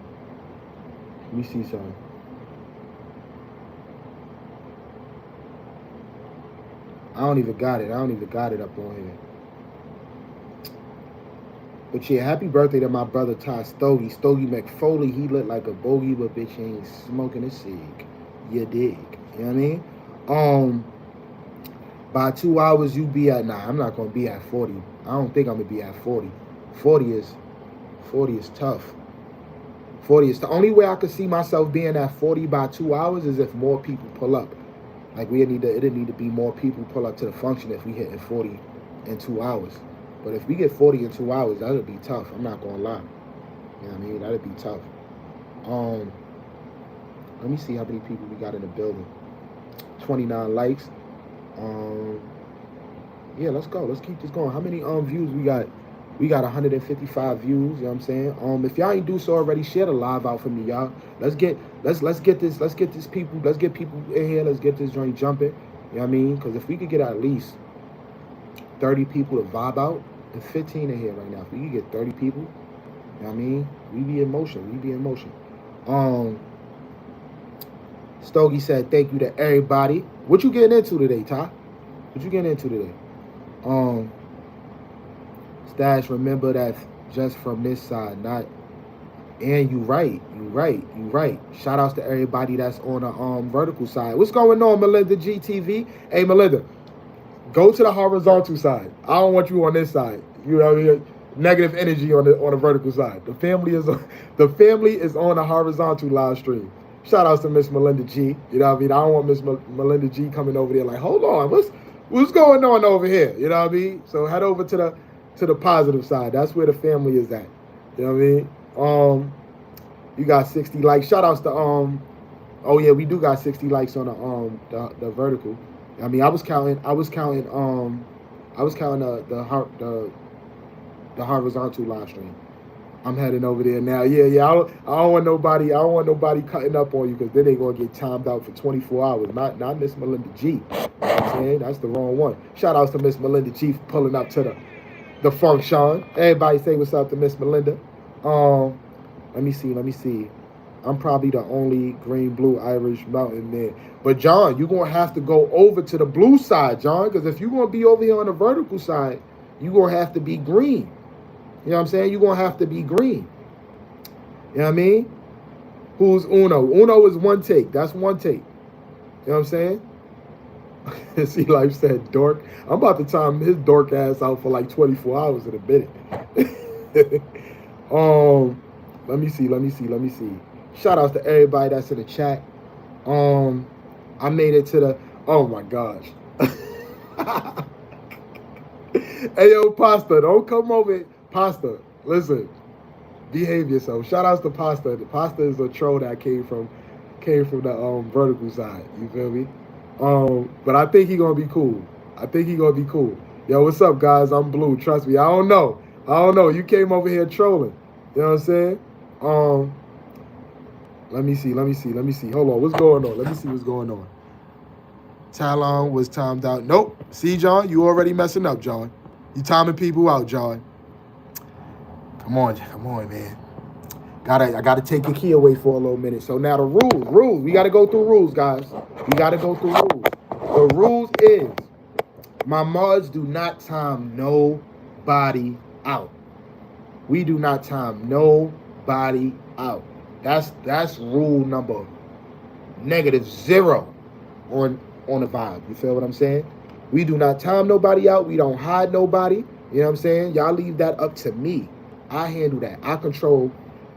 I don't even got it up on here. But yeah, happy birthday to my brother Ty Stogie. Stogie McFoley, he looked like a bogey, but bitch ain't smoking a cig. You dig. You know what I mean? By 2 hours you be at, I'm not gonna be at 40. I don't think I'm gonna be at 40. 40 40 is tough. 40 is the only way I could see myself being at 40 by 2 hours is if more people pull up. Like it'd need to be more people pull up to the function if we hit 40 in 2 hours. But if we get 40 in 2 hours, that'd be tough. I'm not gonna lie. You know what I mean? That'd be tough. Let me see how many people we got in the building. 29 likes. Yeah, let's go. Let's keep this going. How many views we got? We got 155 views, you know what I'm saying? If y'all ain't do so already, share the live out for me, y'all. Let's get people in here, let's get this joint jumping. You know what I mean? Because if we could get at least 30 people to vibe out, and 15 in here right now. If we could get 30 people, you know what I mean? We be in motion. Stogie said, thank you to everybody. What you getting into today, Ty? What you getting into today? Stash, remember that just from this side, not. And you right. Shout outs to everybody that's on the vertical side. What's going on, Melinda GTV? Hey, Melinda, go to the horizontal side. I don't want you on this side. You know what I mean? Negative energy on the vertical side. The family is on the horizontal live stream. Shout outs to Miss Melinda G. You know what I mean? I don't want Miss Melinda G coming over there like, hold on, what's going on over here? You know what I mean? So head over to the positive side. That's where the family is at. You know what I mean? You got 60 likes. Shout outs to oh yeah, we do got 60 likes on the vertical. I mean, I was counting the horizontal live stream. I'm heading over there now. Yeah. I don't want nobody cutting up on you, because then they gonna get timed out for 24 hours. Not Miss Melinda G. You know what I'm saying? That's the wrong one. Shout outs to Miss Melinda G for pulling up to the function. Everybody say what's up to Miss Melinda. Let me see. I'm probably the only green, blue, Irish mountain man. But John, you're gonna have to go over to the blue side, John, because if you're gonna be over here on the vertical side, you're gonna have to be green. You know what I'm saying? You're gonna have to be green. You know what I mean? Who's Uno? Uno is one take. That's one take. You know what I'm saying? See, Life said dork. I'm about to time his dork ass out for like 24 hours in a minute. Let me see. Shout outs to everybody that's in the chat. I made it to the, oh my gosh. Hey yo, Pasta, don't come over. Pasta, listen, behave yourself. Shout outs to Pasta. The Pasta is a troll that came from the vertical side. You feel me? But I think he gonna be cool. Yo, what's up, guys? I'm Blue. Trust me. I don't know. You came over here trolling. You know what I'm saying? Let me see. Hold on. What's going on? Let me see what's going on. Talon was timed out. Nope. See, John, you already messing up, John. You timing people out, John. Come on, man. I gotta take your key away for a little minute. So now the rules. We gotta go through rules, guys. The rules is my mods do not time nobody out. We do not time nobody out. That's rule number -0 on the vibe. You feel what I'm saying? We do not time nobody out. We don't hide nobody. You know what I'm saying? Y'all leave that up to me. I handle that. I control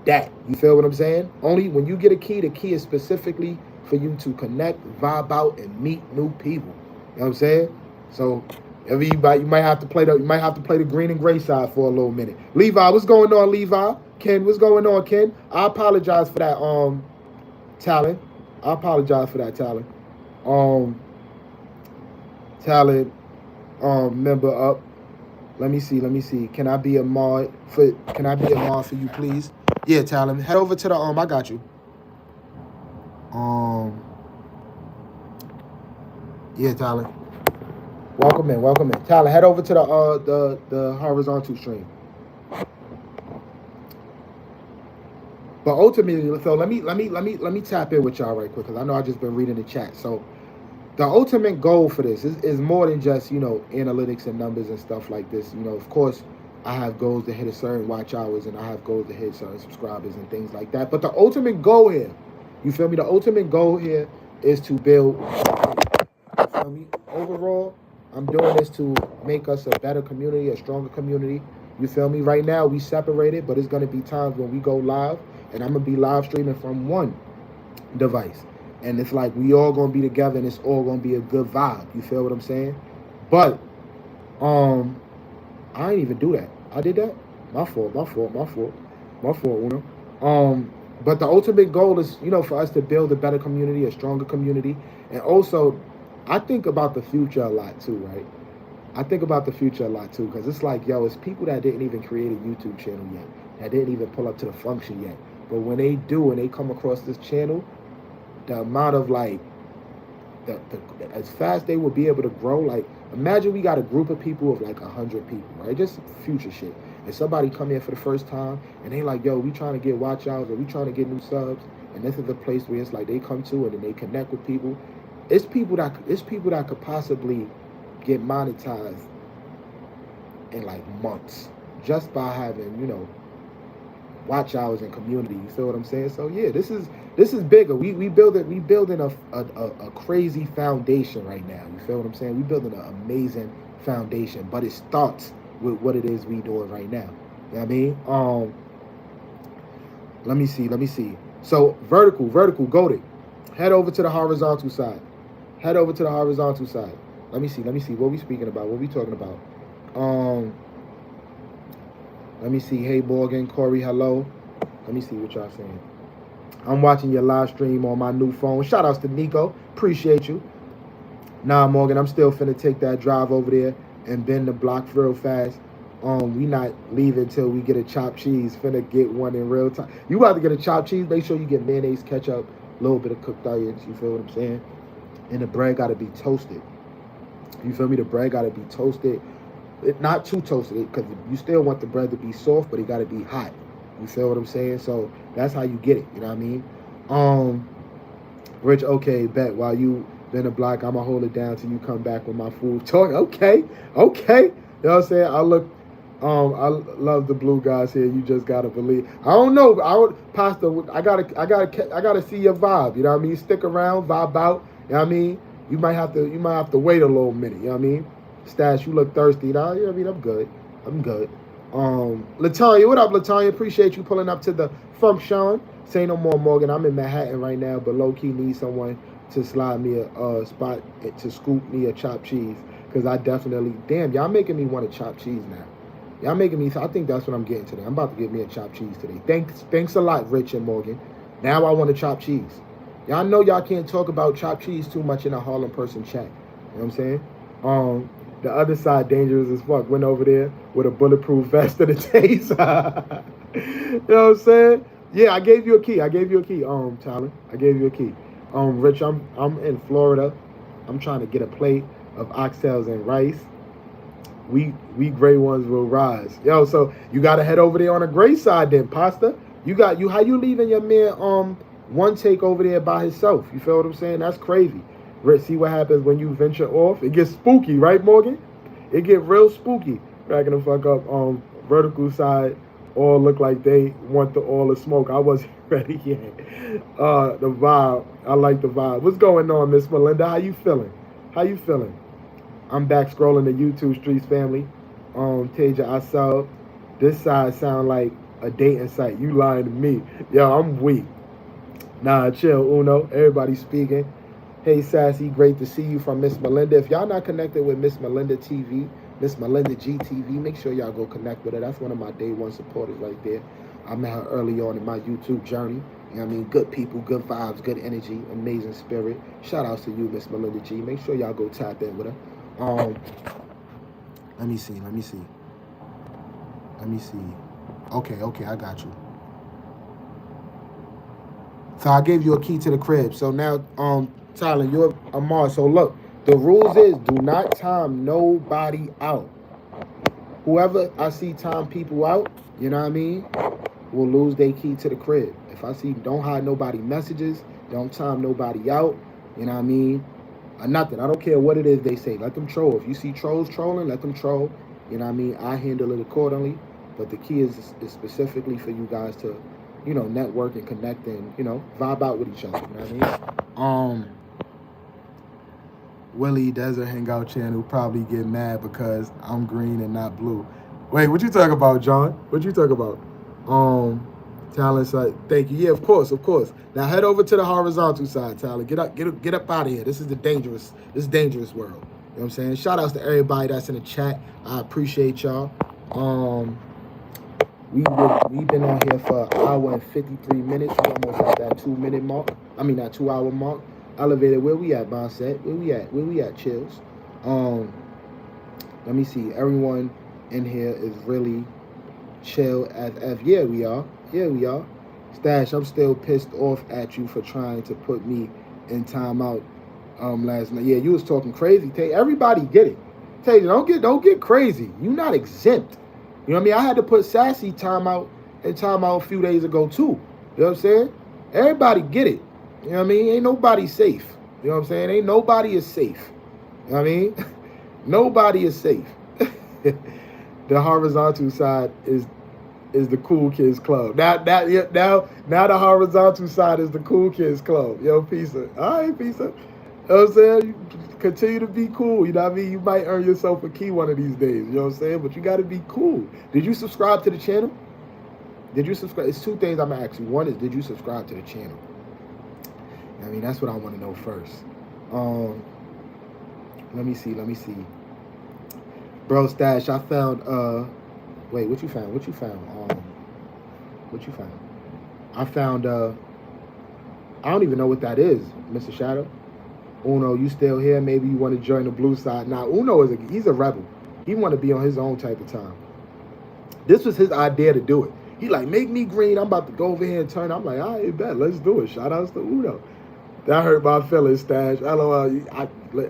that. You feel what I'm saying? Only when you get a key, the key is specifically for you to connect, vibe out, and meet new people. You know what I'm saying? So everybody, you might have to play the green and gray side for a little minute. Levi, what's going on, Levi? Ken, what's going on, Ken? I apologize for that, Talent. Talent, member up. Let me see. Can I be a mod for you, please? Yeah, Talent. Head over to the I got you. Yeah, Talent. Welcome in. Talent, head over to the horizontal stream. But ultimately, so let me tap in with y'all right quick, because I know I just been reading the chat. So the ultimate goal for this is more than just, analytics and numbers and stuff like this. Of course, I have goals to hit a certain watch hours, and I have goals to hit certain subscribers and things like that. But the ultimate goal here, you feel me? The ultimate goal here is to build. You feel me? Overall, I'm doing this to make us a better community, a stronger community. You feel me? Right now we separated, but it's gonna be times when we go live, and I'm gonna be live streaming from one device, and it's like we all gonna be together, and it's all gonna be a good vibe. You feel what I'm saying? But I ain't even do that. I did that. My fault. My fault. My fault. My fault. Uno. But the ultimate goal is, for us to build a better community, a stronger community, and also, I think about the future a lot too, right? I think about the future a lot too, because it's like, yo, it's people that didn't even create a YouTube channel yet, that didn't even pull up to the function yet. But when they do and they come across this channel, the amount of like, as fast they will be able to grow. Like, imagine we got a group of people of like 100 people, right? Just future shit. And somebody come in for the first time and they like, yo, we trying to get watch outs, or we trying to get new subs. And this is the place where it's like they come to it and they connect with people. It's people that could possibly get monetized in like months just by having, watch hours and community. You feel what I'm saying? So yeah, this is bigger. We building a crazy foundation right now. You feel what I'm saying? We building an amazing foundation, but it starts with what it is we doing right now. You know what I mean? Let me see. So vertical, go there. Head over to the horizontal side. Let me see. What we speaking about? What we talking about? Let me see. Hey, Morgan, Corey, hello. Let me see what y'all saying. I'm watching your live stream on my new phone. Shout outs to Nico. Appreciate you. Nah, Morgan, I'm still finna take that drive over there and bend the block real fast. We not leaving till we get a chopped cheese. Finna get one in real time. You about to get a chopped cheese, make sure you get mayonnaise, ketchup, a little bit of cooked onions. You feel what I'm saying? And the bread gotta be toasted. You feel me? The bread gotta be toasted. Not too toasted, because you still want the bread to be soft, but it got to be hot. You feel what I'm saying? So that's how you get it. You know what I mean? Rich, okay, bet. While you been a block, I'ma hold it down till you come back with my food talk. Okay. You know what I'm saying? I love the blue guys here. You just gotta believe. I don't know. Pastor, I gotta see your vibe. You know what I mean? Stick around, vibe out. You know what I mean? You might have to wait a little minute. You know what I mean? Stash, you look thirsty. Nah, you know what I mean? I'm good. Latanya, what up, Latanya? Appreciate you pulling up to the function. Say no more, Morgan. I'm in Manhattan right now, but low-key need someone to slide me a spot to scoop me a chopped cheese. Because I definitely, y'all making me want a chopped cheese now. Y'all making me, I think that's what I'm getting today. I'm about to get me a chopped cheese today. Thanks a lot, Rich and Morgan. Now I want a chopped cheese. Y'all know y'all can't talk about chopped cheese too much in a Harlem person chat. You know what I'm saying? The other side, dangerous as fuck, went over there with a bulletproof vest and a taser. You know what I'm saying? Yeah, I gave you a key. Tyler. I gave you a key. Rich, I'm in Florida. I'm trying to get a plate of oxtails and rice. We gray ones will rise. Yo, so you gotta head over there on the gray side then, Pasta. How you leaving your man one take over there by himself? You feel what I'm saying? That's crazy. See what happens when you venture off. It gets spooky, right, Morgan? It get real spooky. Cracking the fuck up. Vertical side, all look like they want all the smoke. I wasn't ready yet. The vibe. I like the vibe. What's going on, Miss Melinda? How you feeling? I'm back scrolling the YouTube streets, family. Taja, I saw this side sound like a dating site. You lying to me. Yo, I'm weak. Nah, chill, Uno. Everybody speaking. Hey, Sassy, great to see you from Miss Melinda. If y'all not connected with Miss Melinda TV, Miss Melinda GTV, make sure y'all go connect with her. That's one of my day one supporters right there. I met her early on in my YouTube journey. You know what I mean? Good people, good vibes, good energy, amazing spirit. Shout outs to you, Miss Melinda G. Make sure y'all go tap in with her. Let me see. Okay, I got you. So I gave you a key to the crib. So now, Tyler, you're Amar. So look, the rules is do not time nobody out. Whoever I see time people out, you know what I mean, will lose their key to the crib. If I see don't hide nobody messages, don't time nobody out, you know what I mean, or nothing. I don't care what it is they say. Let them troll. If you see trolls trolling, let them troll. You know what I mean? I handle it accordingly. But the key is specifically for you guys to, network and connect and, vibe out with each other. You know what I mean? Willie Desert Hangout channel probably get mad because I'm green and not blue. Wait, what you talking about, John? What you talking about? Talent side. Thank you. Yeah, of course, of course. Now head over to the horizontal side, Tyler. Get up out of here. This is dangerous world. You know what I'm saying? Shout outs to everybody that's in the chat. I appreciate y'all. We've been on here for an hour and 53 minutes. We almost at that 2-minute mark. I mean that 2-hour mark. Elevated, where we at, Bonset? Where we at, Chills? Let me see. Everyone in here is really chill as F. Yeah, we are. Stash, I'm still pissed off at you for trying to put me in timeout last night. Yeah, you was talking crazy. Everybody get it. Don't get crazy. You not exempt. You know what I mean? I had to put Sassy timeout a few days ago too. You know what I'm saying? Everybody get it. You know what I mean? Ain't nobody safe. You know what I'm saying? Ain't nobody is safe. You know what I mean? Nobody is safe. The horizontal side is the cool kids club. Now the horizontal side is the cool kids club. Yo, Pizza. All right, Pizza. You know what I'm saying? You continue to be cool. You know what I mean? You might earn yourself a key one of these days. You know what I'm saying? But you got to be cool. Did you subscribe to the channel? Did you subscribe? It's two things I'm going to ask you. One is, did you subscribe to the channel? I mean, that's what I want to know first. Let me see. Bro, Stash, I found, wait, what you found? What you found? I found, I don't even know what that is, Mr. Shadow. Uno, you still here? Maybe you want to join the blue side. Now, Uno he's a rebel. He want to be on his own type of time. This was his idea to do it. He like, make me green. I'm about to go over here and turn. I'm like, all right, bet. Let's do it. Shout outs to Uno. That hurt my feelings, Stash. LOL.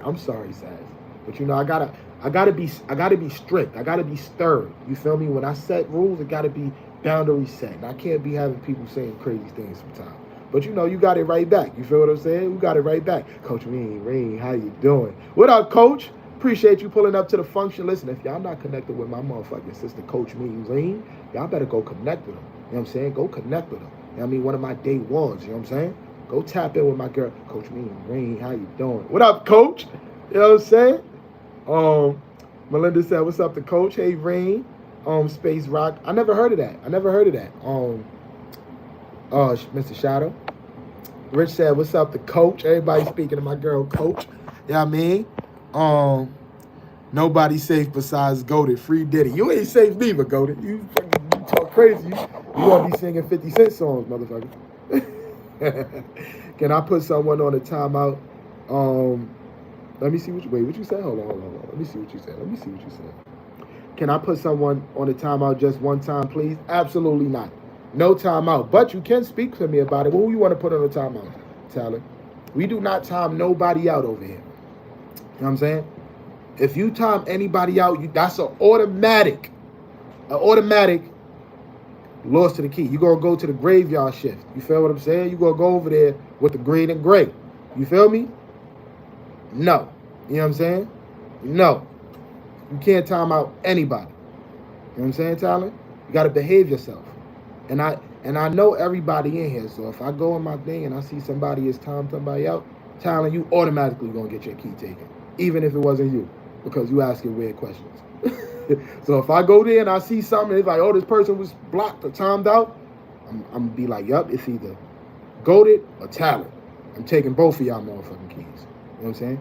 I'm sorry, Sash. But you know, I gotta be strict. I gotta be stern. You feel me? When I set rules, it gotta be boundary set. And I can't be having people saying crazy things sometimes. But you know, you got it right back. You feel what I'm saying? We got it right back. Coach Rain, how you doing? What up, Coach? Appreciate you pulling up to the function. Listen, if y'all not connected with my motherfucking sister, Coach Rain, y'all better go connect with him. You know what I'm saying? Go connect with him. You know what I mean? One of my day ones. You know what I'm saying? Go tap in with my girl, Coach Rain. How you doing? What up, Coach? You know what I'm saying? Melinda said, "What's up, to Coach? Hey, Rain. Space Rock. I never heard of that. Mr. Shadow. Rich said, "What's up, to Coach?" Everybody speaking to my girl, Coach. You know what I mean? Nobody safe besides Goated. Free Diddy. You ain't safe neither, Goated. You talk crazy. You gonna be singing 50 Cent songs, motherfucker. Can I put someone on a timeout? Let me see what you said. Hold on. Let me see what you said. Can I put someone on a timeout just one time, please? Absolutely not. No timeout. But you can speak to me about it. Who you want to put on a timeout, Tyler? We do not time nobody out over here. You know what I'm saying? If you time anybody out, that's an automatic loss to the key. You're going to go to the graveyard shift. You feel what I'm saying? You're going to go over there with the green and gray. You feel me? No. You know what I'm saying? No. You can't time out anybody. You know what I'm saying, Tyler? You got to behave yourself. And I know everybody in here, so if I go in my thing and I see somebody is timing somebody out, Tyler, you automatically going to get your key taken. Even if it wasn't you. Because you asking weird questions. So if I go there and I see something, it's like, oh, this person was blocked or timed out, I'm going to be like, yup, it's either Goated or Talent. I'm taking both of y'all motherfucking keys. You know what I'm saying?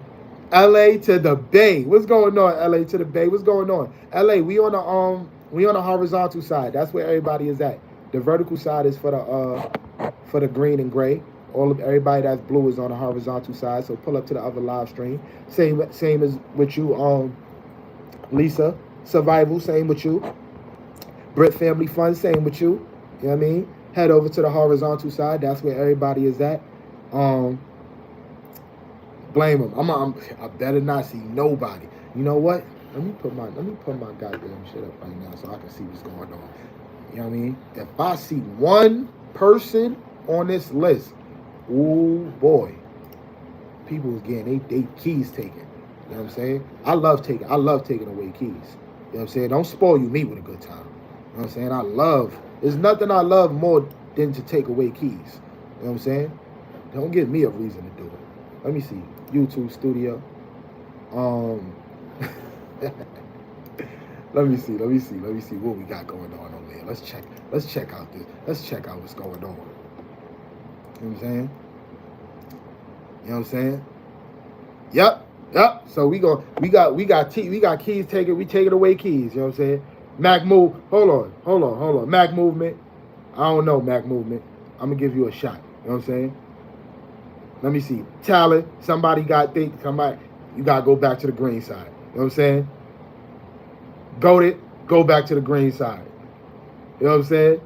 LA to the Bay. What's going on, LA to the Bay? What's going on? LA, we on the horizontal side. That's where everybody is at. The vertical side is for the green and gray. Everybody that's blue is on the horizontal side. So pull up to the other live stream. Same as with you, Lisa. Survival, same with you. Brit Family Fun, same with you. You know what I mean? Head over to the horizontal side. That's where everybody is at. Blame them. I better not see nobody. You know what? Let me put my goddamn shit up right now so I can see what's going on. You know what I mean? If I see one person on this list, oh boy, people is getting they keys taken. You know what I'm saying? I love taking away keys. You know what I'm saying? Don't spoil me with a good time. You know what I'm saying? There's nothing I love more than to take away keys. You know what I'm saying? Don't give me a reason to do it. Let me see. YouTube Studio. Let me see. Let me see. Let me see what we got going on over here. Let's check. Let's check out this. Let's check out what's going on. You know what I'm saying? You know what I'm saying? Yep. Yep. So we got keys taken. We taking away keys. You know what I'm saying? Mac move. Hold on. Mac movement. I don't know Mac movement. I'm gonna give you a shot. You know what I'm saying? Let me see. Talent. Somebody. You gotta go back to the green side. You know what I'm saying? Goated. Go back to the green side. You know what I'm saying?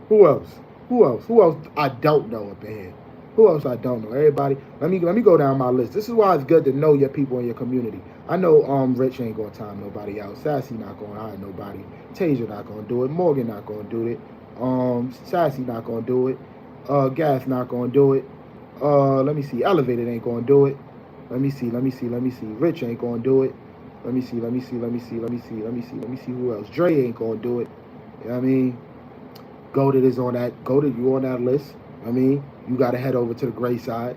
Who else? Who else I don't know up in here? Who else I don't know? Everybody, let me go down my list. This is why it's good to know your people in your community. I know Rich ain't gonna time nobody out. Sassy not gonna hire nobody. Tasia not gonna do it. Morgan not gonna do it. Sassy not gonna do it. Gas not gonna do it. Let me see. Elevated ain't gonna do it. Let me see. Rich ain't gonna do it. Let me see who else. Dre ain't gonna do it. You know what I mean? Goated is on that. Goated, you on that list. I mean, you got to head over to the gray side.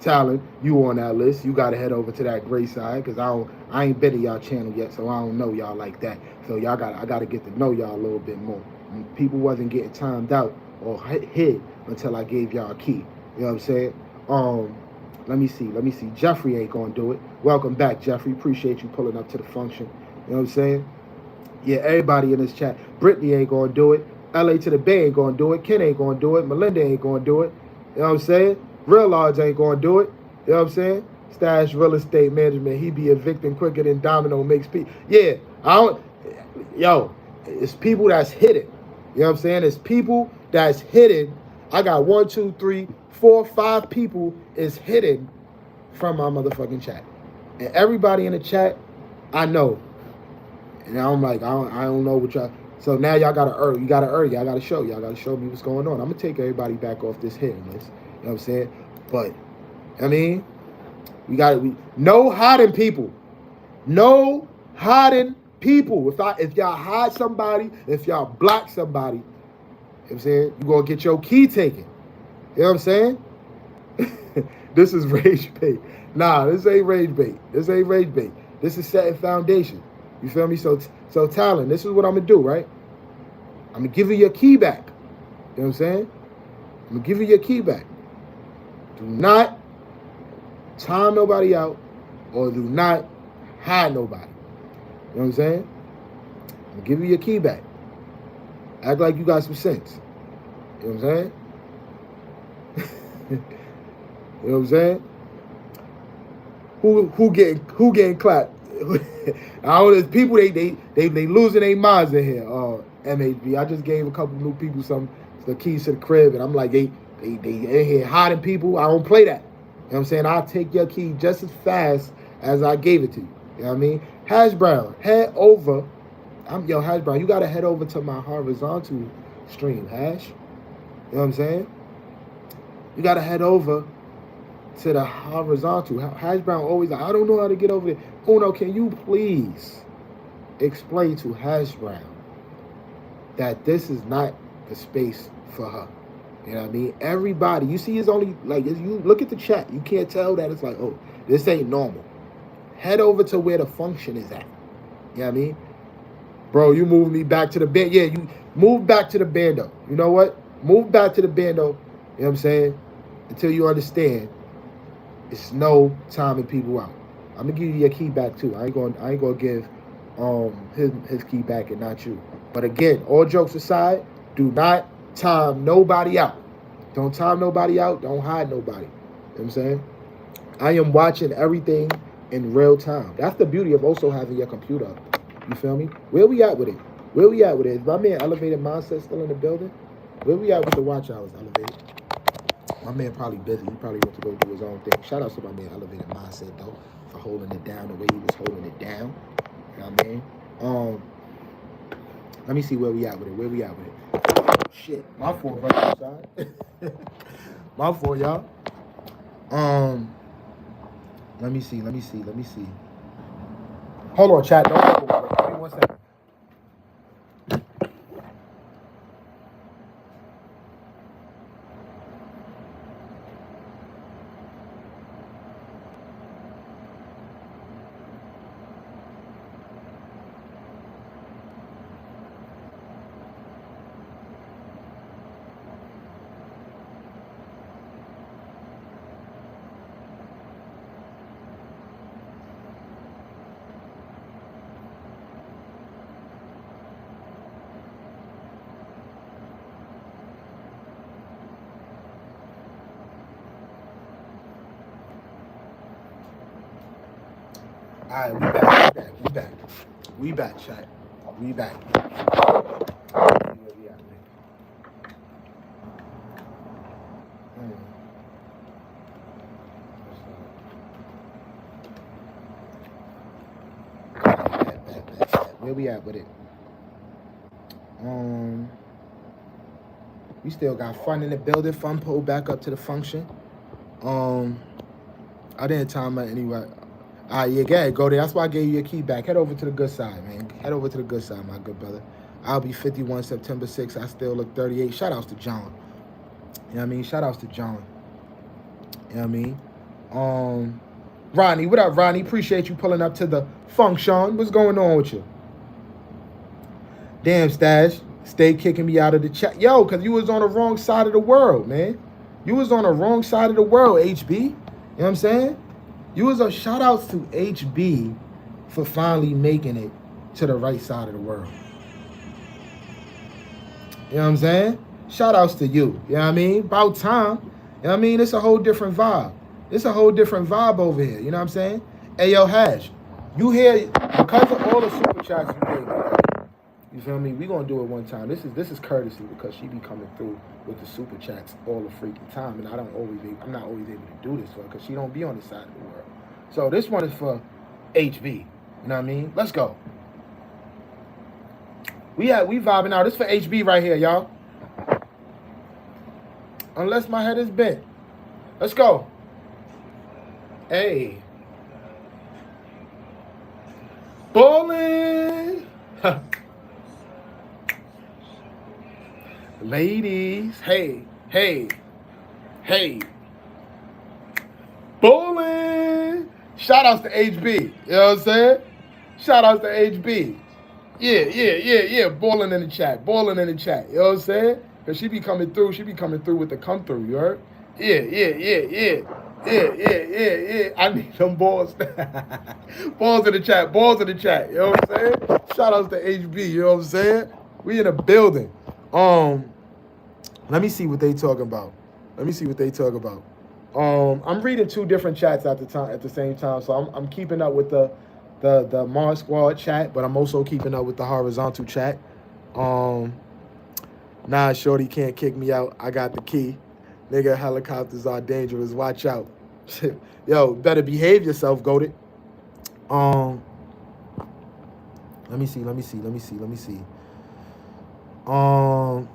Talent, you on that list. You got to head over to that gray side because I ain't been to y'all channel yet, so I don't know y'all like that. So I got to get to know y'all a little bit more. People wasn't getting timed out or hid until I gave y'all a key. You know what I'm saying? Let me see. Jeffrey ain't gonna do it. Welcome back, Jeffrey. Appreciate you pulling up to the function. You know what I'm saying? Yeah, everybody in this chat. Brittany ain't gonna do it. LA to the Bay ain't gonna do it. Ken ain't gonna do it. Melinda ain't gonna do it. You know what I'm saying? Real Large ain't gonna do it. You know what I'm saying? Stash Real Estate Management. He be evicting quicker than Domino makes people. Yeah, it's people that's hidden. You know what I'm saying? It's people that's hidden. I got 1, 2, 3, 4, 5 people is hidden from my motherfucking chat. And everybody in the chat, I know. And I'm like, I don't know what y'all. So now y'all gotta earn. Y'all gotta show me what's going on. I'm gonna take everybody back off this hidden list. You know what I'm saying? But I mean, no hiding people. No hiding people. If y'all hide somebody, if y'all block somebody, you know what I'm saying, you're gonna get your key taken. You know what I'm saying? This is rage bait. Nah, this ain't rage bait. This is setting foundation. You feel me? So Talon, this is what I'm gonna do, right? I'm gonna give you your key back. You know what I'm saying? I'm gonna give you your key back. Do not time nobody out or do not hide nobody. You know what I'm saying? I'm gonna give you your key back. Act like you got some sense. You know what I'm saying? You know what I'm saying? Who getting clapped? I don't know. People they losing their minds in here. MHB. I just gave a couple new people the keys to the crib, and I'm like they in here hiding people. I don't play that. You know what I'm saying? I'll take your key just as fast as I gave it to you. You know what I mean? Hash Brown, head over. Hash Brown, you gotta head over to my horizontal stream, Hash. You know what I'm saying? You gotta head over to the horizontal. Hash Brown always like, I don't know how to get over there. Uno, can you please explain to Hash Brown that this is not the space for her? You know what I mean? Everybody, you see, it's only like, you look at the chat, you can't tell that it's like, oh, this ain't normal. Head over to where the function is at. You know what I mean? Bro, you moved me back to the band. Yeah, you move back to the bando. You know what? Move back to the bando. You know what I'm saying? Until you understand, it's no timing people out. I'm gonna give you your key back too. I ain't gonna give his key back and not you. But again, all jokes aside, do not time nobody out. Don't time nobody out. Don't hide nobody. You know what I'm saying? I am watching everything in real time. That's the beauty of also having your computer up. You feel me? Where we at with it? Is my man Elevated Mindset still in the building? Where we at with the watch hours, Elevated? My man probably busy. He probably went to go do his own thing. Shout out to my man Elevated Mindset, though, for holding it down the way he was holding it down. You know what I mean? Let me see where we at with it. Shit, my fault right outside. My fault, y'all. Let me see. Hold on, chat. Don't go. Give me 1 second. Alright, we back, chat. We back. Where we at, man? Where we at with it? We still got fun in the building. Fun pulled back up to the function. I didn't time it anyway. Yeah, go there. That's why I gave you your key back. Head over to the good side, man. Head over to the good side, my good brother. I'll be 51 September 6th. I still look 38. Shout outs to John. You know what I mean? Shout outs to John. You know what I mean? Ronnie, what up, Ronnie? Appreciate you pulling up to the function. What's going on with you? Damn, Stash. Stay kicking me out of the chat. Yo, because you was on the wrong side of the world, man. You was on the wrong side of the world, HB. You know what I'm saying? You was a shout outs to HB for finally making it to the right side of the world. You know what I'm saying? Shout outs to you. You know what I mean? About time. You know what I mean? It's a whole different vibe. It's a whole different vibe over here. You know what I'm saying? Hey, yo, Hash, you hear, because of all the super chats you gave me, you feel me? We gonna do it one time. This is courtesy because she be coming through with the super chats all the freaking time, and I'm not always able to do this for her because she don't be on this side of the world. So this one is for HB. You know what I mean? Let's go. We vibing out. This for HB right here, y'all. Unless my head is bent. Let's go. Hey. Bowling. Ladies. Hey. Bowling. Shout outs to HB. You know what I'm saying? Shout outs to HB. Yeah. Bowling in the chat. You know what I'm saying? Because she be coming through with the come through, you heard? Yeah. I need some balls. Balls in the chat. You know what I'm saying? Shout outs to HB. You know what I'm saying? We in a building. Let me see what they talking about. I'm reading two different chats at the same time, so I'm keeping up with the Mars Squad chat, but I'm also keeping up with the horizontal chat. Nah, shorty can't kick me out. I got the key. Nigga, helicopters are dangerous. Watch out. Yo, better behave yourself, goated. Let me see. All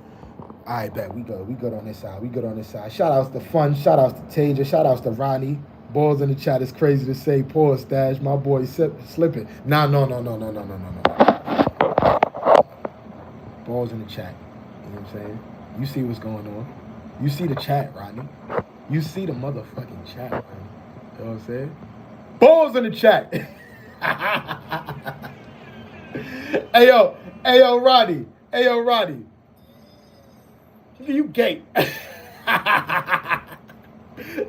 right, bet. We good on this side. Shout outs to Fun. Shout outs to Tasia. Shout outs to Ronnie. Balls in the chat is crazy to say. Poor Stash. My boy slipping. Nah, no. Balls in the chat. You know what I'm saying? You see what's going on. You see the chat, Rodney. You see the motherfucking chat, Rodney. You know what I'm saying? Balls in the chat. Hey, yo, Rodney. You gay.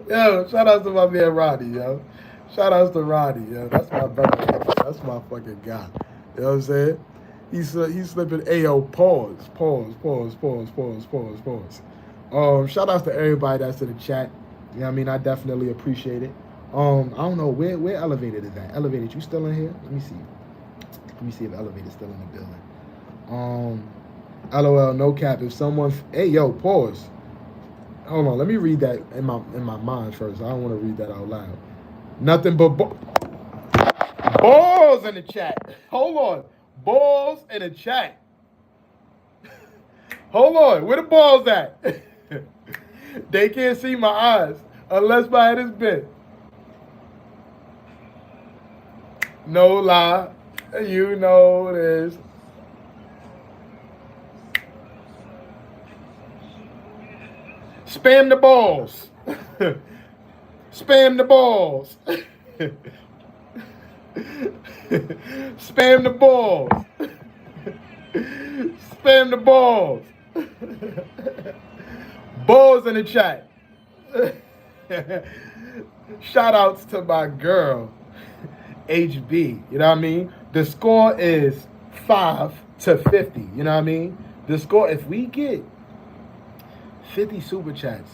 Yo, shout out to my man Rodney, yo. Shout outs to Rodney, yo. That's my brother. That's my fucking guy. You know what I'm saying? He's slipping. Ayo, pause. Shout outs to everybody that's in the chat. You know what I mean? I definitely appreciate it. I don't know where Elevated is at. Elevated, you still in here? Let me see if Elevated's still in the building. LOL, no cap. If someone, hey yo, pause. Hold on, let me read that in my mind first. I don't want to read that out loud. Nothing but balls in the chat. Hold on, balls in the chat. Hold on, where the balls at? They can't see my eyes unless my head is bent. No lie, you know this. Spam the balls. Spam the balls. Spam the balls. Spam the balls. Balls in the chat. Shout outs to my girl, HB. You know what I mean? The score is 5-50. You know what I mean? The score, if we get 50 super chats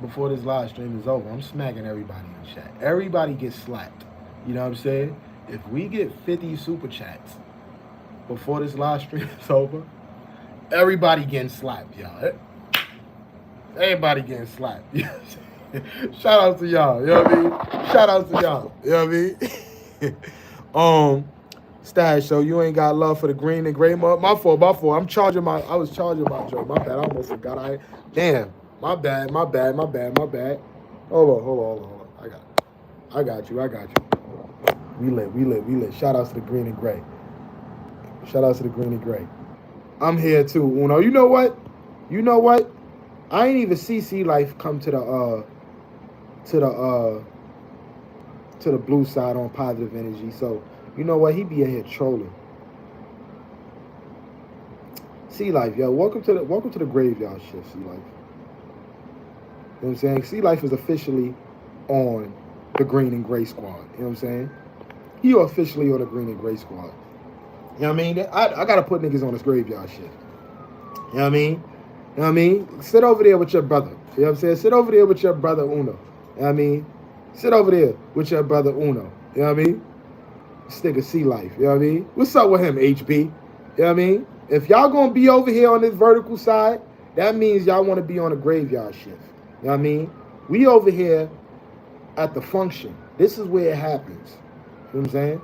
before this live stream is over, I'm smacking everybody in the chat. Everybody gets slapped. You know what I'm saying? If we get 50 super chats before this live stream is over, everybody getting slapped, y'all. Everybody getting slapped. Shout out to y'all. You know what I mean? Shout out to y'all. You know what I mean? Stash, so you ain't got love for the green and gray mug. My fault. I was charging my joke. My bad. I almost forgot. Damn. My bad. Hold on. I got you. We lit. Shout out to the green and gray. I'm here too, Uno. You know what? I ain't even see C Life come to the blue side on positive energy. So you know what? He be in here trolling. C Life, yo, welcome to the graveyard shift, C Life. You know what I'm saying? C Life is officially on the green and gray squad. You know what I'm saying? You officially on the green and gray squad. You know what I mean? I gotta put niggas on this graveyard shift. You know what I mean? Sit over there with your brother. You know what I'm saying? Sit over there with your brother Uno. You know what I mean? Sit over there with your brother Uno. You know what I mean? This nigga C Life. You know what I mean? What's up with him, HB? You know what I mean? If y'all gonna be over here on this vertical side, that means y'all want to be on a graveyard shift. You know what I mean? We over here at the function. This is where it happens. You know what I'm saying?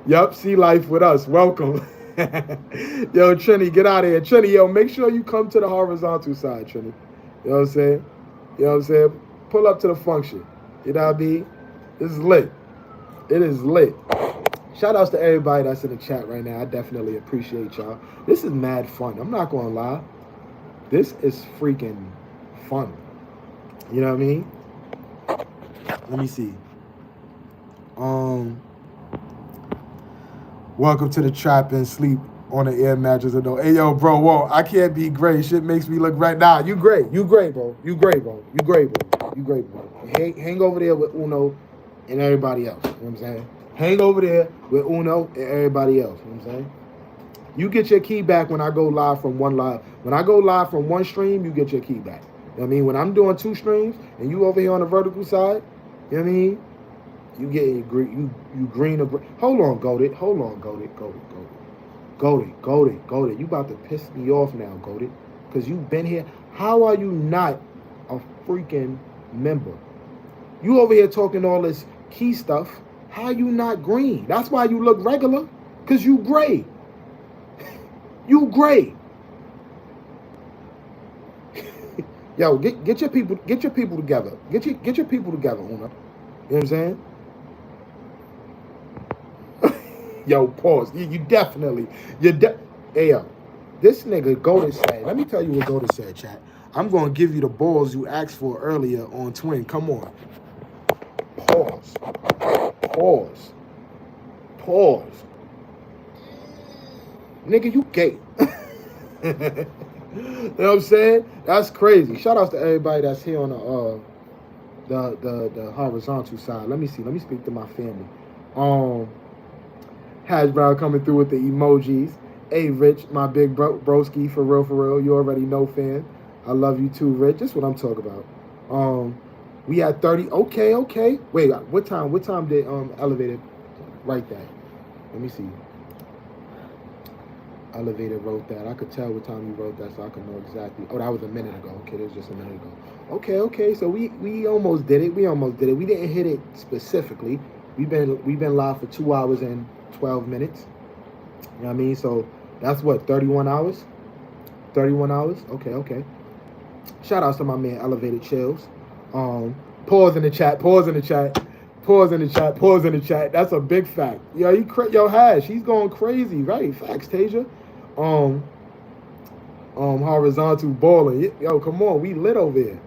Yup, C Life with us. Welcome. Yo, Trini, get out of here. Trini, yo, make sure you come to the horizontal side, Trini. You know what I'm saying? Pull up to the function. You know what I mean? This is lit. It is lit. Shout outs to everybody that's in the chat right now. I definitely appreciate y'all. This is mad fun. I'm not gonna lie. This is freaking fun. You know what I mean? Let me see. Welcome to the trap and sleep on the air mattress. Hey, yo, bro, whoa, I can't be gray. Shit makes me look right. Nah, you gray, bro. You gray, bro. Hang over there with Uno and everybody else. You know what I'm saying? Hang over there with Uno and everybody else. You know what I'm saying? You get your key back when I go live from one live. When I go live from one stream, you get your key back. You know what I mean? When I'm doing 2 streams and you over here on the vertical side, you know what I mean? You get you green or gray. Hold on, Goated. You about to piss me off now, Goated. Because you've been here. How are you not a freaking member? You over here talking all this key stuff. How you not green? That's why you look regular. Because you gray. You gray. Yo, get your people together. Get your people together, Una. You know what I'm saying? Yo, pause. You definitely. Hey, yo. This nigga Goated said, let me tell you what Goated said, chat. I'm going to give you the balls you asked for earlier on Twin. Come on. Pause. Nigga, you gay. You know what I'm saying? That's crazy. Shout outs to everybody that's here on the horizontal side. Let me see. Let me speak to my family. Hash Brown coming through with the emojis. Hey, Rich, my big broski, for real. You already know, fan. I love you too, Rich. That's what I'm talking about. We had 30. Okay. Wait, what time did Elevated write that? Let me see. Elevated wrote that. I could tell what time you wrote that, so I could know exactly. Oh, that was a minute ago. Okay, that was just a minute ago. Okay. So we almost did it. We didn't hit it specifically. We've been live for 2 hours and 12 minutes. You know what I mean? So that's what, 31 hours? 31 hours? Okay. Shout outs to my man Elevated Chills. Pause in the chat. That's a big fact. Yo, Hash, he's going crazy, right? Facts, Tasia. Horizontal balling. Yo, come on, we lit over here.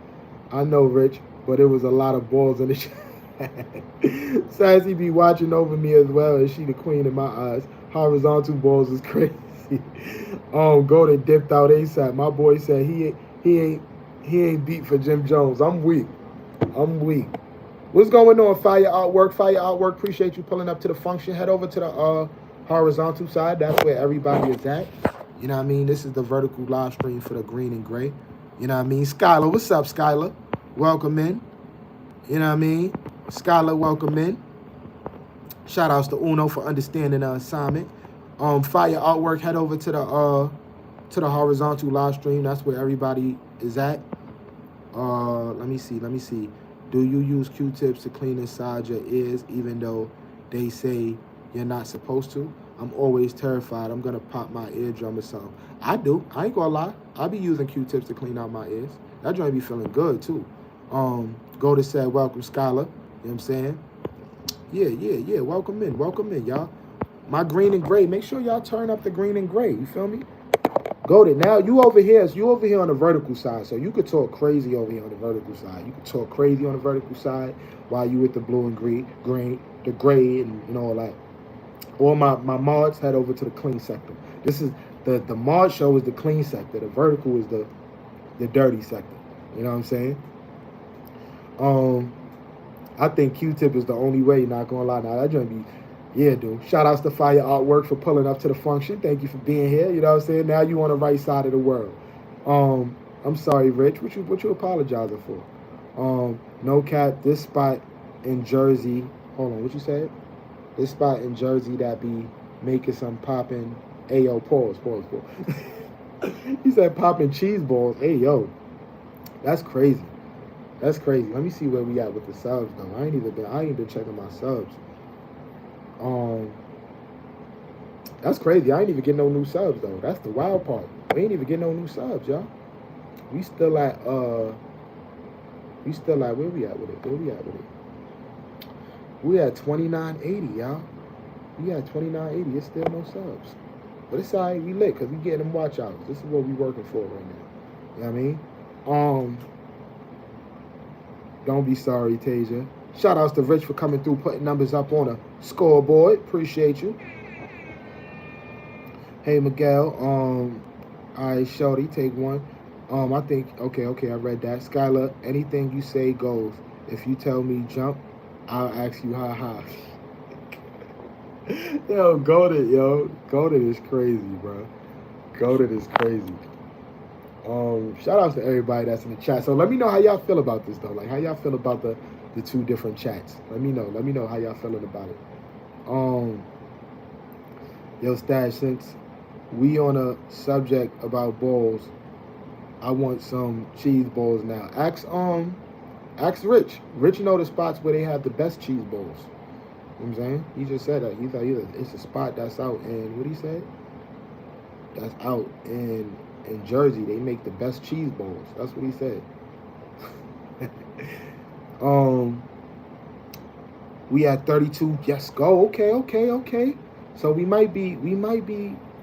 I know, Rich, but it was a lot of balls in the chat. Sassy be watching over me as well, and she the queen in my eyes. Horizontal balls is crazy. Golden dipped out ASAP. My boy said he ain't beat for Jim Jones. I'm weak. What's going on, Fire Artwork? Appreciate you pulling up to the function. Head over to the horizontal side. That's where everybody is at. You know what I mean? This is the vertical live stream for the green and gray. You know what I mean? Skylar, what's up, Skylar? Welcome in. You know what I mean? Skylar, welcome in. Shout outs to Uno for understanding the assignment. Fire artwork. Head over to the horizontal live stream. That's where everybody is at. Let me see. Do you use Q-tips to clean inside your ears, even though they say you're not supposed to? I'm always terrified I'm gonna pop my eardrum or something. I do. I ain't gonna lie. I be using Q-tips to clean out my ears. That joint be feeling good too. Go to said welcome, Skylar. You know what I'm saying? Yeah. Welcome in, y'all. My green and gray. Make sure y'all turn up the green and gray. You feel me? Go to now. You over here on the vertical side, so you could talk crazy over here on the vertical side. You could talk crazy on the vertical side while you with the blue and green, the gray, and all that. Or my mods head over to the clean sector. This is the mod show is the clean sector. The vertical is the dirty sector. You know what I'm saying? I think Q-tip is the only way. Not gonna lie, now that joint be. Yeah, dude. Shout outs to Fire Artwork for pulling up to the function. Thank you for being here. You know what I'm saying? Now you on the right side of the world. I'm sorry, Rich. What you apologizing for? No cap. This spot in Jersey. Hold on. What you said? This spot in Jersey that be making some popping. Ayo, pause. He said popping cheese balls. Hey, yo. That's crazy. That's crazy. Let me see where we at with the subs though. I ain't been checking my subs. That's crazy. I ain't even getting no new subs though. That's the wild part. We ain't even getting no new subs, y'all. We still at where we at with it? We at 2980, y'all. We at 2980. It's still no subs. But it's alright, we lit because we getting them watch outs. This is what we working for right now. You know what I mean? Don't be sorry, Tasia. Shout outs to Rich for coming through, putting numbers up on a scoreboard. Appreciate you. Hey, Miguel. All right, Shorty, take one. I think, okay, I read that. Skylar, anything you say goes. If you tell me jump, I'll ask you how high. Yo, Goated is crazy, bro. Goated is crazy. Shout outs to everybody that's in the chat. So let me know how y'all feel about this though. Like how y'all feel about the two different chats. Let me know how y'all feeling about it. Yo, Stash, since we on a subject about balls, I want some cheese balls now. Ask Rich. Rich know the spots where they have the best cheese balls. You know what I'm saying? He just said that. He's like, it's a spot that's out in, what he said? That's out in Jersey. They make the best cheese balls. That's what he said. We at 32. Yes, go. Okay. So we might be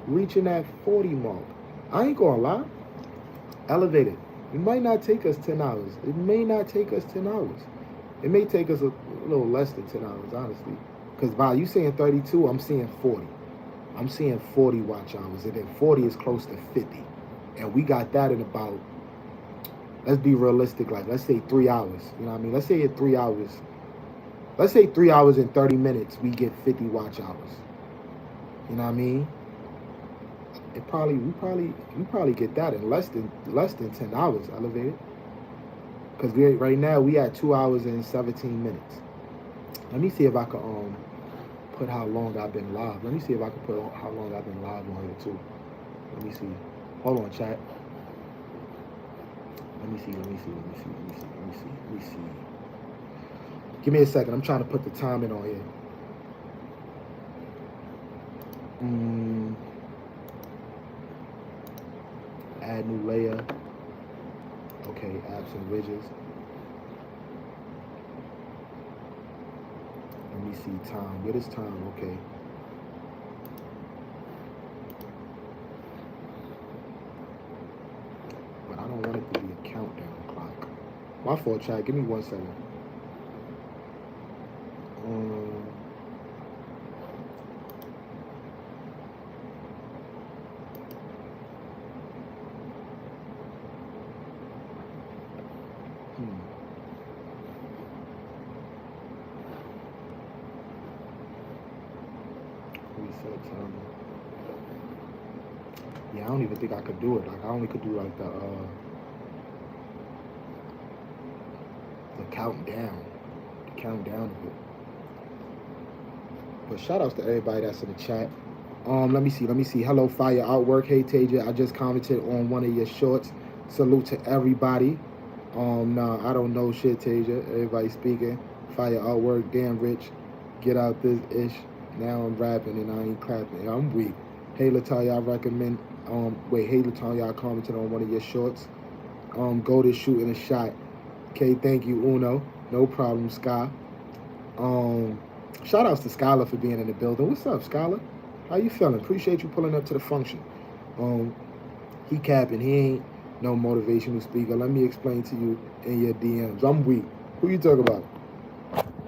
reaching that 40 mark. I ain't gonna lie. Elevated. It might not take us 10 hours. It may not take us 10 hours. It may take us a little less than 10 hours, honestly. Because by you saying 32, I'm seeing 40. I'm seeing 40 watch hours. And then 40 is close to 50. And we got that in about, let's be realistic, like let's say 3 hours. You know what I mean? Let's say in 3 hours. Let's say 3 hours and 30 minutes, we get 50 watch hours. You know what I mean? We probably get that in less than 10 hours, elevated. Because right now we at 2 hours and 17 minutes. Let me see if I can put how long I've been live. Let me see if I can put how long I've been live on here too. Let me see. Hold on, chat. Let me see. Give me a second. I'm trying to put the timing on here. Add new layer. Okay, absent ridges. Let me see time. What is time? Okay. But I don't want it to be a countdown clock. My fault, chat. Give me 1 second. Yeah, I don't even think I could do it. Like I only could do like the countdown. The countdown of it. But shout outs to everybody that's in the chat. Let me see. Hello, Fire Artwork. Hey, Tasia. I just commented on one of your shorts. Salute to everybody. Nah, I don't know shit, Tasia. Everybody speaking. Fire Artwork. Damn, Rich. Get out this ish. Now I'm rapping and I ain't clapping. I'm weak. Hey, Latoya, I recommend. Hey, Latoya, I commented on one of your shorts. Go to shooting a shot. Okay, thank you, Uno. No problem, Sky. Shout outs to Skylar for being in the building. What's up, Skylar? How you feeling? Appreciate you pulling up to the function. He capping. He ain't no motivational speaker. Let me explain to you in your DMs. I'm weak. Who you talking about?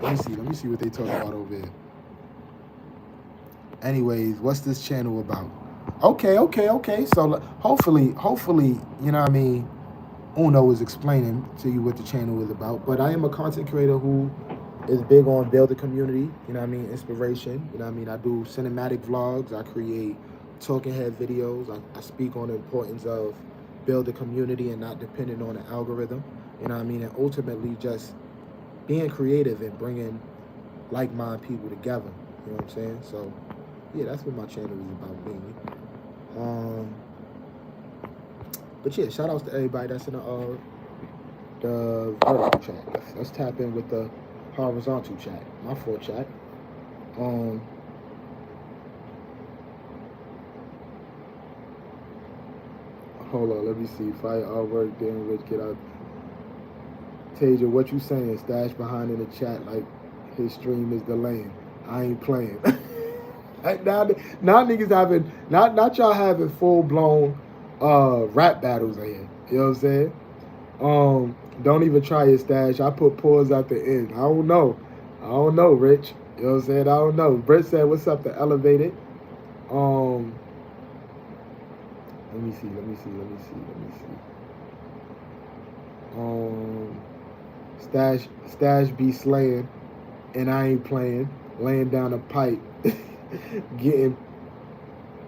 Let me see what they talking about over here. Anyways, what's this channel about? Okay. So hopefully, you know what I mean, Uno is explaining to you what the channel is about. But I am a content creator who is big on build a community, you know what I mean, inspiration, you know what I mean. I do cinematic vlogs, I create talking head videos, I speak on the importance of build a community and not depending on an algorithm, you know what I mean, and ultimately just being creative and bringing like-minded people together, you know what I'm saying? So yeah, that's what my channel is about mainly. But yeah, shout outs to everybody that's in the vertical chat. Let's tap in with the horizontal chat, my full chat. Hold on, let me see. Fire Artwork, damn Rich, get out. Tasia, what you saying? Stash behind in the chat like his stream is delaying. I ain't playing. now niggas having not y'all having full blown rap battles in here. You know what I'm saying? Don't even try your Stash. I put pause at the end. I don't know, Rich. You know what I'm saying? I don't know. Brett said, what's up to Elevated? Let me see. Stash be slaying, and I ain't playing. Laying down a pipe, getting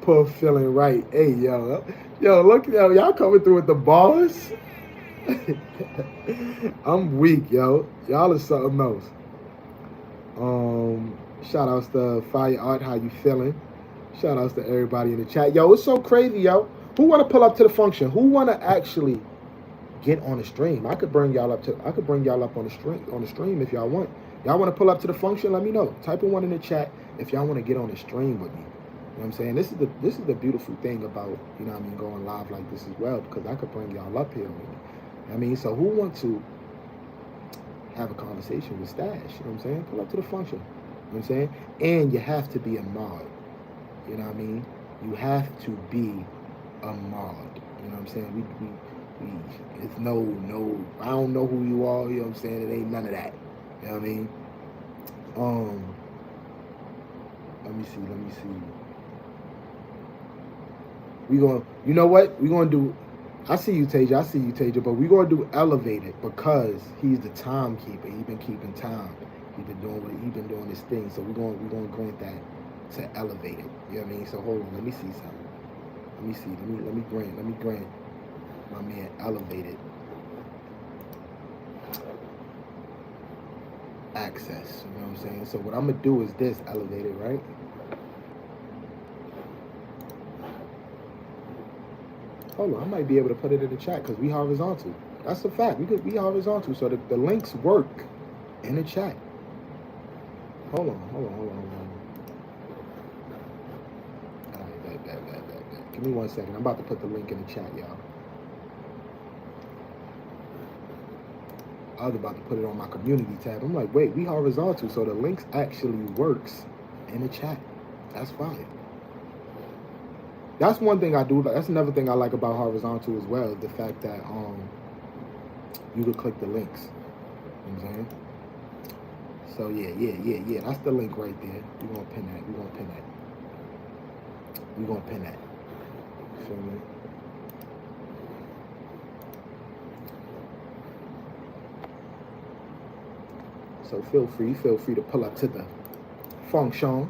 puff, feeling right. Hey, look, y'all coming through with the bars. I'm weak, yo. Y'all are something else. Shout outs to Fire Art, how you feeling? Shout outs to everybody in the chat. Yo, it's so crazy, yo. Who wanna pull up to the function? Who wanna actually get on the stream? I could bring y'all up on the stream if y'all want. Y'all wanna pull up to the function? Let me know. Type in one in the chat if y'all wanna get on the stream with me. You know what I'm saying? This is the beautiful thing about, you know what I mean, going live like this as well, because I could bring y'all up here with me. I mean, so who want to have a conversation with Stash? You know what I'm saying? Pull up to the function. You know what I'm saying? And you have to be a mod. You know what I mean? You have to be a mod. You know what I'm saying? We it's no, I don't know who you are, you know what I'm saying? It ain't none of that. You know what I mean? Let me see. We gonna, you know what? We gonna do, I see you, Tasia, but we gonna do Elevated because he's the timekeeper. He been keeping time. He been doing his thing. So we're gonna grant that to Elevated. You know what I mean? So hold on, let me see something. Let me grant my man Elevated access. You know what I'm saying? So what I'm gonna do is this, Elevated, right? Hold on, I might be able to put it in the chat because we horizontal. That's a fact. We horizontal, so the links work in the chat. Hold on. All right, bet. Give me 1 second. I'm about to put the link in the chat, y'all. I was about to put it on my community tab. I'm like, wait, we horizontal, so the links actually works in the chat. That's fine. That's one thing I do. That's another thing I like about horizontal as well, is the fact that you could click the links. You know what I'm saying? So yeah. That's the link right there. We're gonna pin that. You feel me? So feel free to pull up to the function.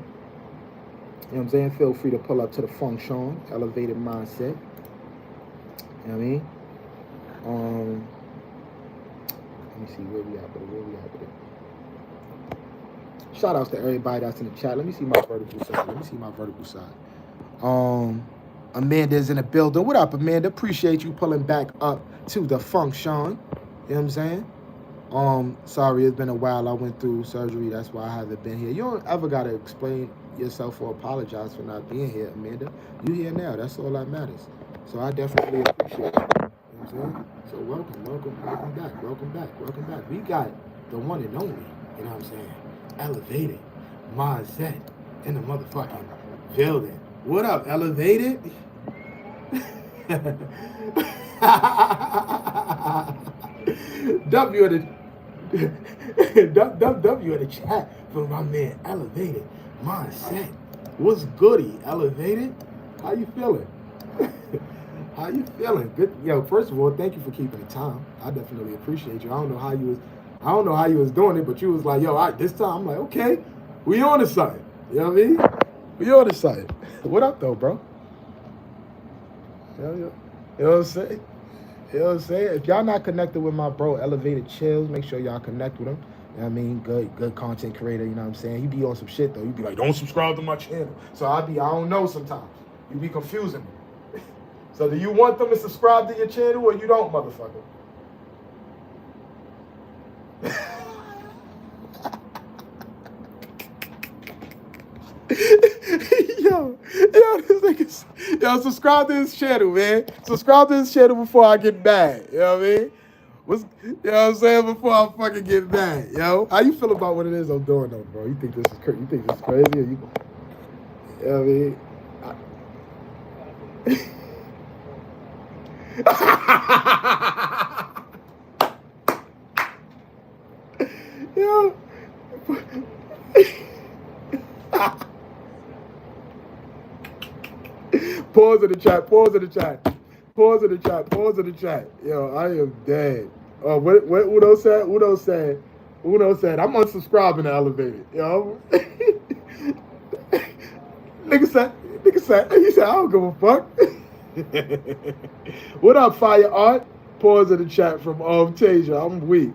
You know what I'm saying? Feel free to pull up to the function, Elevated Mindset. You know what I mean? Let me see where we at with it. shout outs to everybody that's in the chat. Let me see my vertical side. Amanda's in the building. What up, Amanda? Appreciate you pulling back up to the function. You know what I'm saying? Sorry, it's been a while. I went through surgery. That's why I haven't been here. You don't ever gotta explain yourself or apologize for not being here, Amanda. You here now. That's all that matters. So I definitely appreciate you. You know what I'm saying? So welcome back. We got the one and only, you know what I'm saying? Elevated mindset in the motherfucking building. What up, Elevated? W in the chat for my man Elevated Mindset. What's goody, Elevated? How you feeling? How you feeling? Good. Yo, first of all, thank you for keeping the time. I definitely appreciate you. I don't know how you was doing it, but you was like, yo, all right, this time. I'm like, okay, we on the site. You know what I mean? We on the site. What up, though, bro? You know what I'm saying? You know what I'm saying? If y'all not connected with my bro, Elevated Chills, make sure y'all connect with him. You know what I mean? Good content creator, you know what I'm saying? He be on some shit, though. You be like, don't subscribe to my channel. So I don't know sometimes. You be confusing me. So do you want them to subscribe to your channel or you don't, motherfucker? Yo, subscribe to his channel, man. Subscribe to his channel before I get mad. You know what I mean? You know what I'm saying? Before I fucking get mad, yo. How you feel about what it is I'm doing, though, bro? You think this is crazy? Or you know what I mean? Yo. Pause in the chat. Yo, I am dead. Oh, what Uno said? Uno said, I'm unsubscribing to Elevated. Yo. Nigga said, he said, I don't give a fuck. What up, Fire Art? Pause in the chat from Tasia. I'm weak.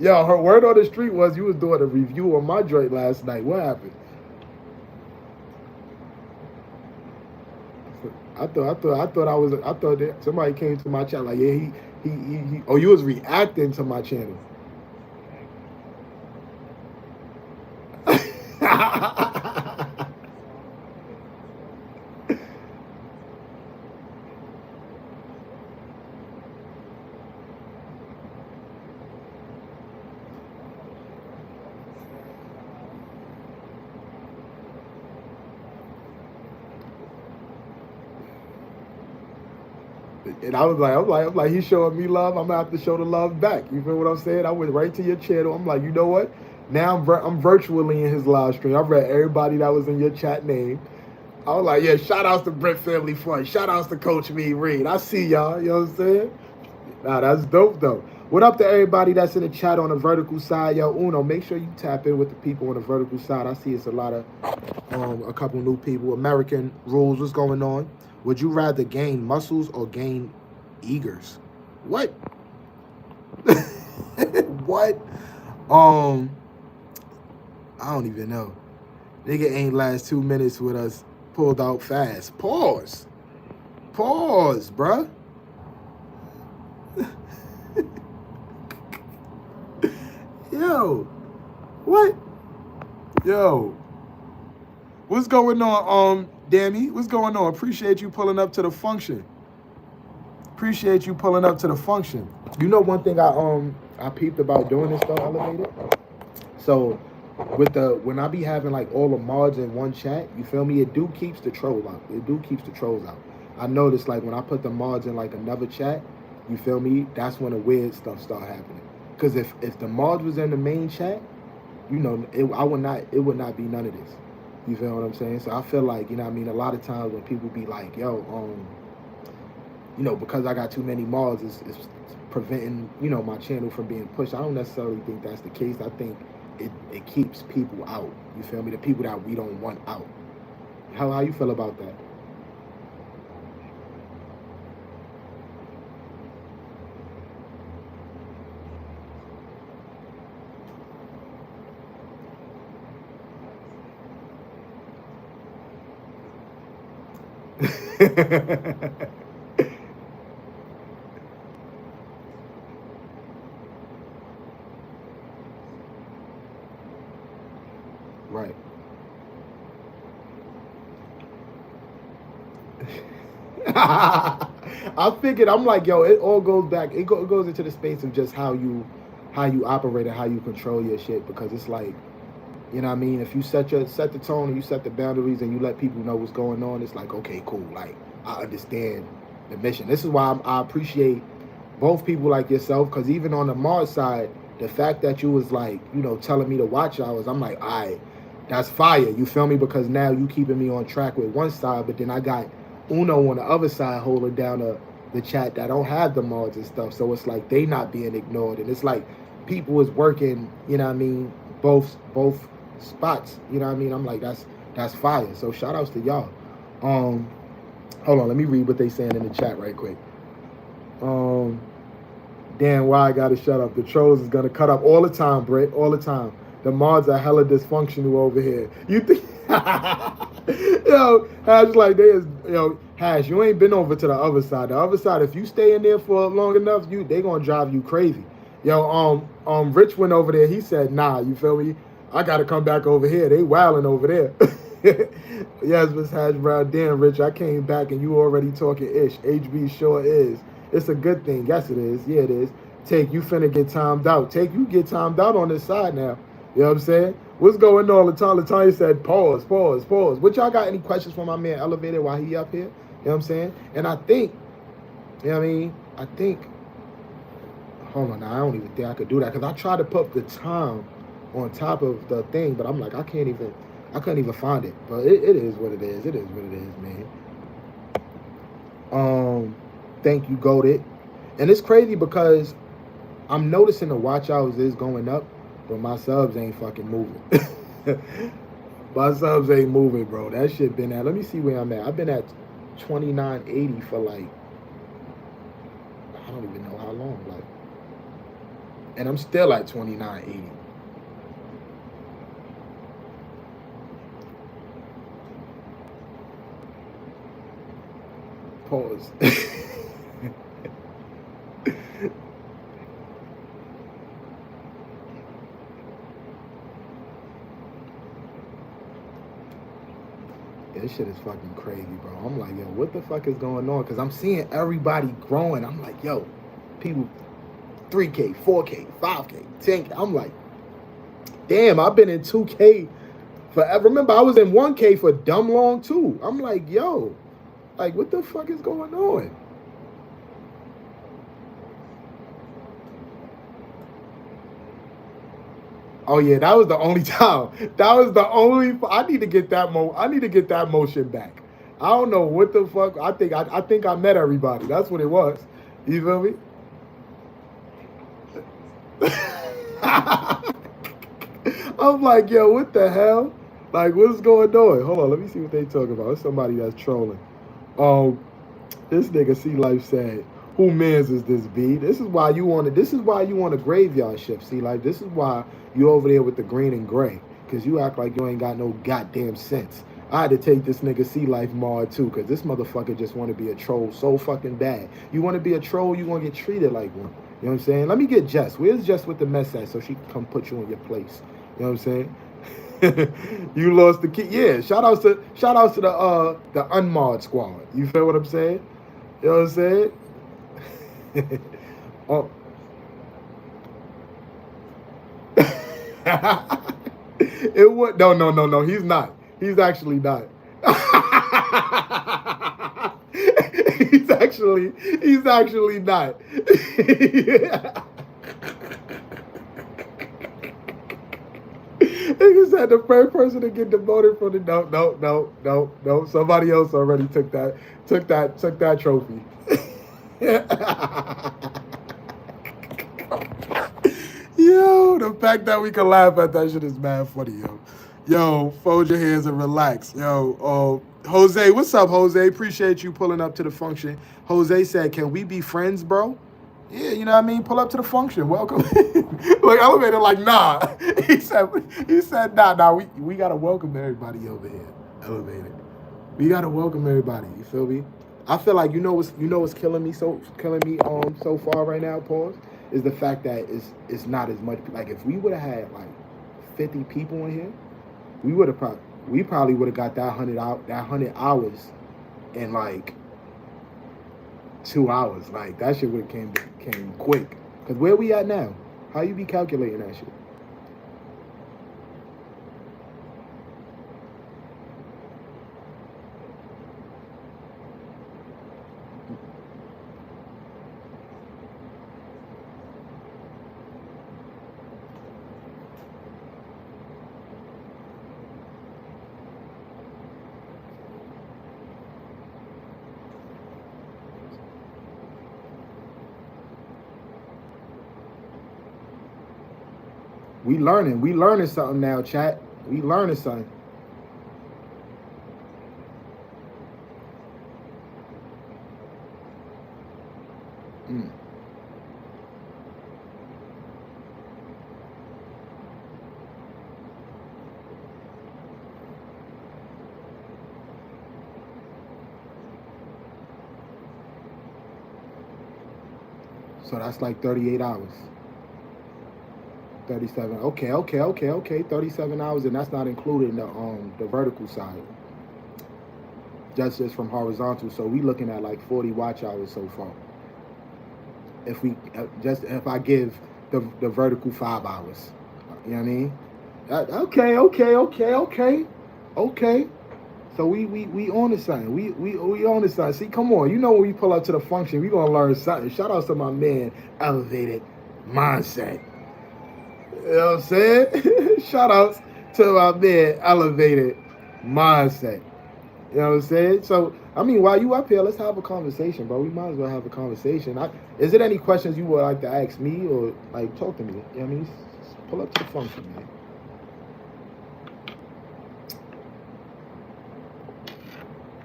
Yo, her word on the street was you was doing a review on my joint last night. What happened? I thought that somebody came to my chat like, yeah, he oh, you was reacting to my channel. And I was like, he's showing me love. I'm gonna have to show the love back. You feel what I'm saying? I went right to your channel. I'm like, you know what? Now I'm virtually in his live stream. I read everybody that was in your chat name. I was like, yeah, shout outs to Brent Family Fun. Shout outs to Coach Me Reed. I see y'all. You know what I'm saying? Nah, that's dope though. What up to everybody that's in the chat on the vertical side? Yo, Uno, make sure you tap in with the people on the vertical side. I see it's a lot of a couple new people. American Rules, what's going on? Would you rather gain muscles or gain eagers? What? What? I don't even know. Nigga ain't last 2 minutes with us. Pulled out fast. Pause, bruh. Yo, what? Yo, what's going on, Danny? What's going on? Appreciate you pulling up to the function. You know one thing I peeped about doing this though, Elevated? So when I be having like all the mods in one chat, you feel me? It keeps the trolls out. I noticed like when I put the mods in like another chat, you feel me? That's when the weird stuff start happening. Because if the mod was in the main chat, you know, it would not be none of this. You feel what I'm saying? So I feel like, you know what I mean, a lot of times when people be like, yo, you know, because I got too many mods, it's preventing, you know, my channel from being pushed. I don't necessarily think that's the case. I think it keeps people out. You feel me? The people that we don't want out. How you feel about that? Right. I figured I'm like, yo, it all goes back. It goes into the space of just how you operate and how you control your shit. Because it's like, you know what I mean? If you set the tone and you set the boundaries and you let people know what's going on, it's like, okay, cool. Like, I understand the mission. This is why I appreciate both people like yourself, because even on the Mars side, the fact that you was like, you know, telling me to watch hours, I'm like, all right, that's fire. You feel me? Because now you keeping me on track with one side, but then I got Uno on the other side holding down the chat that don't have the mods and stuff. So it's like they not being ignored. And it's like people is working, you know what I mean, both spots. You know what I mean? I'm like, that's fire. So shout outs to y'all. Hold on, let me read what they saying in the chat right quick. Dan, why I gotta shut up. The trolls is gonna cut up all the time, Britt, all the time. The mods are hella dysfunctional over here. You think yo, Hash like they is, yo, Hash, you ain't been over to the other side. The other side, if you stay in there for long enough, they gonna drive you crazy. Yo, Rich went over there, he said, nah, you feel me? I gotta come back over here. They wilding over there. Yes, Miss Hash Brown. Damn, Rich, I came back and you already talking ish. HB sure is. It's a good thing. Yes, it is. Yeah, it is. Take, you finna get timed out. Take, you get timed out on this side now. You know what I'm saying? What's going on? Latanya said, pause. What y'all got any questions for my man Elevated while he up here? You know what I'm saying? And I think, you know what I mean? Hold on now, I don't even think I could do that because I tried to put the time on top of the thing, but I'm like, I couldn't even find it. But it is what it is. It is what it is, man. Thank you, Goated. And it's crazy because I'm noticing the watch hours is going up, but my subs ain't fucking moving. My subs ain't moving, bro. That shit been at, let me see where I'm at. I've been at 2980 for like, I don't even know how long, like, and I'm still at 2980. Pause. This shit is fucking crazy, bro. I'm like, yo, what the fuck is going on? Because I'm seeing everybody growing. I'm like, yo, people 3K, 4K, 5K, 10K. I'm like, damn, I've been in 2K forever. Remember, I was in 1K for dumb long too. I'm like, yo, like, what the fuck is going on? Oh yeah, that was the only time. That was the only. I need to get that motion back. I don't know what the fuck. I think I met everybody. That's what it was. You feel me? I'm like, yo, what the hell? Like, what's going on? Hold on, let me see what they talking about. It's somebody that's trolling. This nigga C Life said, "Who mans is this, B? This is why you want a graveyard shift, C Life. This is why you over there with the green and gray, cause you act like you ain't got no goddamn sense." I had to take this nigga C Life mod too, cause this motherfucker just want to be a troll so fucking bad. You want to be a troll, you gonna get treated like one. You know what I'm saying? Let me get Jess. Where's Jess with the mess at so she can come put you in your place? You know what I'm saying? You lost the key. Yeah, shout outs to the unmod squad. You feel what I'm saying? You know what I'm saying? Oh. It would no. He's not. He's actually not. He's actually not. He said the first person to get demoted from the no. Somebody else already took that trophy. Yo, the fact that we can laugh at that shit is mad funny, yo. Yo, fold your hands and relax. Yo, Jose, what's up, Jose? Appreciate you pulling up to the function. Jose said, "Can we be friends, bro?" Yeah, you know what I mean? Pull up to the function. Welcome. Like, Elevator, like, nah. He said, nah, we gotta welcome everybody over here. Elevator. We gotta welcome everybody. You feel me? I feel like what's killing me so far right now, pause, is the fact that it's not as much. Like if we would have had like 50 people in here, we probably would have got that 100 hours in like 2 hours. Like that shit would have came quick. Cause where we at now? How you be calculating that shit? We learning something now, chat. We learning something. Mm. So that's like 38 hours. 37. Okay. 37 hours, and that's not including the vertical side. Just from horizontal. So we looking at like 40 watch hours so far. If I give the vertical 5 hours, you know what I mean? Okay. So we on to something. We on to something. See, come on. You know when we pull up to the function, we gonna learn something. Shout out to my man, Elevated Mindset. You know what I'm saying? Shout outs to my man, Elevated Mindset. You know what I'm saying? So, I mean, while you up here, let's have a conversation, bro. We might as well have a conversation. Is it any questions you would like to ask me or, like, talk to me? You know what I mean? Pull up to the function, man.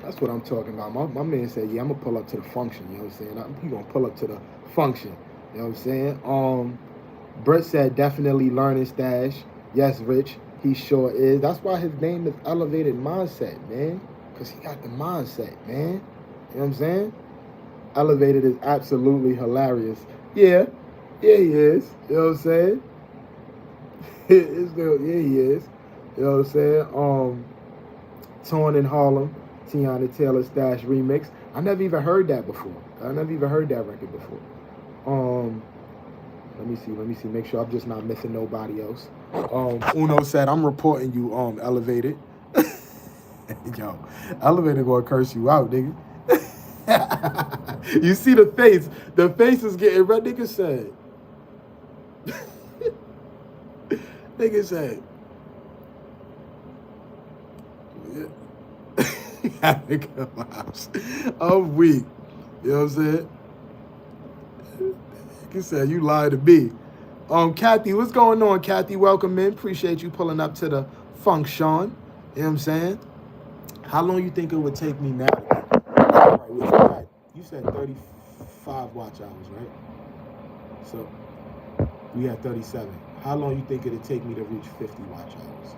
That's what I'm talking about. My man said, yeah, I'm going to pull up to the function. You know what I'm saying? He going to pull up to the function. You know what I'm saying? Brett said, definitely learning stash. Yes, Rich, he sure is. That's why his name is Elevated Mindset, man. Because he got the mindset, man. You know what I'm saying? Elevated is absolutely hilarious. Yeah, he is. You know what I'm saying? Yeah, he is. You know what I'm saying? Torn in Harlem, Tiana Taylor Stash remix. I never even heard that before. I never even heard that record before. Let me see. Make sure I'm just not missing nobody else. Uno said, I'm reporting you, Elevated. Yo, Elevated gonna curse you out, nigga. You see the face. The face is getting red. Nigga said. Nigga said. I'm weak. You know what I'm saying? Nigga said, you lied to me. Kathy, what's going on, Kathy? Welcome in. Appreciate you pulling up to the function. You know what I'm saying? How long you think it would take me now? Right, you said 35 watch hours, right? So we had 37. How long you think it'd take me to reach 50 watch hours?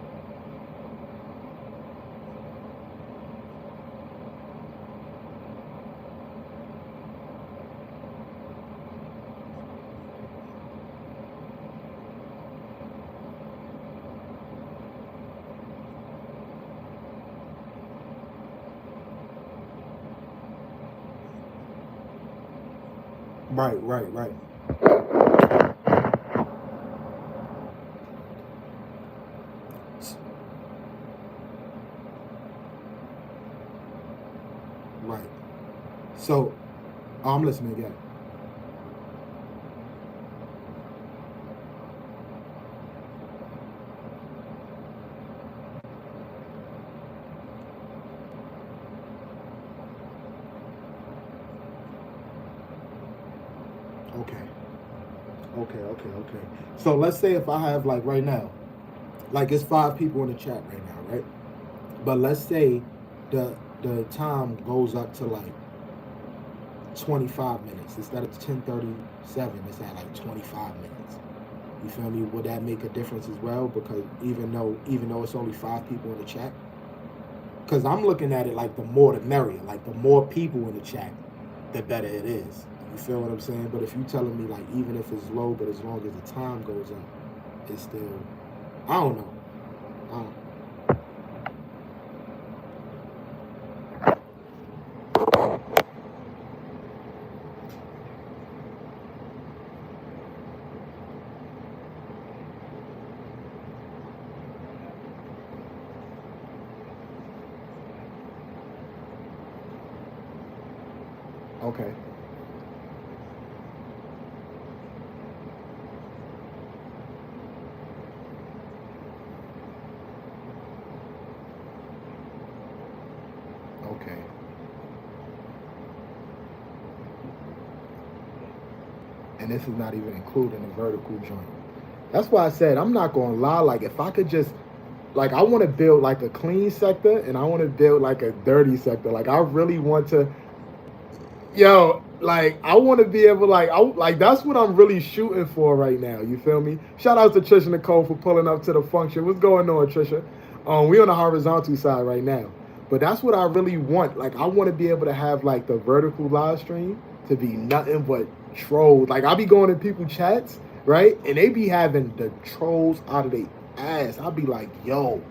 Right. Right. So, I'm listening again. Okay. So let's say if I have like right now, like it's 5 people in the chat right now, right? But let's say the time goes up to like 25 minutes instead of 10:37. It's at like 25 minutes. You feel me? Would that make a difference as well? Because even though it's only 5 people in the chat, Because I'm looking at it like the more the merrier. Like the more people in the chat, the better it is. You feel what I'm saying? But if you telling me like even if it's low, but as long as the time goes up, it's still, I don't know. I don't know. Okay. Okay. And this is not even including the vertical joint. That's why I said I'm not gonna lie. Like if I could just, like I want to build like a clean sector and I want to build like a dirty sector. Like I really want to, yo, like I want to be able, like that's what I'm really shooting for right now. You feel me? Shout out to Trisha Nicole for pulling up to the function. What's going on, Trisha? We on the horizontal side right now, but that's what I really want. Like I want to be able to have like the vertical live stream to be nothing but trolls. Like I'll be going in people chats, right, and they be having the trolls out of their ass. I'll be like, yo,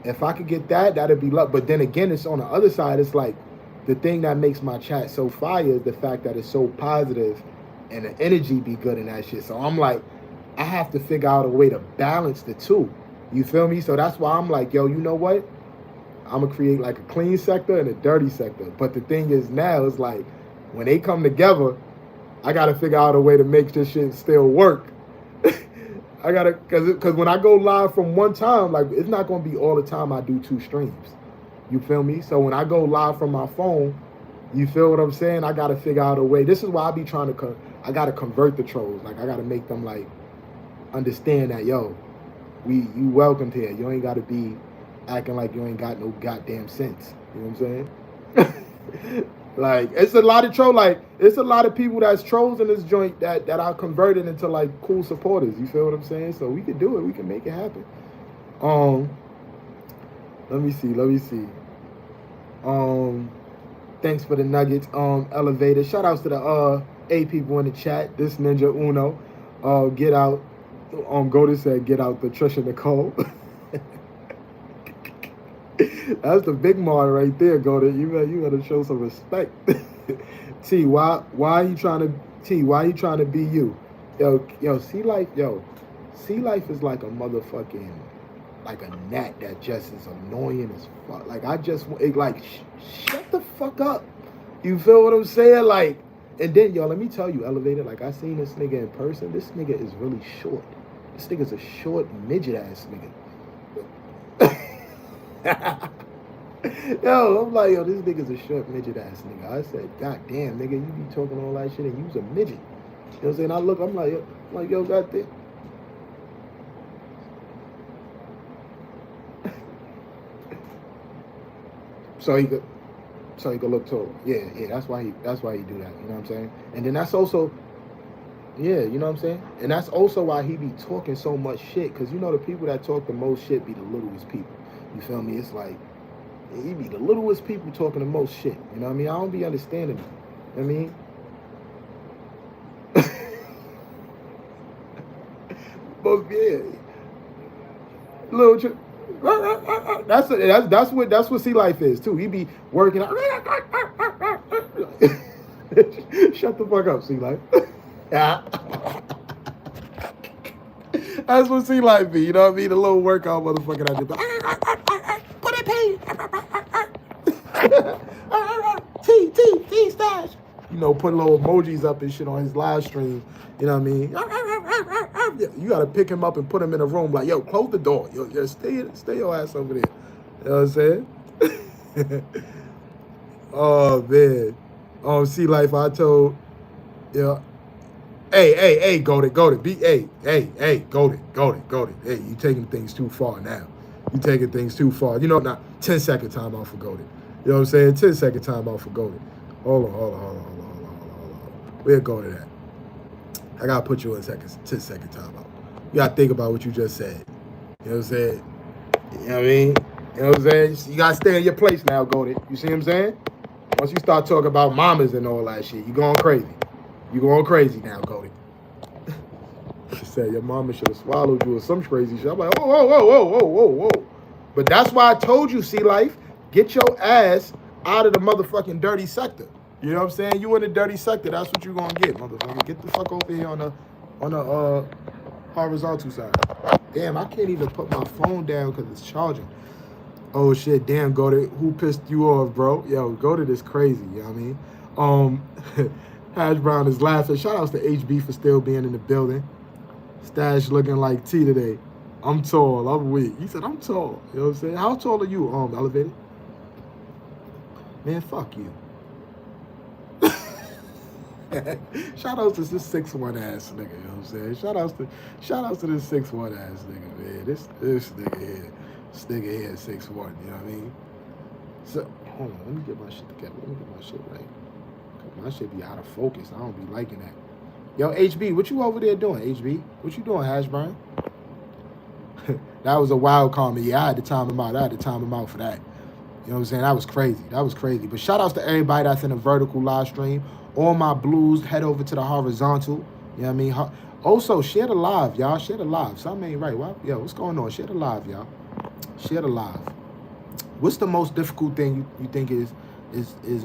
if I could get that, that'd be luck. But then again, it's on the other side. It's like the thing that makes my chat so fire is the fact that it's so positive and the energy be good in that shit. So I'm like, I have to figure out a way to balance the two. You feel me? So that's why I'm like, yo, you know what? I'm gonna create like a clean sector and a dirty sector. But the thing is now, it's like when they come together, I gotta figure out a way to make this shit still work. I gotta, cause when I go live from one time, like it's not gonna be all the time I do 2 streams. You feel me? So when I go live from my phone, you feel what I'm saying? I gotta figure out a way. This is why I be trying to, I gotta convert the trolls. Like I gotta make them like understand that, yo, you welcomed here. You ain't gotta be acting like you ain't got no goddamn sense. You know what I'm saying? Like it's a lot of troll. Like it's a lot of people that's trolls in this joint that are converted into like cool supporters. You feel what I'm saying? So we can do it. We can make it happen. Let me see. Thanks for the nuggets. Elevator. Shout outs to the 8 people in the chat. This Ninja Uno. Get out. Goda said get out the Trisha Nicole. That's the big mar right there, Goda. You gotta show some respect. T, why are you trying to be you? Yo, Sea Life is like a motherfucking, like a gnat that just is annoying as fuck. Like I just shut the fuck up. You feel what I'm saying? Like, and then yo, let me tell you, Elevator, like I seen this nigga in person. This nigga is really short. This nigga's a short midget ass nigga. Yo, I'm like, yo, this nigga's a short midget ass nigga. I said, god damn, nigga, you be talking all that shit and you's a midget. You know what I'm saying? I'm like, yo, goddamn. So he could look tall. Yeah, that's why he do that. You know what I'm saying? And then that's also, yeah, you know what I'm saying? And that's also why he be talking so much shit. Cause you know the people that talk the most shit be the littlest people. You feel me? It's like he be the littlest people talking the most shit. You know what I mean? I don't be understanding it. You know what I mean? Most, yeah. Little that's what Sea Life is too. He be working out. Shut the fuck up, Sea Life. That's what Sea Life be. You know what I mean? The little workout motherfucker that do. Put it T stash. You know, put little emojis up and shit on his live stream. You know what I mean? You gotta pick him up and put him in a room like, yo, close the door. Yo, stay your ass over there. You know what I'm saying? Oh man. Sea Life, I told, yeah. Hey, go to be, hey, go to. Hey, you taking things too far now. You taking things too far. You know, now 10-second time out for Goldie. You know what I'm saying? 10-second time out for Goldie. Hold on. We'll go to that. I gotta put you in 10-second time out. You gotta think about what you just said. You know what I'm saying? You know what I mean? You know what I'm saying? You gotta stay in your place now, Goldie. You see what I'm saying? Once you start talking about mamas and all that shit, you going crazy. You going crazy now, Goldie. She said your mama should have swallowed you or some crazy shit. I'm like, whoa, whoa, whoa, whoa, whoa, whoa, whoa. But that's why I told you, see life, get your ass out of the motherfucking dirty sector. You know what I'm saying? You in the dirty sector, that's what you gonna get, motherfucker. Get the fuck over here on the horizontal side. Damn, I can't even put my phone down because it's charging. Oh shit, damn, Goated, who pissed you off, bro? Yo, Goated is crazy, you know what I mean? Hash Brown is laughing. Shout outs to HB for still being in the building. Stash looking like T today. I'm tall, I'm weak. He said, I'm tall. You know what I'm saying? How tall are you, Elevated? Man, fuck you. Shout outs to this 6'1" ass nigga, you know what I'm saying? Shout outs to this 6'1" ass nigga, man. This nigga here. This nigga here is 6'1", you know what I mean? So, hold on, let me get my shit together. Let me get my shit right. My shit be out of focus. I don't be liking that. Yo, HB, what you over there doing, HB? What you doing, Hash Brown? That was a wild comment. Yeah, I had to time him out for that. You know what I'm saying? That was crazy. But shout outs to everybody that's in a vertical live stream. All my blues, head over to the horizontal. You know what I mean? Also, share the live, y'all. Share the live. Something ain't right. Yo, what's going on? Share the live, y'all. Share the live. What's the most difficult thing you think is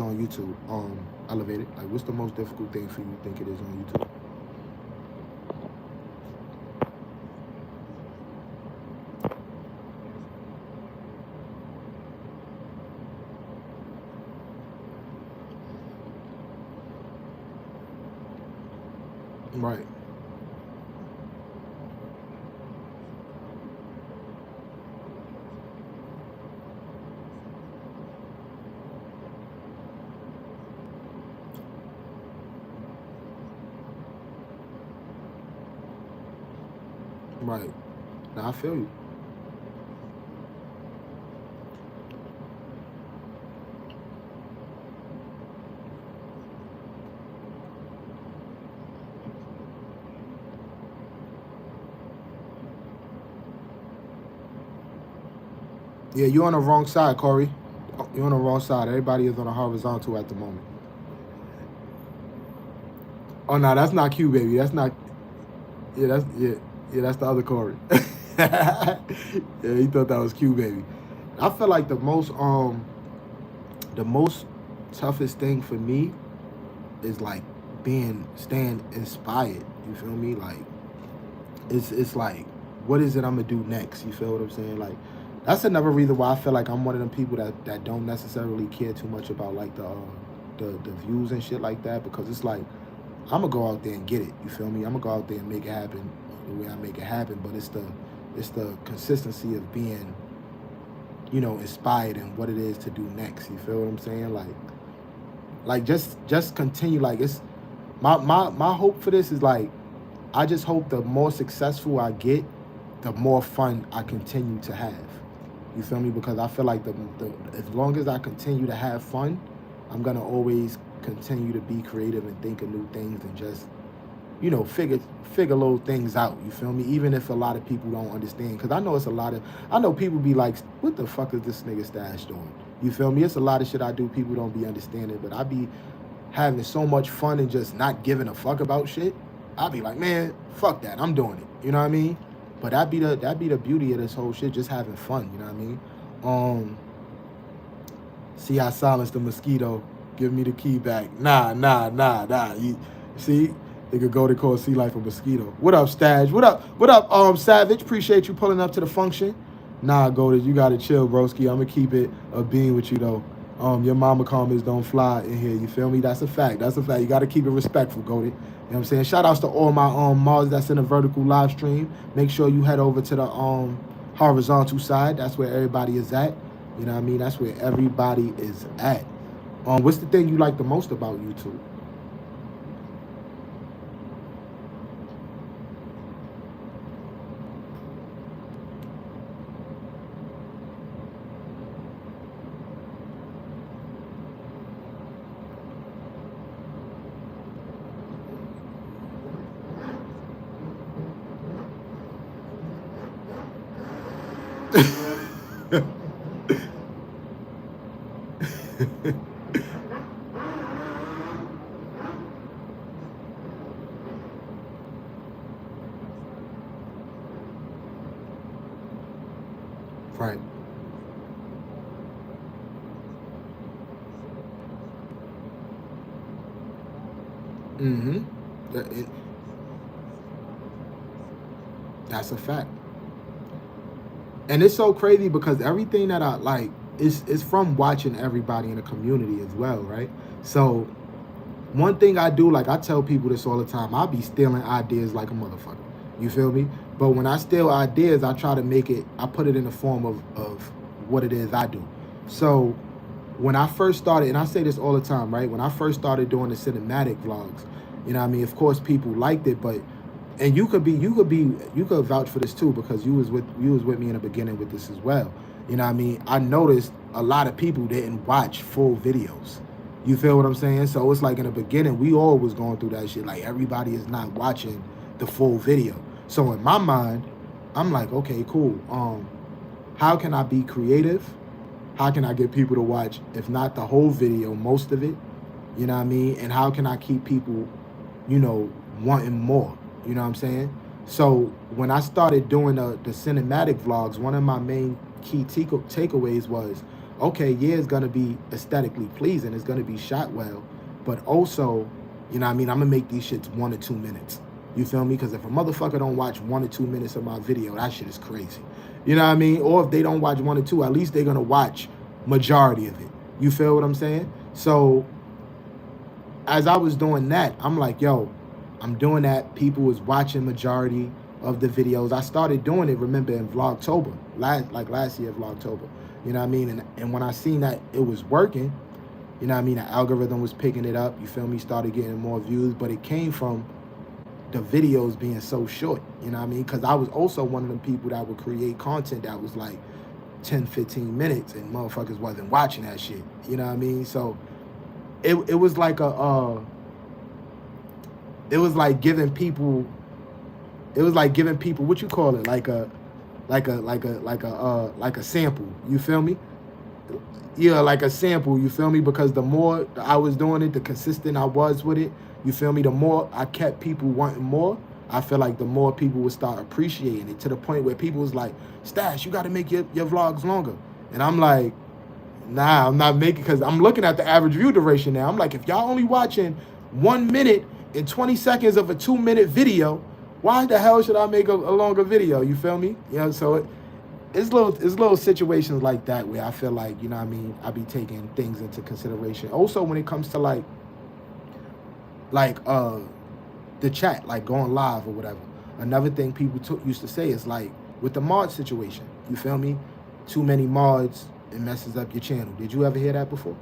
on YouTube? Elevated. Like, what's the most difficult thing for you think it is on YouTube? Right. Right. Now I feel you. Yeah, you're on the wrong side, Corey. You're on the wrong side. Everybody is on a horizontal at the moment. Oh no, that's not Q, baby. That's not. Yeah, that's the other Corey. Yeah, he thought that was Q, baby. I feel like the most toughest thing for me is like staying inspired. You feel me? Like it's like, what is it I'm gonna do next? You feel what I'm saying? Like that's another reason why I feel like I'm one of them people that don't necessarily care too much about like the views and shit like that, because it's like I'm gonna go out there and get it. You feel me? I'm gonna go out there and make it happen the way I make it happen. But it's the consistency of being, you know, inspired in what it is to do next. You feel what I'm saying? Like just continue. Like it's my hope for this is like, I just hope the more successful I get, the more fun I continue to have. You feel me? Because I feel like as long as I continue to have fun, I'm gonna always continue to be creative and think of new things and just, you know, figure little things out. You feel me? Even if a lot of people don't understand, because I know people be like, what the fuck is this nigga Stash doing? You feel me? It's a lot of shit I do people don't be understanding, but I be having so much fun and just not giving a fuck about shit. I be like, man, fuck that, I'm doing it. You know what I mean? But that'd be the beauty of this whole shit, just having fun. You know what I mean? See, I silenced the mosquito. Give me the key back. Nah. You see, they could go to call Sea Life a mosquito. What up, Stash? What up, Savage? Appreciate you pulling up to the function. Nah, Goldie, you gotta chill, broski. I'm gonna keep it a bean with you though. Your mama comments don't fly in here. You feel me? That's a fact. You gotta keep it respectful, Goldie. You know what I'm saying? Shout outs to all my Mars that's in the vertical live stream. Make sure you head over to the horizontal side. That's where everybody is at. You know what I mean? That's where everybody is at. What's the thing you like the most about YouTube? Right. Mm-hmm. That's a fact. And it's so crazy because everything that I like is from watching everybody in the community as well, right? So one thing I do, like I tell people this all the time, I be stealing ideas like a motherfucker. You feel me? But when I steal ideas, I try to make it, I put it in the form of what it is I do. So when I first started, and I say this all the time, right? When I first started doing the cinematic vlogs, you know what I mean? Of course people liked it, but and you could vouch for this too because you was with me in the beginning with this as well. You know what I mean? I noticed a lot of people didn't watch full videos. You feel what I'm saying? So it's like in the beginning, we all was going through that shit. Like everybody is not watching the full video. So in my mind, I'm like, okay, cool. How can I be creative? How can I get people to watch, if not the whole video, most of it? You know what I mean? And how can I keep people, you know, wanting more? You know what I'm saying? So when I started doing the cinematic vlogs, one of my main key takeaways was, okay, yeah, it's gonna be aesthetically pleasing, it's gonna be shot well, but also, you know what I mean, I'm gonna make these shits 1 or 2 minutes. You feel me? Because if a motherfucker don't watch 1 or 2 minutes of my video, that shit is crazy. You know what I mean? Or if they don't watch 1 or 2, at least they're gonna watch majority of it. You feel what I'm saying? So as I was doing that, I'm like, yo, I'm doing that. People was watching majority of the videos. I started doing it, remember, in Vlogtober, last year, Vlogtober. You know what I mean? And when I seen that it was working, you know what I mean, the algorithm was picking it up, you feel me, started getting more views, but it came from the videos being so short, you know what I mean? Because I was also one of them people that would create content that was like 10, 15 minutes and motherfuckers wasn't watching that shit, you know what I mean? So it was like it was like giving people, what you call it, like a sample, you feel me? Yeah, like a sample, you feel me? Because the more I was doing it, the consistent I was with it, you feel me? The more I kept people wanting more, I feel like the more people would start appreciating it, to the point where people was like, Stash, you got to make your vlogs longer. And I'm like, nah, I'm not making, because I'm looking at the average view duration now. I'm like, if y'all only watching 1 minute and 20 seconds of a 2-minute video, why the hell should I make a longer video? You feel me? You know, so it's little situations like that where I feel like, you know what I mean, I be taking things into consideration. Also, when it comes to like the chat, like going live or whatever. Another thing people used to say is like with the mod situation, you feel me? Too many mods, it messes up your channel. Did you ever hear that before?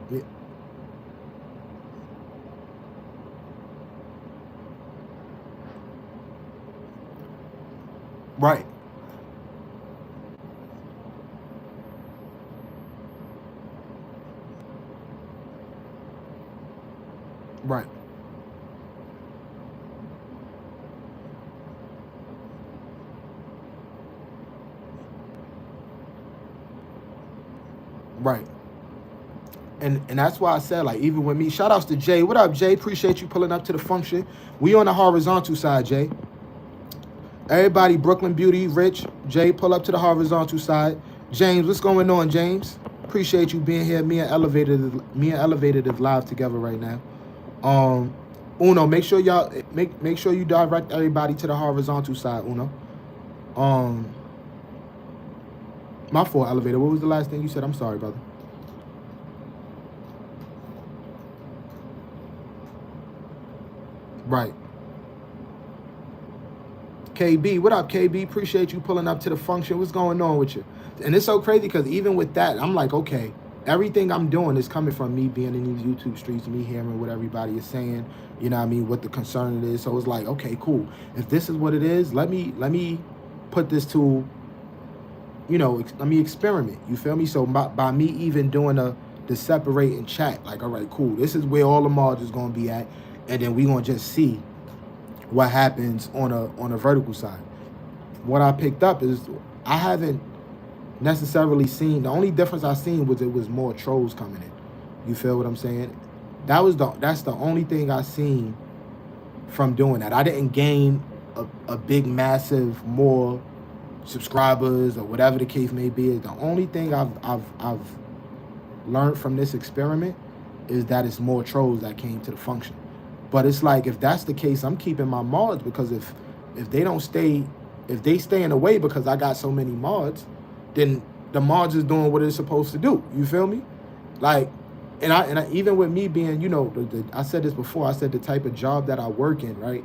Yeah. Right. Right. Right. And that's why I said, like, even with me, shout outs to Jay. What up, Jay? Appreciate you pulling up to the function. We on the horizontal side, Jay. Everybody, Brooklyn Beauty, Rich, Jay, pull up to the horizontal side. James, what's going on, James? Appreciate you being here. Me and Elevated is live together right now. Uno, make sure y'all make sure you direct everybody to the horizontal side, Uno. My fault, Elevated. What was the last thing you said? I'm sorry, brother. Right. KB, what up, KB? Appreciate you pulling up to the function. What's going on with you? And it's so crazy because even with that, I'm like, okay, everything I'm doing is coming from me being in these YouTube streets, me hearing what everybody is saying, you know what I mean, what the concern it is. So it's like, okay, cool. If this is what it is, let me put this to, you know, let me experiment. You feel me? So by me even doing the separate and chat, like, all right, cool. This is where all the mods is going to be at. And then we going to just see what happens on a vertical side. What I picked up is I haven't necessarily seen. The only difference I seen was it was more trolls coming in. You feel what I'm saying? That's the only thing I seen from doing that. I didn't gain a big massive more subscribers or whatever the case may be. The only thing I've learned from this experiment is that it's more trolls that came to the function. But it's like, if that's the case, I'm keeping my mods, because if they don't stay, if they stay in the way because I got so many mods, then the mods is doing what it's supposed to do. You feel me? Like, and I even with me being, you know, I said this before, I said the type of job that I work in, right?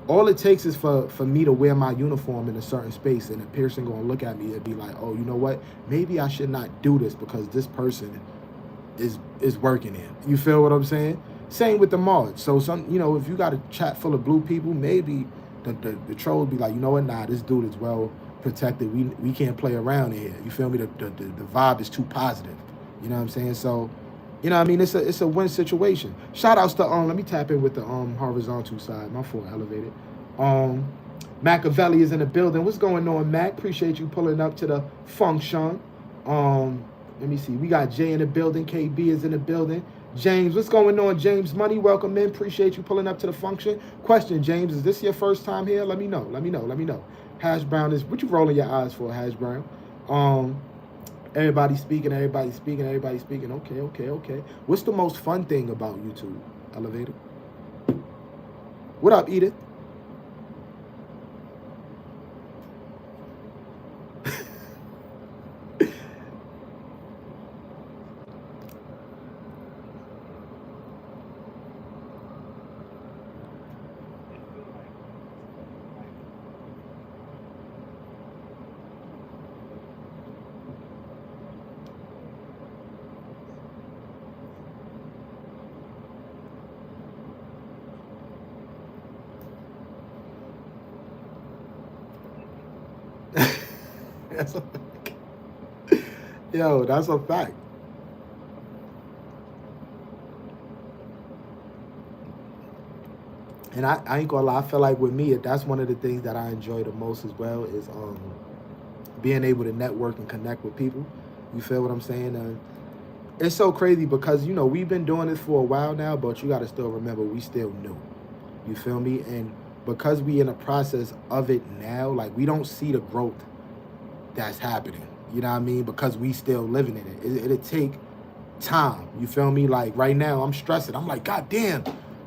All it takes is for me to wear my uniform in a certain space, and a person gonna look at me and be like, oh, you know what? Maybe I should not do this because this person is working in. You feel what I'm saying? Same with the mods. So some, you know, if you got a chat full of blue people, maybe the troll would be like, you know what? Nah, this dude is well protected. We can't play around here. You feel me? The vibe is too positive. You know what I'm saying? So, you know what I mean? It's a win situation. Shout outs to let me tap in with the horizontal side. My phone elevated. Machiavelli is in the building. What's going on, Mac? Appreciate you pulling up to the function. Let me see. We got Jay in the building. KB is in the building. James, what's going on, James Money? Welcome in. Appreciate you pulling up to the function. Question, James, is this your first time here? Let me know. Let me know. Let me know. Hash Brown is, what you rolling your eyes for, Hash Brown? Everybody speaking, everybody speaking, everybody speaking. Okay. What's the most fun thing about YouTube, Elevator? What up, Edith? Yo, that's a fact. And I ain't gonna lie, I feel like with me, that's one of the things that I enjoy the most as well, is being able to network and connect with people. You feel what I'm saying? It's so crazy because, you know, we've been doing this for a while now, but you got to still remember we still new. You feel me? And because we in the process of it now, like, we don't see the growth that's happening. You know what I mean? Because we still living in it. It'll take time. You feel me? Like, right now, I'm stressing. I'm like, God damn.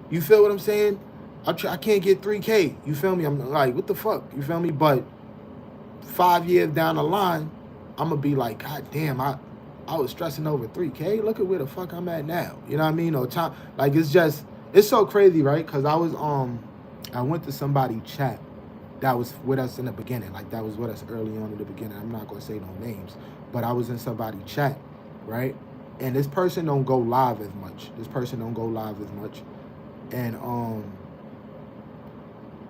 You feel what I'm saying? I can't get 3K. You feel me? I'm like, what the fuck? You feel me? But 5 years down the line, I'm going to be like, God damn, I was stressing over 3K. Look at where the fuck I'm at now. You know what I mean? Or time, like, it's so crazy, right? Because I went to somebody chat that was with us in the beginning. Like, that was with us early on in the beginning. I'm not going to say no names. But I was in somebody chat, right? And this person don't go live as much. And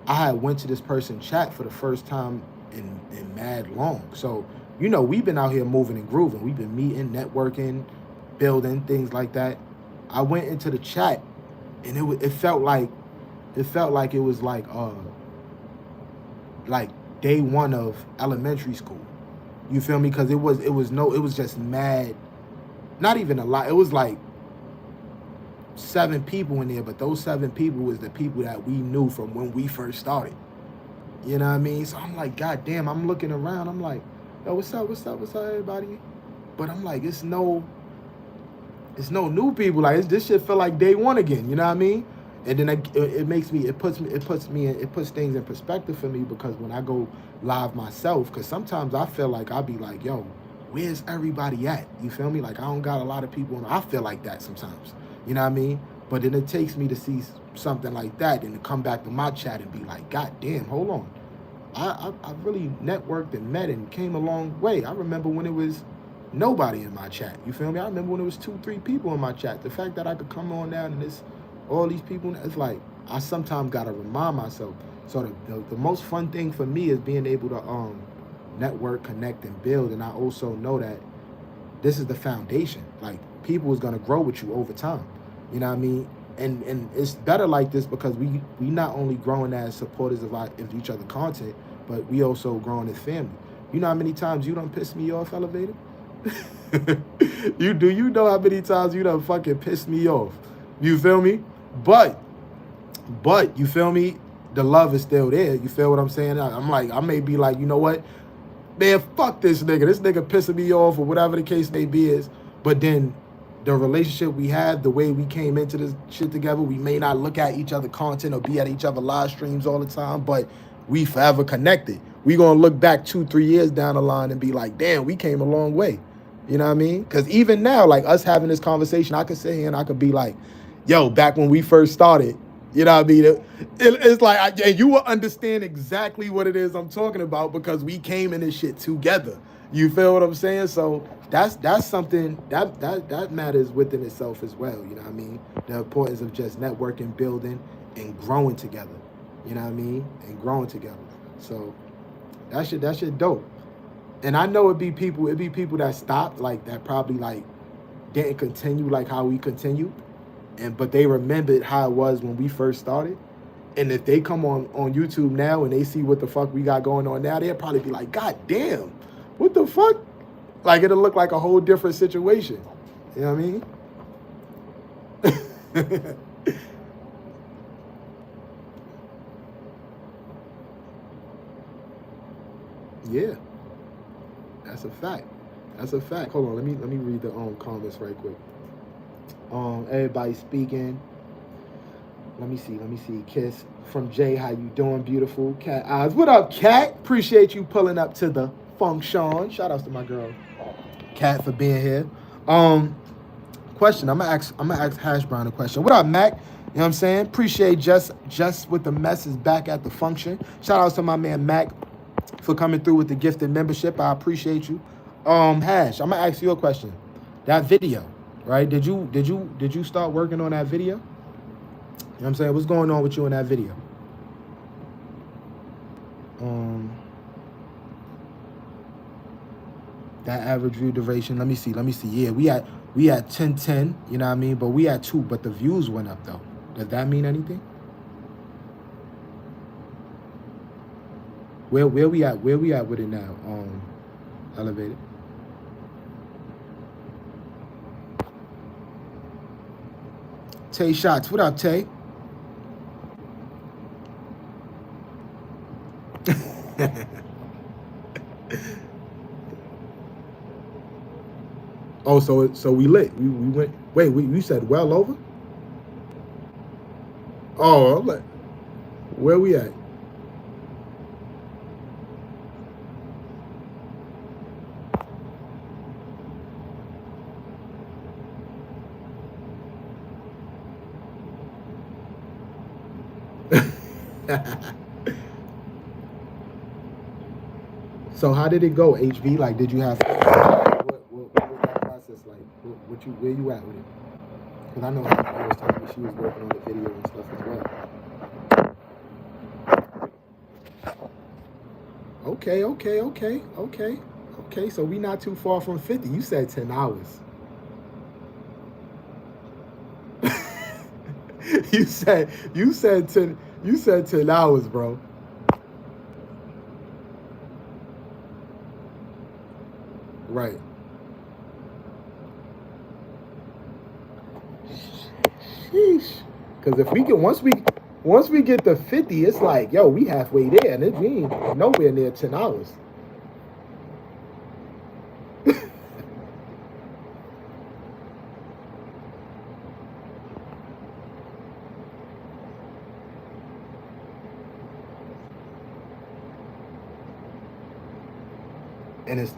I had went to this person chat for the first time in mad long. So, you know, we've been out here moving and grooving. We've been meeting, networking, building, things like that. I went into the chat, and it felt like it was like day one of elementary school. You feel me? Because it was just mad. Not even a lot. It was like 7 people in there, but those 7 people was the people that we knew from when we first started. You know what I mean? So I'm like, God damn, I'm looking around. I'm like, yo, what's up, everybody? But I'm like, it's no new people. Like, this shit feel like day one again. You know what I mean? And then it puts things in perspective for me, because when I go live myself, because sometimes I feel like I'll be like, yo, where's everybody at? You feel me? Like, I don't got a lot of people. I feel like that sometimes. You know what I mean? But then it takes me to see something like that and to come back to my chat and be like, God damn, hold on. I really networked and met and came a long way. I remember when it was nobody in my chat. You feel me? I remember when it was 2-3 people in my chat. The fact that I could come on now and there's all these people, it's like, I sometimes got to remind myself. So the most fun thing for me is being able to network, connect, and build. And I also know that this is the foundation. Like, people is going to grow with you over time. You know what I mean? And it's better like this because we not only growing as supporters of each other content, but we also growing as family. You know how many times you done pissed me off, Elevated? You know how many times you done fucking pissed me off? You feel me? But you feel me? The love is still there. You feel what I'm saying? I'm like, I may be like, you know what? Man, fuck this nigga. This nigga pissing me off or whatever the case may be is. But then the relationship we had, the way we came into this shit together, we may not look at each other content or be at each other live streams all the time, but we forever connected. We gonna look back 2-3 years down the line and be like, damn, we came a long way. You know what I mean? Because even now, like us having this conversation, I could sit here and I could be like, yo, back when we first started, you know what I mean? It's like, and you will understand exactly what it is I'm talking about because we came in this shit together. You feel what I'm saying? So that's something that matters within itself as well. You know what I mean? The importance of just networking, building, and growing together. You know what I mean? And growing together. So that shit dope. And I know it'd be people that stopped, like that probably like didn't continue like how we continued. But they remembered how it was when we first started. And if they come on YouTube now and they see what the fuck we got going on now, they'll probably be like, God damn, what the fuck? Like, it'll look like a whole different situation. You know what I mean? Yeah, that's a fact. That's a fact. Hold on, let me read the comments right quick. Everybody speaking. Let me see. Kiss from Jay. How you doing, beautiful? Cat Eyes. What up, Cat? Appreciate you pulling up to the function. Shout outs to my girl, Cat, for being here. Question. I'm gonna ask Hash Brown a question. What up, Mac? You know what I'm saying? Appreciate just with the message back at the function. Shout outs to my man Mac for coming through with the gifted membership. I appreciate you. Hash, I'm gonna ask you a question. That video, right? Did you start working on that video? You know what I'm saying? What's going on with you in that video? That average view duration. Let me see. Yeah, we had 1010, you know what I mean? But we had 2, but the views went up though. Does that mean anything? Where we at with it now? Elevated. Tay Shots. What up, Tay? Oh, so we lit. We went. Wait, we said well over. Oh, I'm like, where we at? So how did it go, HV? Like, did you have what was that process like? Where you at with it? Because I know I was telling me she was working on the video and stuff as well. Okay. So we not too far from 50. You said 10 hours. you said 10 hours, bro. Right. Sheesh. Because if we can, once we get to 50, it's like, yo, we halfway there, and we ain't nowhere near 10 hours.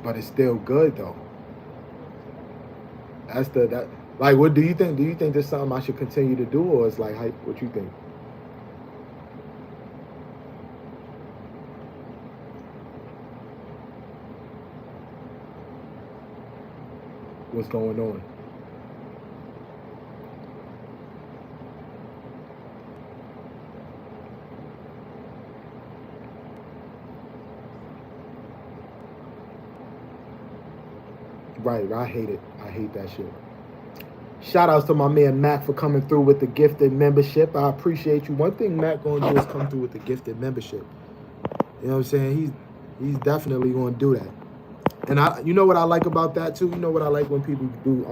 But it's still good though. Like, what do you think? Do you think there's something I should continue to do, or it's like, what you think? What's going on? Right, I hate it. I hate that shit. Shout outs to my man Mac for coming through with the gifted membership. I appreciate you. One thing Mac gonna do is come through with the gifted membership. You know what I'm saying? He's definitely going to do that. And you know what I like about that too. You know what I like when people do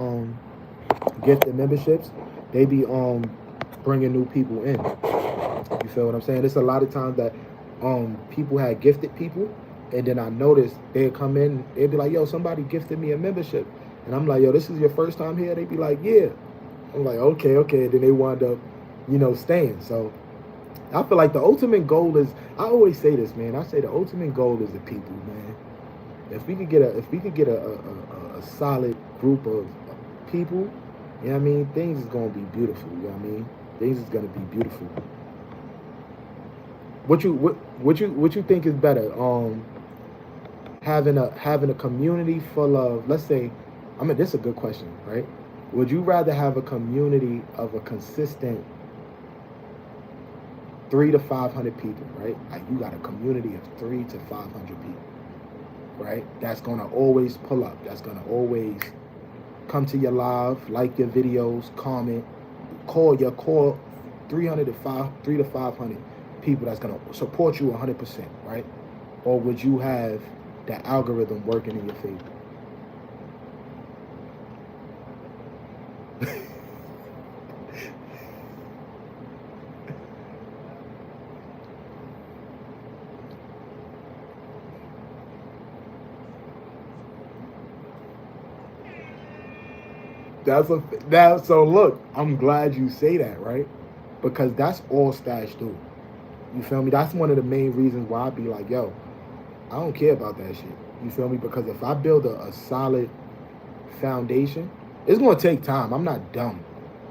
gifted memberships. They be bringing new people in. You feel what I'm saying? It's a lot of times that people had gifted people, and then I noticed they'd come in, they'd be like, yo, somebody gifted me a membership. And I'm like, yo, this is your first time here? They'd be like, yeah. I'm like, okay. And then they wind up, staying. So I feel like the ultimate goal is, I always say this, man. I say the ultimate goal is the people, man. If we could get a solid group of people, you know what I mean, things is gonna be beautiful, you know what I mean? Things is gonna be beautiful. What you think is better? Having a community full of, let's say, this is a good question, right? Would you rather have a community of a consistent 300 to 500 people, right? Like you got a community of 300 to 500 people, right? That's gonna always pull up. That's gonna always come to your live, like your videos, comment, call 300 to 500 people that's gonna support you 100%, right? Or would you have the algorithm working in your favor? So look, I'm glad you say that, right? Because that's all Stash do. You feel me? That's one of the main reasons why I be like, yo, I don't care about that shit. You feel me? Because if I build a solid foundation, it's gonna take time. I'm not dumb.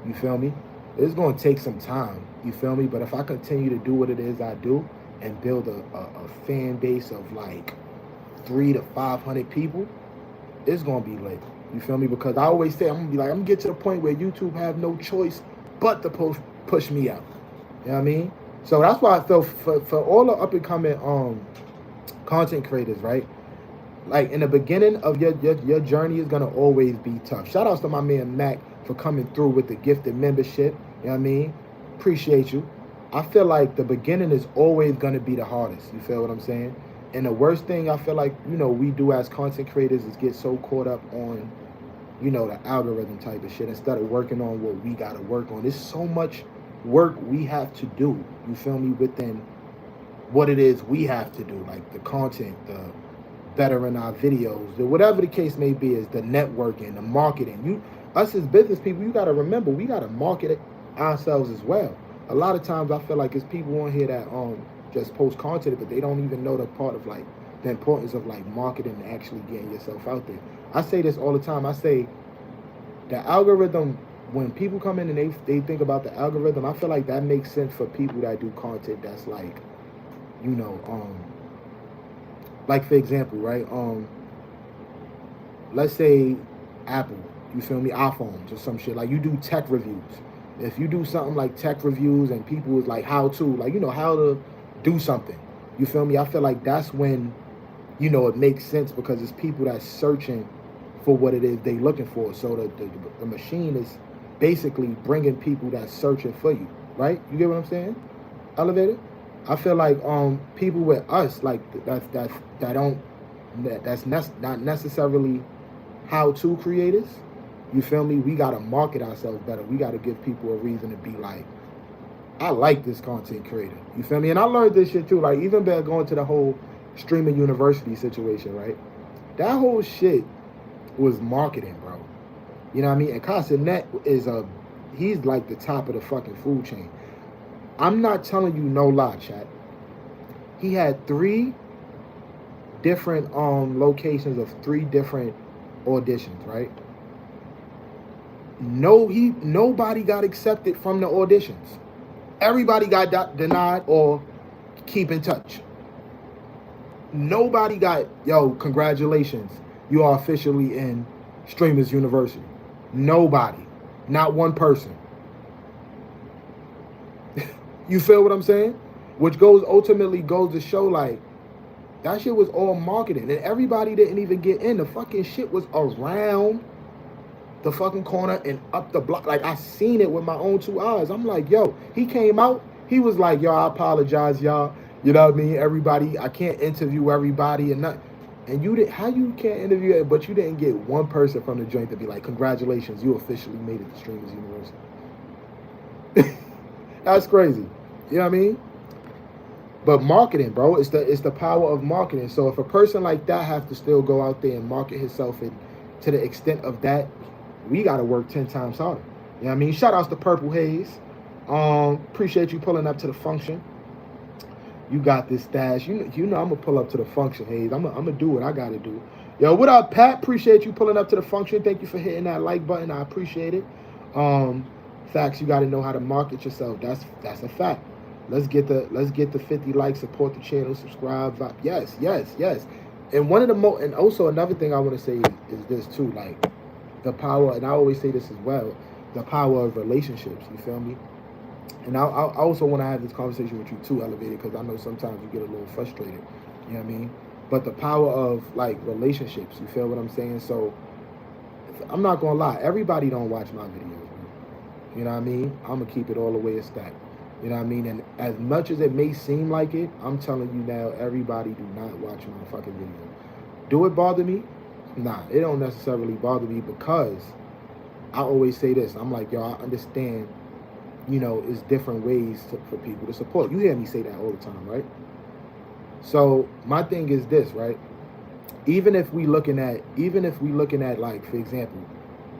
You feel me? It's gonna take some time. You feel me? But if I continue to do what it is I do and build a fan base of like 300 to 500 people, it's gonna be lit. You feel me? Because I always say I'm gonna get to the point where YouTube have no choice but to push me out. You know what I mean? So that's why I feel for all the up and coming content creators, right? Like in the beginning of your journey is gonna always be tough. Shout outs to my man Mac for coming through with the gifted membership. You know what I mean? Appreciate you. I feel like the beginning is always gonna be the hardest. You feel what I'm saying? And the worst thing I feel like, we do as content creators is get so caught up on, the algorithm type of shit instead of working on what we gotta work on. There's so much work we have to do, you feel me, within what it is we have to do, like the content, the bettering our videos, whatever the case may be, is the networking, the marketing. Us as business people, you gotta remember, we gotta market it ourselves as well. A lot of times I feel like it's people on here that just post content, but they don't even know the part of like the importance of like marketing and actually getting yourself out there. I say this all the time. I say the algorithm, when people come in and they think about the algorithm, I feel like that makes sense for people that do content that's like, like for example, right? Let's say Apple, you feel me, iPhones or some shit. Like you do tech reviews. If you do something like tech reviews and people is like how to, like, how to do something, you feel me? I feel like that's when, it makes sense because it's people that's searching for what it is they looking for. So the machine is basically bringing people that's searching for you, right? You get what I'm saying? Elevated. I feel like people with us, like that's not necessarily how-to creators. You feel me? We gotta market ourselves better. We gotta give people a reason to be like, I like this content creator. You feel me? And I learned this shit too. Like even better going to the whole streaming university situation, right? That whole shit was marketing, bro. You know what I mean? And Casanet he's like the top of the fucking food chain. I'm not telling you no lie, chat. He had 3 different locations of 3 different auditions, right? Nobody got accepted from the auditions. Everybody got denied or keep in touch. Nobody got, yo, congratulations, you are officially in Streamers University. Nobody. Not one person. You feel what I'm saying? Which ultimately goes to show like that shit was all marketing and everybody didn't even get in. The fucking shit was around the fucking corner and up the block. Like I seen it with my own 2 eyes. I'm like, yo, he came out. He was like, yo, I apologize, y'all. You know what I mean? Everybody, I can't interview everybody and not. And you did how you can't interview it, but you didn't get one person from the joint to be like, congratulations, you officially made it to Streamers University. That's crazy. You know what I mean? But marketing, bro, it's the power of marketing. So if a person like that have to still go out there and market himself and to the extent of that, we gotta work 10 times harder. You know what I mean? Shout outs to Purple Haze. Appreciate you pulling up to the function. You got this stash. You know I'm gonna pull up to the function, Haze. I'm gonna do what I gotta do. Yo, what up, Pat? Appreciate you pulling up to the function. Thank you for hitting that like button. I appreciate it. Facts, you gotta know how to market yourself. That's a fact. Let's get the 50 likes, support the channel, subscribe. Yes. And one of the and also another thing I want to say is this too, like the power, and I always say this as well, the power of relationships. You feel me? And I also want to have this conversation with you too, Elevated, because I know sometimes you get a little frustrated. You know what I mean? But the power of like relationships. You feel what I'm saying? So I'm not gonna lie, everybody don't watch my videos. Man. You know what I mean? I'm gonna keep it all the way a stack. You know what I mean? And as much as it may seem like it, I'm telling you now, everybody do not watch my fucking video. Do it bother me? Nah, it don't necessarily bother me because I always say this. I'm like, yo, I understand, you know, it's different ways for people to support. You hear me say that all the time, right? So my thing is this, right? Even if we looking at like, for example,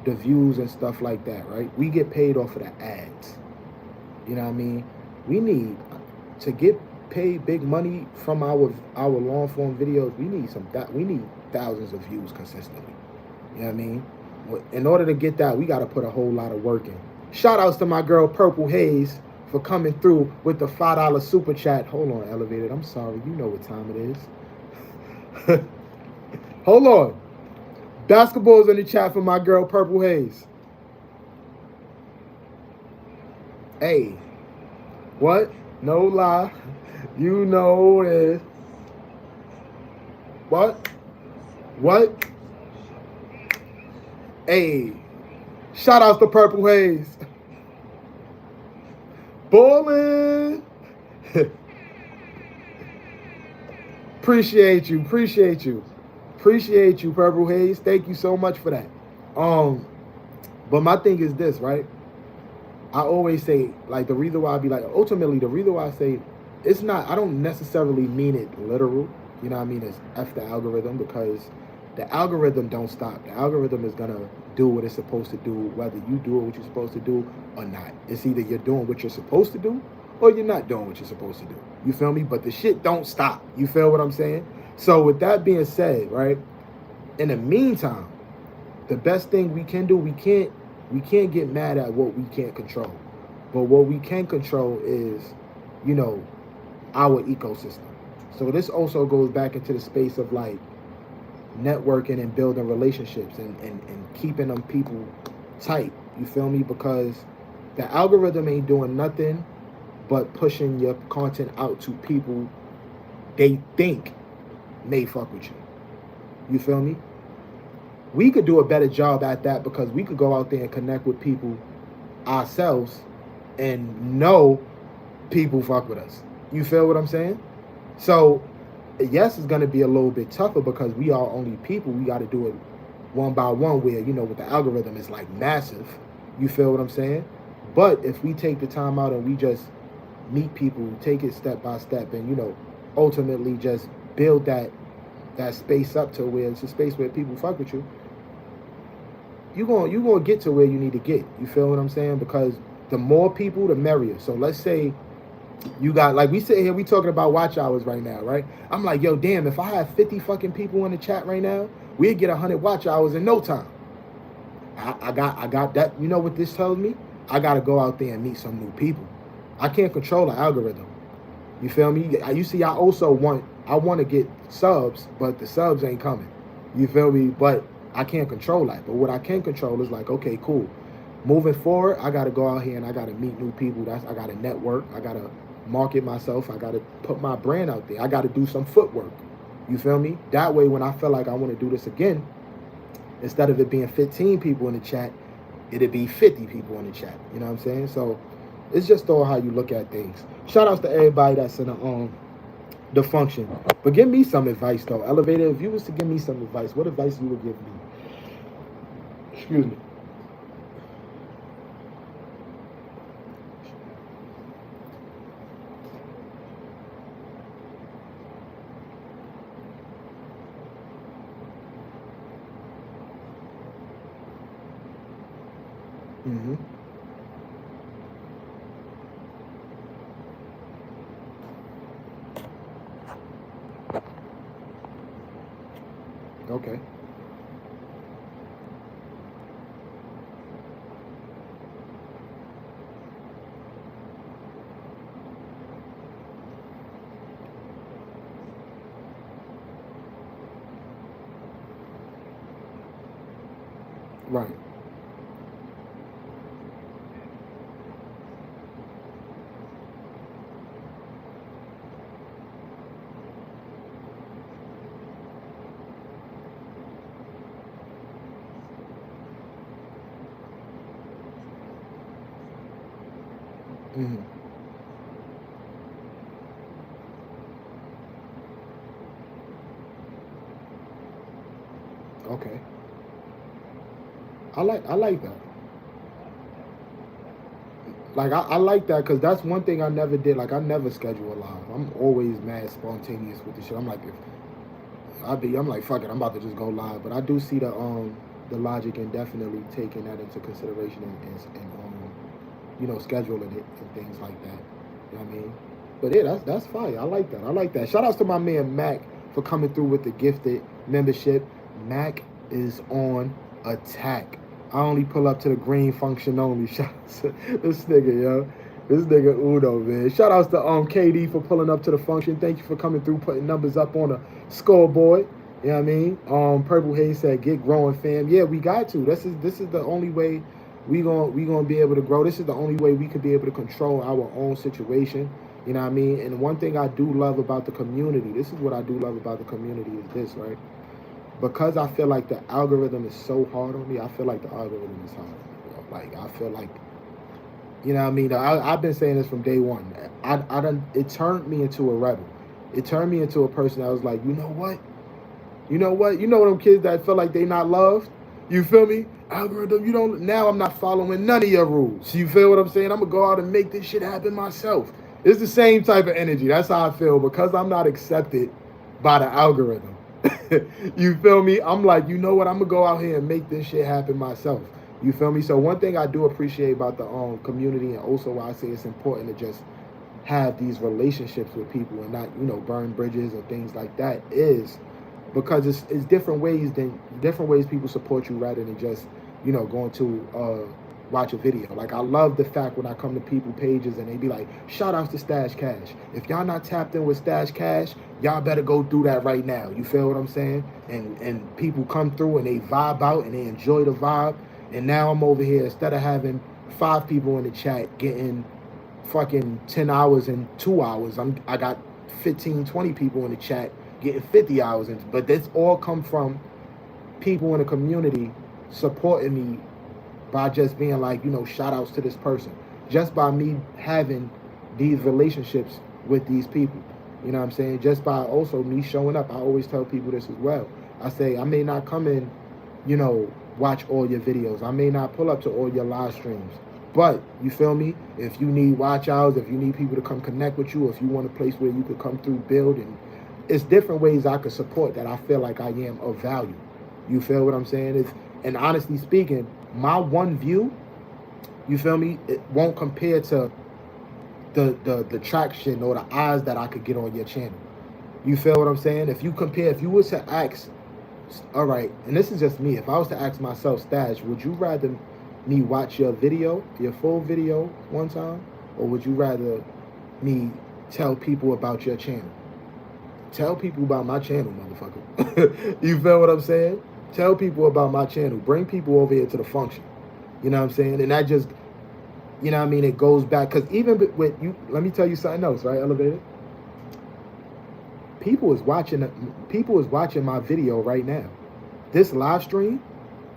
the views and stuff like that, right? We get paid off of the ads. You know what I mean? We need to get paid big money from our long form videos. We need thousands of views consistently. You know what I mean? In order to get that, we got to put a whole lot of work in. Shout outs to my girl Purple Haze for coming through with the $5 super chat. Hold on, Elevated. I'm sorry. You know what time it is. Hold on. Basketball's in the chat for my girl Purple Haze. Hey, what? No lie. You know it. What? Hey, shout outs to Purple Haze. Ballin'. Appreciate you, Purple Haze. Thank you so much for that. But my thing is this, right? I always say, like, the reason why I be like, ultimately, the reason why I say it's not, I don't necessarily mean it literal. You know what I mean? It's F the algorithm, because the algorithm don't stop. The algorithm is going to do what it's supposed to do, whether you do what you're supposed to do or not. It's either you're doing what you're supposed to do or you're not doing what you're supposed to do. You feel me? But the shit don't stop. You feel what I'm saying? So with that being said, right, in the meantime, the best thing we can do, we can't get mad at what we can't control. But what we can control is, you know, our ecosystem. So this also goes back into the space of like networking and building relationships and keeping them people tight. You feel me? Because the algorithm ain't doing nothing but pushing your content out to people they think may fuck with you. You feel me? We could do a better job at that because we could go out there and connect with people ourselves and know people fuck with us. You feel what I'm saying? So, yes, it's going to be a little bit tougher because we are only people. We got to do it one by one where, you know, with the algorithm, it's like massive. You feel what I'm saying? But if we take the time out and we just meet people, take it step by step and, you know, ultimately just build that space up to where it's a space where people fuck with you, you're gonna get to where you need to get. You feel what I'm saying? Because the more people, the merrier. So let's say you got, like, we sit here, we talking about watch hours right now, right? I'm like, yo, damn, if I had 50 fucking people in the chat right now, we'd get 100 watch hours in no time. I got that. You know what this tells me? I got to go out there and meet some new people. I can't control the algorithm. You feel me? You see, I want to get subs, but the subs ain't coming. You feel me? But I can't control that. But what I can control is like, okay, cool. Moving forward, I got to go out here and I got to meet new people. I got to network. I got to market myself. I got to put my brand out there. I got to do some footwork. You feel me? That way, when I feel like I want to do this again, instead of it being 15 people in the chat, it'd be 50 people in the chat. You know what I'm saying? So it's just all how you look at things. Shout outs to everybody that's in the the function. But give me some advice though. Elevator, if you was to give me some advice, what advice you would give me? Excuse me. Mm-hmm. Okay. Right. Mm-hmm. Okay. I like that. Like I like that because that's one thing I never did. Like I never schedule a live. I'm always mad spontaneous with the shit. I'm like, if I'm like, fuck it, I'm about to just go live. But I do see the logic in definitely taking that into consideration and scheduling it and things like that. You know what I mean? But yeah, that's fire. I like that. I like that. Shout outs to my man Mac for coming through with the gifted membership. Mac is on attack. I only pull up to the green function only. Shout out to this nigga, yo. This nigga Uno, man. Shout outs to KD for pulling up to the function. Thank you for coming through, putting numbers up on the scoreboard. You know what I mean? Purple Haze said, "Get growing, fam." Yeah, we got to. This is the only way we gonna be able to grow. This is the only way we could be able to control our own situation. You know what I mean? And one thing I do love about the community, this is what I do love about the community is this, right? Because I feel like the algorithm is so hard on me, I feel like the algorithm is hard on me, bro. Like, I feel like, you know what I mean? I've been saying this from day one. It turned me into a rebel. It turned me into a person that was like, you know what? You know what? You know them kids that feel like they not loved? You feel me? Algorithm, now I'm not following none of your rules. You feel what I'm saying? I'm going to go out and make this shit happen myself. It's the same type of energy. That's how I feel because I'm not accepted by the algorithm. You feel me? I'm like, you know what? I'm going to go out here and make this shit happen myself. You feel me? So one thing I do appreciate about the community and also why I say it's important to just have these relationships with people and not, burn bridges or things like that is because it's different ways people support you rather than just, going to watch a video. Like I love the fact when I come to people pages and they be like, shout outs to Stash Cash. If y'all not tapped in with Stash Cash, y'all better go do that right now. You feel what I'm saying? And people come through and they vibe out and they enjoy the vibe. And now I'm over here, instead of having 5 people in the chat getting fucking 10 hours and 2 hours, I got 15, 20 people in the chat getting 50 hours. But this all come from people in the community supporting me by just being like, shout outs to this person. Just by me having these relationships with these people. You know what I'm saying? Just by also me showing up. I always tell people this as well. I say, I may not come in, watch all your videos. I may not pull up to all your live streams. But, you feel me? If you need watch outs, if you need people to come connect with you, if you want a place where you could come through, build, and it's different ways I could support that I feel like I am of value. You feel what I'm saying? And honestly speaking, my one view, you feel me, it won't compare to the traction or the eyes that I could get on your channel. You feel what I'm saying? If you was to ask, all right, and this is just me, if I was to ask myself, Stash, would you rather me watch your full video one time, or would you rather me tell people about your channel? Tell people about my channel, motherfucker. You feel what I'm saying? Tell people about my channel. Bring people over here to the function. You know what I'm saying? And that just, you know what I mean? It goes back. Because even with you, let me tell you something else, right, Elevator? People is watching my video right now. This live stream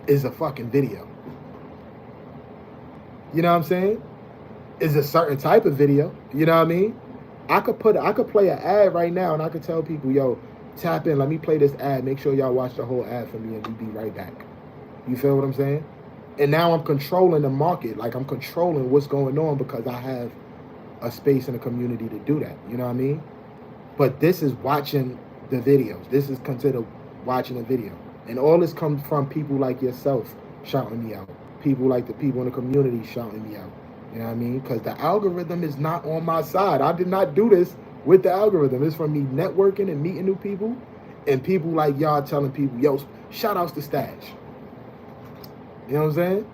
is a fucking video. You know what I'm saying? It's a certain type of video. You know what I mean? I could play an ad right now, and I could tell people, yo, tap in. Let me play this ad. Make sure y'all watch the whole ad for me, and we be right back. You feel what I'm saying? And now I'm controlling the market. Like, I'm controlling what's going on because I have a space in the community to do that. You know what I mean? But this is watching the videos. This is considered watching a video. And all this comes from people like yourself shouting me out. People like the people in the community shouting me out. You know what I mean? Because the algorithm is not on my side. I did not do this with the algorithm. It's from me networking and meeting new people. And people like y'all telling people, yo, shout outs to Stash. You know what I'm saying?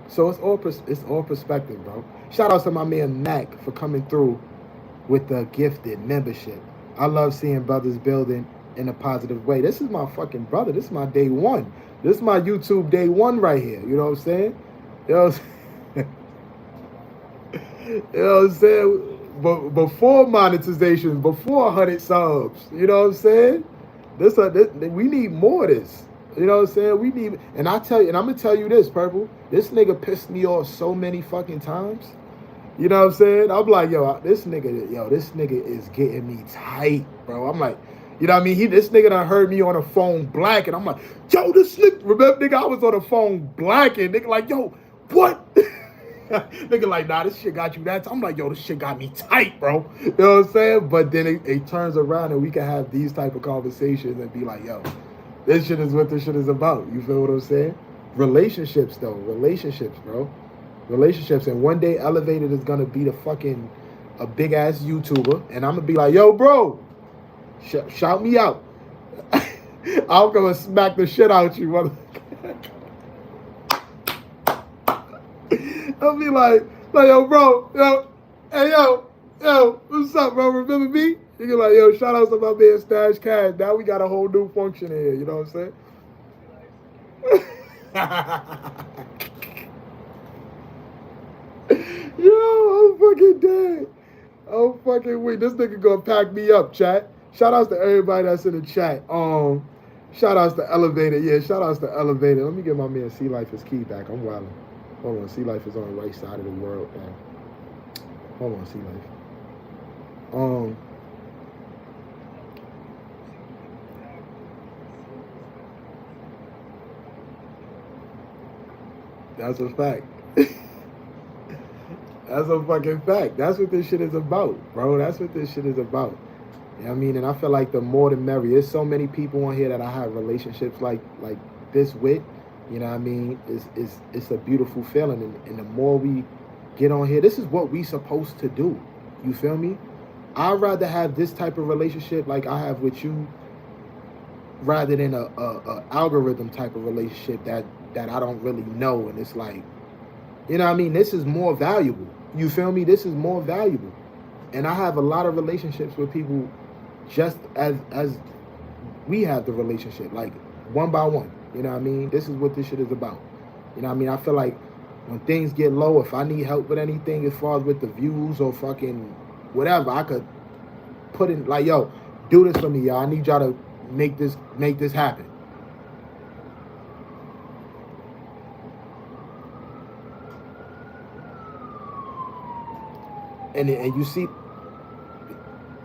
So it's all perspective, bro. Shout outs to my man Mac for coming through with the gifted membership. I love seeing brothers building in a positive way. This is my fucking brother. This is my day one. This is my YouTube day one right here. You know what I'm saying? You know what I'm saying? You know what I'm saying? But before monetization, before 100 subs, you know what I'm saying? This we need more of this. You know what I'm saying? We need, and I tell you, and I'm gonna tell you this, Purple. This nigga pissed me off so many fucking times. You know what I'm saying? I'm like, this nigga is getting me tight, bro. I'm like, you know what I mean? This nigga done heard me on the phone blacking. I'm like, yo, this nigga, remember, nigga, I was on the phone blacking. Nigga like, yo, what? Nigga like, nah, this shit got you that. I'm like, yo, this shit got me tight, bro. You know what I'm saying? But then it turns around and we can have these type of conversations and be like, yo, this shit is what this shit is about. You feel what I'm saying? Relationships, though. Relationships, bro. Relationships. And one day Elevated is going to be a big-ass YouTuber. And I'm going to be like, yo, bro, shout me out. I'm going to smack the shit out you, mother. I'll be like, yo, bro, yo, hey, yo, what's up, bro? Remember me? You get like, yo, shout out to my man Stash Cash. Now we got a whole new function here. You know what I'm saying? Yo, I'm fucking dead. I'm fucking weak. This nigga gonna pack me up, chat. Shout outs to everybody that's in the chat. Shout outs to Elevated. Yeah, shout outs to Elevated. Let me get my man C Life his key back. I'm wilding. Hold on, C Life is on the right side of the world, man. Hold on, C Life. That's a fact. That's a fucking fact. That's what this shit is about, bro. That's what this shit is about. You know what I mean? And I feel like the more the merrier. There's so many people on here that I have relationships like this with. You know what I mean? It's a beautiful feeling. And the more we get on here, this is what we supposed to do. You feel me? I'd rather have this type of relationship like I have with you rather than a algorithm type of relationship that I don't really know. And it's like, you know what I mean? This is more valuable. You feel me? This is more valuable. And I have a lot of relationships with people just as we have the relationship, like one by one. You know what I mean? This is what this shit is about. You know what I mean? I feel like when things get low, if I need help with anything as far as with the views or fucking whatever, I could put in like, yo, do this for me, y'all. I need y'all to make this happen. And you see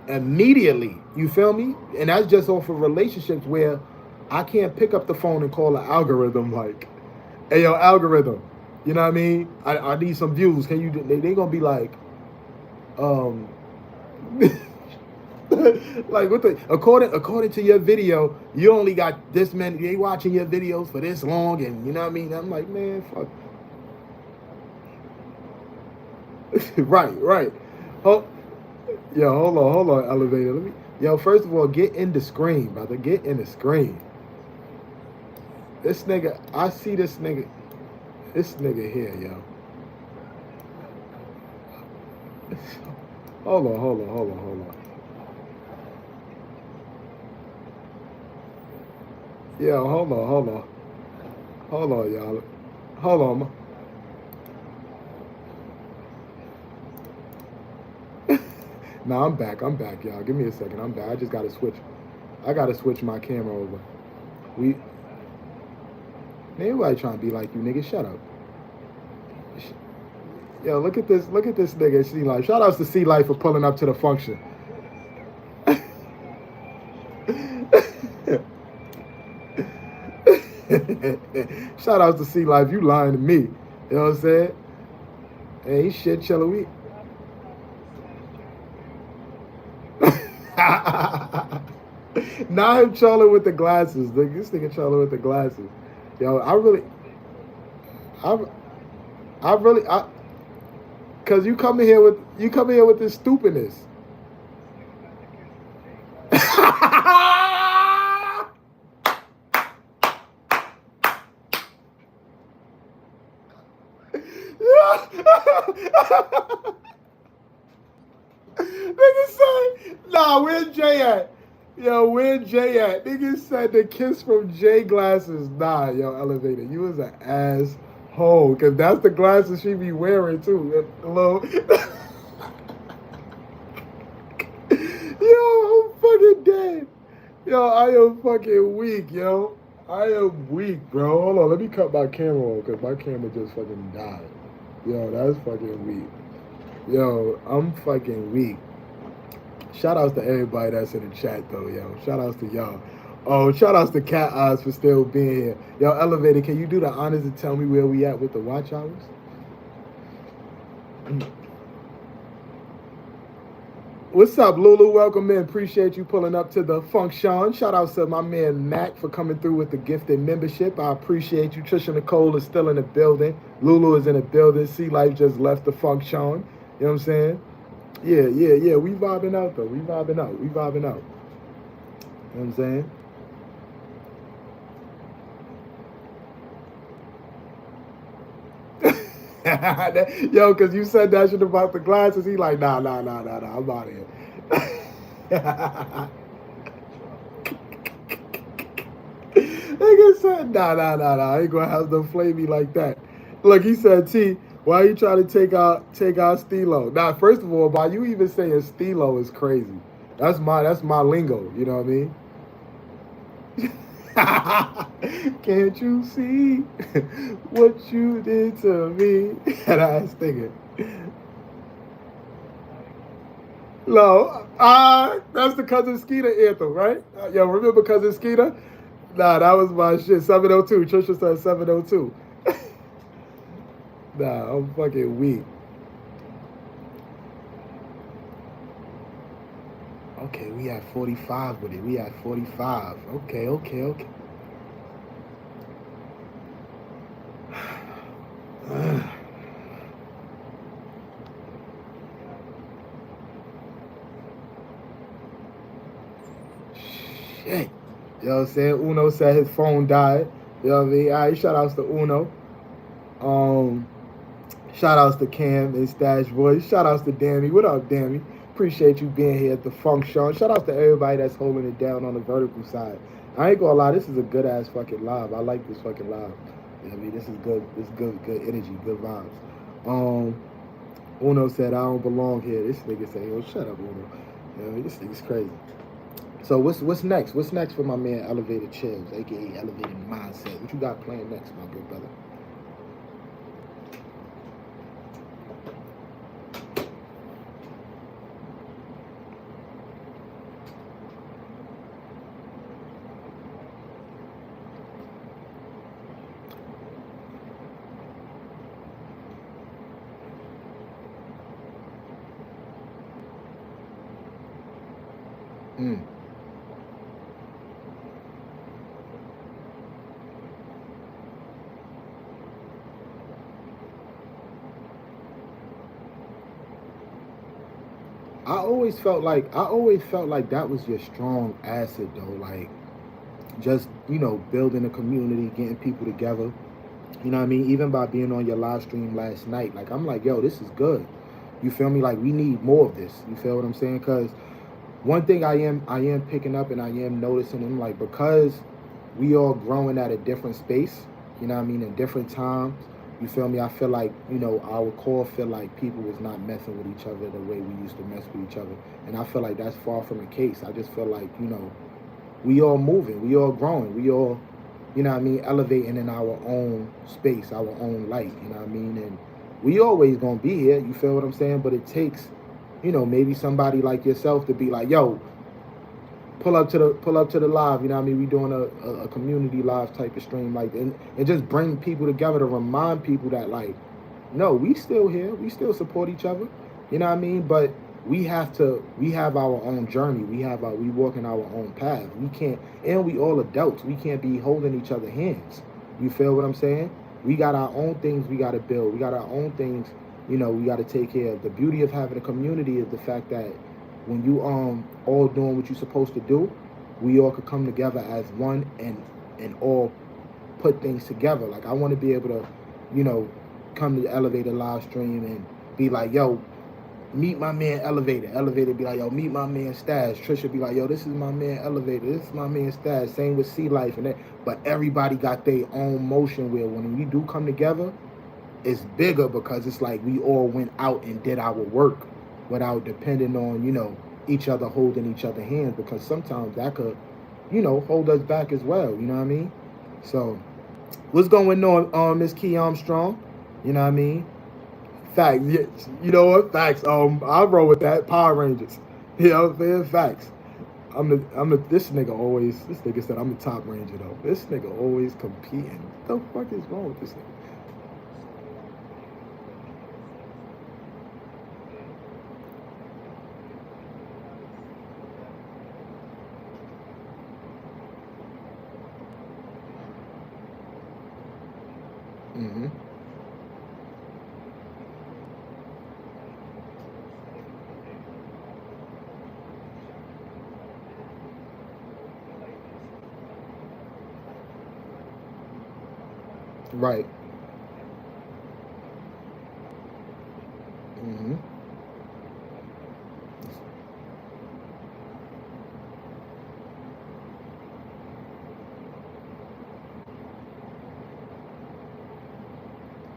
immediately, you feel me? And that's just off of relationships where I can't pick up the phone and call an algorithm like, hey, yo, algorithm, you know what I mean? I need some views. Can you, they gonna be like, like what the, according to your video, you only got this many, they watching your videos for this long, and you know what I mean? I'm like, man, fuck. Right. Oh, yo, hold on, Elevator. Let me, yo, first of all, get in the screen, brother. Get in the screen. This nigga, I see this nigga here, yo. Hold on. Yo, hold on. Hold on, y'all. Hold on. Nah, I'm back, y'all. Give me a second. I'm back. I just gotta switch my camera over. Everybody trying to be like you, nigga. Shut up. Yo, look at this nigga, C Life. Shout outs to C Life for pulling up to the function. Shout out to C Life. You lying to me. You know what I'm saying? Hey, shit, Chilla. Now him trolling with the glasses. This nigga trolling with the glasses. Yo, I, cause you come in here with this stupidness. Nigga said, nah, where Jay at? Yo, where Jay at? Nigga said the kiss from Jay glasses. Nah, yo, Elevator, you was an asshole. Cause that's the glasses she be wearing too. Hello. Yo, I'm fucking dead. Yo, I am fucking weak, yo. I am weak, bro. Hold on, let me cut my camera on because my camera just fucking died. Yo, that's fucking weak. Yo, I'm fucking weak. Shout outs to everybody that's in the chat though, yo. Shout outs to y'all. Oh, shout outs to Cat Eyes for still being here. Yo, Elevator, can you do the honors and tell me where we at with the watch hours? What's up, Lulu? Welcome in. Appreciate you pulling up to the function. Shout out to my man Mac for coming through with the gifted membership. I appreciate you. Trisha Nicole is still in the building. Lulu is in the building. C Life just left the function. You know what I'm saying? Yeah. We vibing out though. We vibing out. You know what I'm saying? Yo, cause you said that shit about the glasses. He like, nah. I'm out of here. Nigga said, nah. I ain't gonna have them flame me like that. Look, he said, T, why are you trying to take out Stilo? Now, first of all, by you even saying Stilo is crazy. That's my lingo. You know what I mean? Can't you see what you did to me? And I was thinking, no, that's the Cousin Skeeter anthem, right? Yo, remember Cousin Skeeter? Nah, that was my shit. 702. Trisha said 702. Nah, I'm fucking weak. Okay, we at 45 with it. We at 45. Okay. Shit. You know what I'm saying? Uno said his phone died. You know what I mean? All right, shout outs to Uno. Shout outs to Cam and Stash Voice. Shout outs to Dammy. What up, Dammy? Appreciate you being here at the function. Shout outs to everybody that's holding it down on the vertical side. I ain't gonna lie, this is a good ass fucking live. I like this fucking live. You know what I mean? This is good. This is good energy, good vibes. Uno said, I don't belong here. This nigga said, yo, shut up, Uno. You know what I mean? This nigga's crazy. So what's next? What's next for my man Elevated Chills, aka Elevated Mindset? What you got playing next, my good brother? I always felt like that was your strong asset though, like just, you know, building a community, getting people together. You know what I mean? Even by being on your live stream last night, like I'm like, yo, this is good. You feel me? Like we need more of this. You feel what I'm saying? Because one thing I am picking up and I am noticing, I'm like, because we all growing at a different space, you know what I mean, in different times, you feel me? I feel like, you know, our core feel like people was not messing with each other the way we used to mess with each other. And I feel like that's far from the case. I just feel like, you know, we all moving, we all growing, we all, you know what I mean, elevating in our own space, our own light, you know what I mean? And we always gonna be here, you feel what I'm saying? But it takes, you know, maybe somebody like yourself to be like, yo, pull up to the live. You know what I mean? We doing a community live type of stream, like, and just bring people together to remind people that, like, no, we still here. We still support each other. You know what I mean? But we have our own journey. We walking our own path. We can't, and we all adults. We can't be holding each other hands. You feel what I'm saying? We got our own things we got to build. We got our own things, we got to take care of. The beauty of having a community is the fact that when you all doing what you're supposed to do, we all could come together as one and all put things together. Like, I want to be able to, come to the Elevator live stream and be like, yo, meet my man Elevator. Elevator be like, yo, meet my man Stash. Trisha be like, yo, this is my man Elevator. This is my man Stash. Same with C Life and that. But everybody got their own motion where when we do come together, it's bigger because it's like we all went out and did our work without depending on, each other holding each other hands, because sometimes that could, hold us back as well. You know what I mean? So what's going on, Miss Key Armstrong? You know what I mean? Facts. Yeah, you know what? Facts. I'll roll with that. Power Rangers. You know what I'm saying? Facts. This nigga said I'm the top ranger though. This nigga always competing. What the fuck is wrong with this nigga? Mm-hmm. Right. Mm-hmm.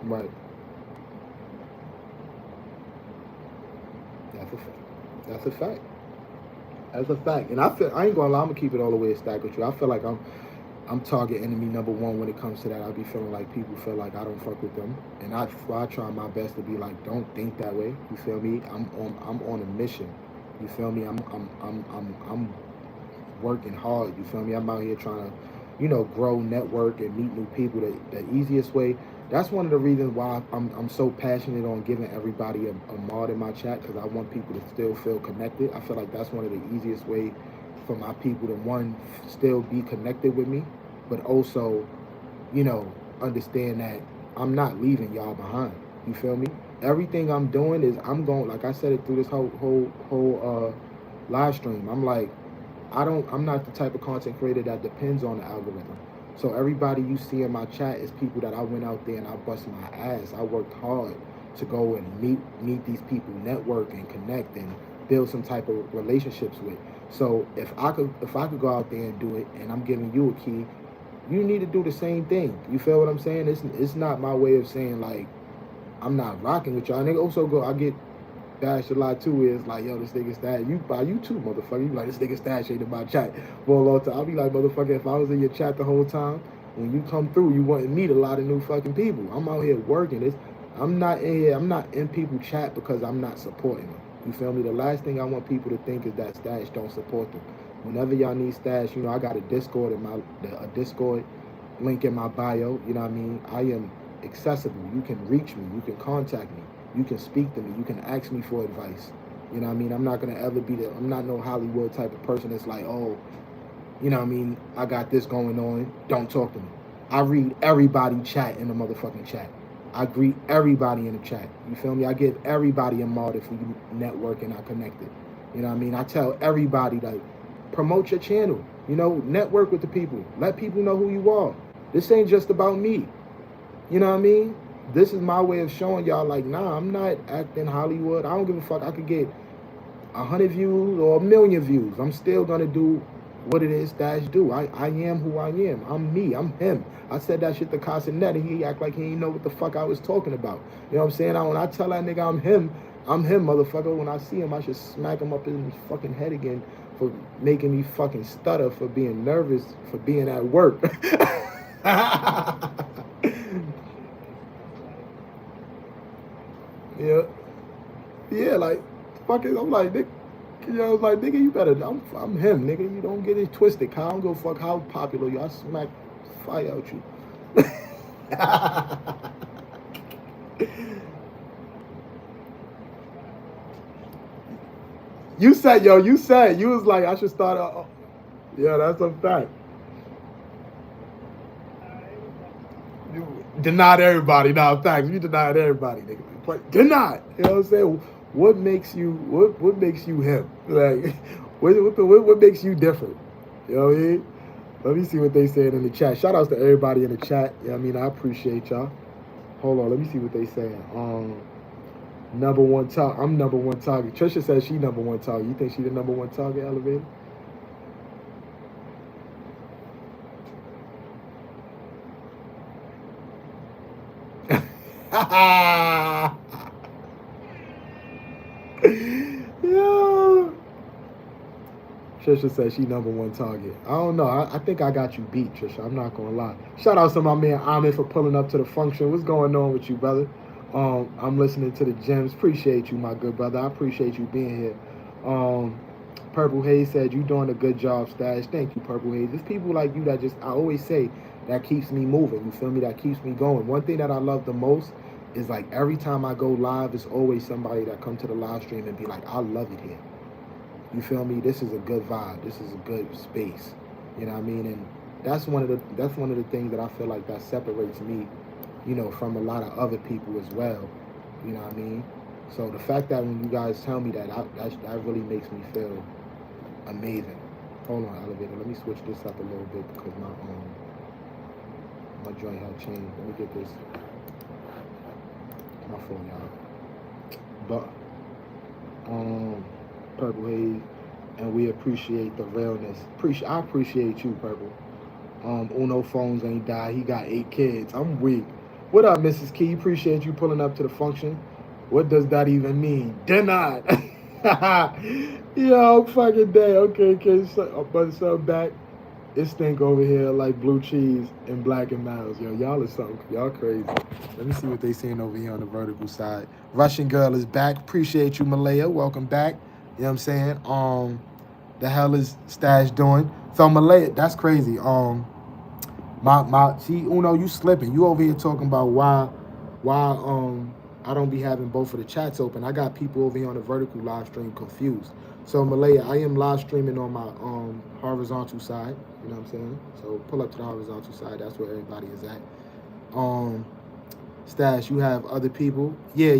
Right. That's a fact. That's a fact. That's a fact. And I ain't gonna lie, I'm gonna keep it all the way a stack with you. I feel like I'm target enemy number one when it comes to that. I be feeling like people feel like I don't fuck with them, and I try my best to be like, don't think that way. You feel me? I'm on a mission. You feel me? I'm working hard. You feel me? I'm out here trying to, grow, network, and meet new people. The easiest way. That's one of the reasons why I'm so passionate on giving everybody a mod in my chat, because I want people to still feel connected. I feel like that's one of the easiest ways for my people to, one, still be connected with me, but also, understand that I'm not leaving y'all behind. You feel me? Everything I'm doing is I'm going, like I said it through this whole live stream. I'm like, I'm not the type of content creator that depends on the algorithm. So everybody you see in my chat is people that I went out there and I bust my ass. I worked hard to go and meet these people, network and connect and build some type of relationships with. So if I could go out there and do it, and I'm giving you a key, you need to do the same thing. You feel what I'm saying? It's not my way of saying like I'm not rocking with y'all. And they also I get bashed a lot too. Is like, yo, this nigga Stash, you too, motherfucker. You like, this nigga Stash ain't in my chat for a long time. I'll be like, motherfucker, if I was in your chat the whole time, when you come through, you wouldn't meet a lot of new fucking people. I'm out here working. I'm not in people chat because I'm not supporting them. You feel me? The last thing I want people to think is that Stash don't support them. Whenever y'all need Stash, I got a Discord a Discord link in my bio. You know what I mean? I am accessible. You can reach me. You can contact me. You can speak to me. You can ask me for advice. You know what I mean? I'm not gonna ever I'm not no Hollywood type of person that's like, oh, you know what I mean? I got this going on. Don't talk to me. I read everybody chat in the motherfucking chat. I greet everybody in the chat. You feel me? I give everybody a mod if we network and I connected. You know what I mean? I tell everybody, like, promote your channel. Network with the people. Let people know who you are. This ain't just about me. You know what I mean? This is my way of showing y'all, like, nah, I'm not acting Hollywood. I don't give a fuck. I could get 100 views or 1,000,000 views. I'm still gonna do what it is Stash do. I am who I am. I'm me. I'm him. I said that shit to Casanet and he act like he didn't know what the fuck I was talking about. You know what I'm saying? When I tell that nigga I'm him, motherfucker. When I see him, I should smack him up in his fucking head again for making me fucking stutter, for being nervous, for being at work. Yeah. Yeah, like, fucking, I'm like, Nick, You know, I was like, nigga, you better. I'm him, nigga. You don't get it twisted. I don't go fuck how popular you. I smack fire out you. You said, yo, you was like, I should start. Yeah, that's a fact. You denied everybody. Nah, facts. You denied everybody, nigga. But denied. You know what I'm saying? What makes you what makes you him? Like, what makes you different? You know what I mean? Let me see what they said in the chat. Shout outs to everybody in the chat. Yeah, I mean, I appreciate y'all. Hold on, let me see what they saying. Number one target. I'm number one target. Trisha says she number one target. You think she the number one target, Elevator? Yeah. Trisha says she number one target. I don't know. I think I got you beat, Trisha. I'm not gonna lie. Shout out to my man Ahmed for pulling up to the function. What's going on with you, brother? I'm listening to the gems. Appreciate you, my good brother. I appreciate you being here. Purple Haze said you doing a good job, Stash. Thank you, Purple Haze. It's people like you that just, I always say, that keeps me moving. You feel me? That keeps me going. One thing that I love the most is like every time I go live, it's always somebody that come to the live stream and be like, I love it here. You feel me? This is a good vibe. This is a good space. You know what I mean? And that's one of the things that I feel like that separates me, you know, from a lot of other people as well. You know what I mean? So the fact that when you guys tell me that, that really makes me feel amazing. Hold on, Elevator. Let me switch this up a little bit because my joint had changed. Let me get this. My phone, y'all. But Purple Haze, and we appreciate the realness. I appreciate you, Purple. Uno Phones ain't died. He got 8 kids. I'm weak. What up, Mrs. Key? Appreciate you pulling up to the function. What does that even mean? Denied. Yo, fucking day. Okay, kids. But so back. It stink over here like blue cheese and Black and Miles. Yo, y'all are something. Y'all crazy. Let me see what they saying over here on the vertical side. Russian Girl is back. Appreciate you, Malaya. Welcome back. You know what I'm saying? The hell is Stash doing? So Malaya, that's crazy. See, Uno, you slipping. You over here talking about why I don't be having both of the chats open. I got people over here on the vertical live stream confused. So Malaya, I am live streaming on my horizontal side. You know what I'm saying? So pull up to the horizontal side. That's where everybody is at. Stash, you have other people. Yeah.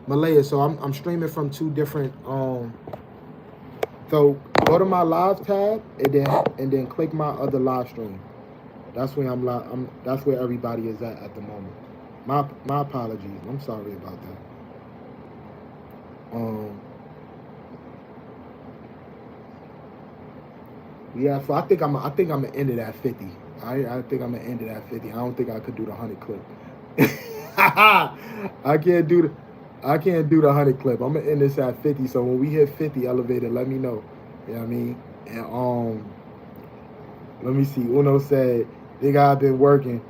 Malaya, so I'm streaming from 2 different. So go to my live tab and then click my other live stream. That's where that's where everybody is at the moment. My apologies. I'm sorry about that. Yeah, so I think I'm gonna end it at 50. I think I'm gonna end it at 50. I don't think I could do the 100 clip. I can't do the 100 clip. I'm gonna end this at 50. So when we hit 50, Elevator, let me know. You know what I mean? And let me see. Uno said, nigga, I've been working.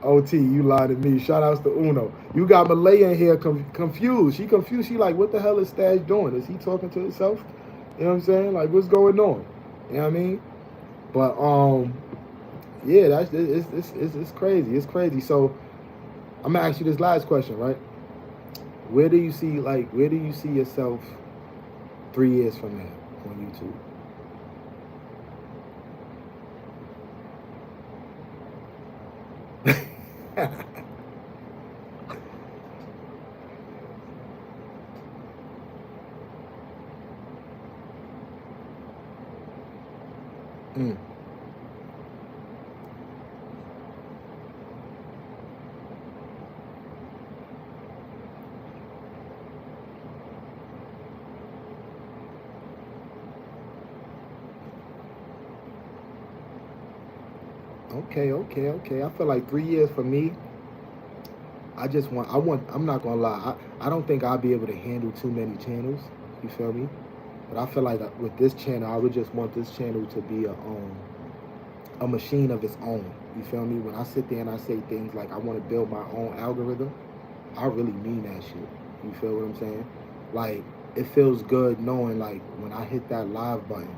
OT, you lied to me. Shout outs to Uno. You got Malaya in here confused. She confused. She like, what the hell is Stash doing? Is he talking to himself? You know what I'm saying? Like, what's going on? You know what I mean? But yeah, it's crazy. It's crazy. So I'm gonna ask you this last question, right? Where do you see yourself 3 years from now on YouTube? Okay. I feel like 3 years for me. I'm not gonna lie. I don't think I'll be able to handle too many channels. You feel me? But I feel like with this channel, I would just want this channel to be a machine of its own. You feel me? When I sit there and I say things like I want to build my own algorithm, I really mean that shit. You feel what I'm saying? Like, it feels good knowing like when I hit that live button,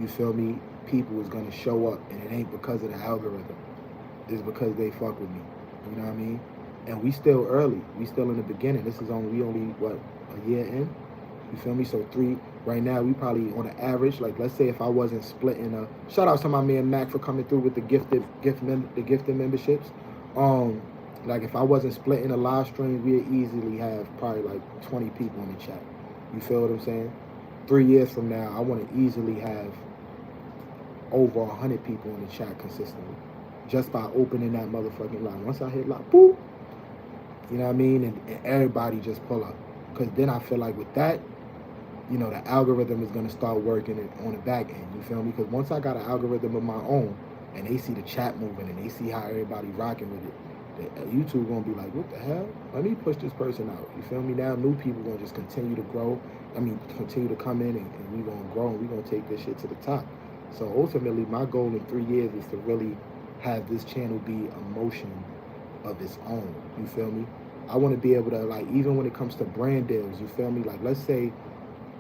you feel me, people is gonna show up, and it ain't because of the algorithm. It's because they fuck with me. You know what I mean? And we still early. We still in the beginning. This is we only what, a year in? You feel me? So right now we probably on an average, like let's say if I wasn't splitting shout out to my man Mac for coming through with the gifted memberships. Like if I wasn't splitting a live stream, we'd easily have probably like 20 people in the chat. You feel what I'm saying? 3 years from now, I want to easily have over 100 people in the chat consistently, just by opening that motherfucking line. Once I hit like boop, you know what I mean, and everybody just pull up, because then I feel like with that, you know, the algorithm is gonna start working on the back end. You feel me? Because once I got an algorithm of my own, and they see the chat moving, and they see how everybody rocking with it, YouTube gonna be like, what the hell? Let me push this person out. You feel me? Now new people gonna just continue to grow. I mean, continue to come in, and we gonna grow, and we gonna take this shit to the top. So ultimately, my goal in 3 years is to really have this channel be a motion of its own. You feel me? I want to be able to, like, even when it comes to brand deals, you feel me? Like, let's say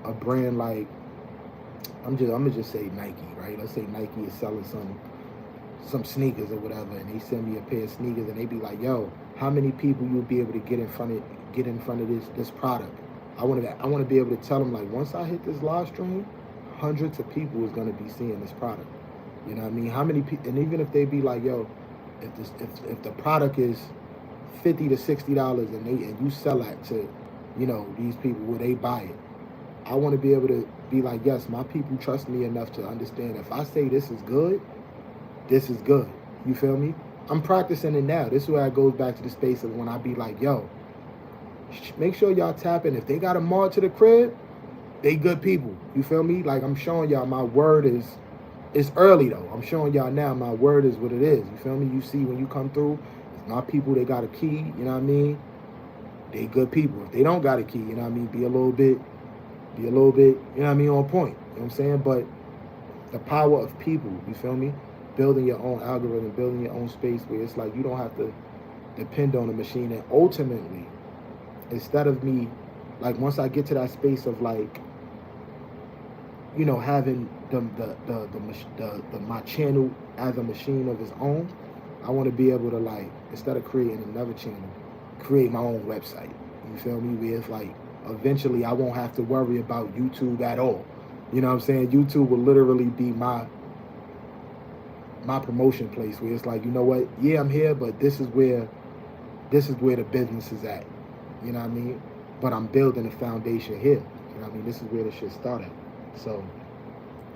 a brand like, I'm gonna just say Nike, right? Let's say Nike is selling some sneakers or whatever, and they send me a pair of sneakers, and they be like, yo, how many people you'll be able to get in front of this product? I want to be able to tell them, like, once I hit this live stream, hundreds of people is going to be seeing this product. You know what I mean? How many people? And even if they be like, yo, if the product is $50 to $60 and you sell that to, you know, these people where they buy it, I want to be able to be like, yes, my people trust me enough to understand if I say this is good, this is good. You feel me? I'm practicing it now. This is where it goes back to the space of when I be like, yo, make sure y'all tap in. If they got a mod to the crib, they good people. You feel me? Like, I'm showing y'all my word is, it's early though. I'm showing y'all now my word is what it is. You feel me? You see when you come through, it's my people, they got a key, you know what I mean? They good people. If they don't got a key, you know what I mean? Be a little bit, you know what I mean, on point. You know what I'm saying? But the power of people, you feel me? Building your own algorithm, building your own space where it's like you don't have to depend on a machine. And ultimately, instead of me, like once I get to that space of like, you know, having my channel as a machine of its own, I want to be able to, like, instead of creating another channel, create my own website. You feel me? Where it's like eventually I won't have to worry about YouTube at all. You know what I'm saying? YouTube will literally be my promotion place where it's like, you know what? Yeah, I'm here, but this is where the business is at. You know what I mean? But I'm building a foundation here. You know what I mean? This is where the shit started. So,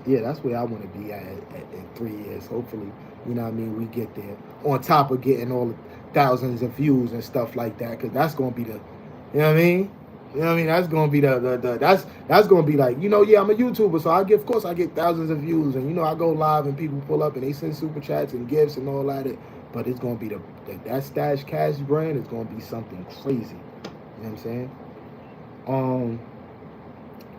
yeah, that's where I want to be at in 3 years. Hopefully, you know what I mean, we get there. On top of getting all the thousands of views and stuff like that, because that's going to be the, you know what I mean? You know what I mean? That's going to be that's going to be like, you know, yeah, I'm a YouTuber, so of course I get thousands of views, and, you know, I go live and people pull up and they send super chats and gifts and all that. But it's going to be that Stash Cash brand is going to be something crazy. You know what I'm saying?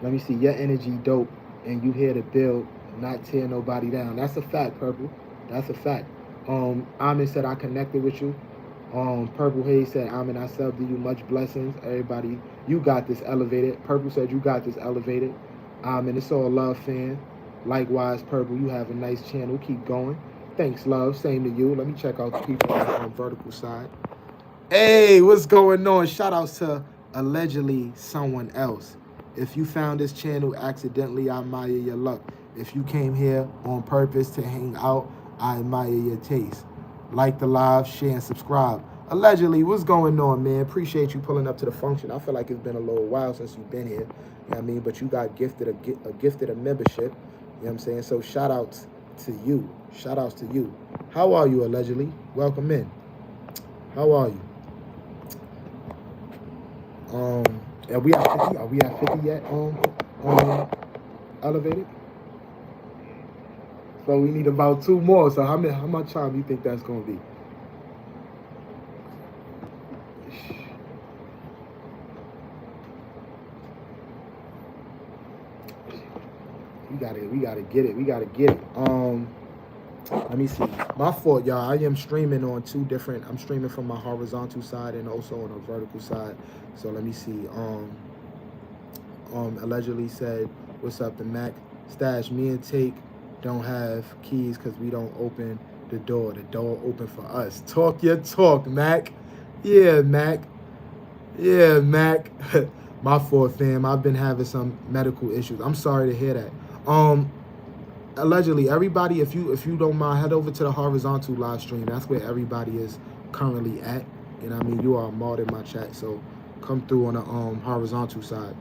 Let me see. Your energy dope, and you here to build, not tear nobody down. That's a fact, Purple. That's a fact. Amin said I connected with you. Purple Haze said, Amin, I sub to you. Much blessings. Everybody, you got this elevated. Purple said you got this elevated. Amin, it's all love, fan. Likewise, Purple, you have a nice channel. Keep going. Thanks, love. Same to you. Let me check out the people on vertical side. Hey, what's going on? Shout out to allegedly someone else. If you found this channel accidentally, I admire your luck. If you came here on purpose to hang out, I admire your taste. Like the live, share, and subscribe. Allegedly, what's going on, man? Appreciate you pulling up to the function. I feel like it's been a little while since you've been here. You know what I mean? But you got gifted a membership. You know what I'm saying? So shout outs to you. Shout outs to you. How are you, allegedly? Welcome in. How are you? Are we at 50? Are we at 50 yet elevated? So we need about 2 more. So how much time do you think that's gonna be? We gotta get it. We gotta get it. Let me see. My fault, y'all. I am streaming on 2 different. I'm streaming from my horizontal side and also on a vertical side. So let me see. allegedly said, "What's up, the Mac Stash? Me and Take don't have keys because we don't open the door. The door open for us. Talk your talk, Mac. Yeah, Mac. Yeah, Mac. My fault, fam. I've been having some medical issues. I'm sorry to hear that. Allegedly, everybody, if you don't mind, head over to the horizontal live stream. That's where everybody is currently at. And I mean, you are mod in my chat, so come through on the horizontal side.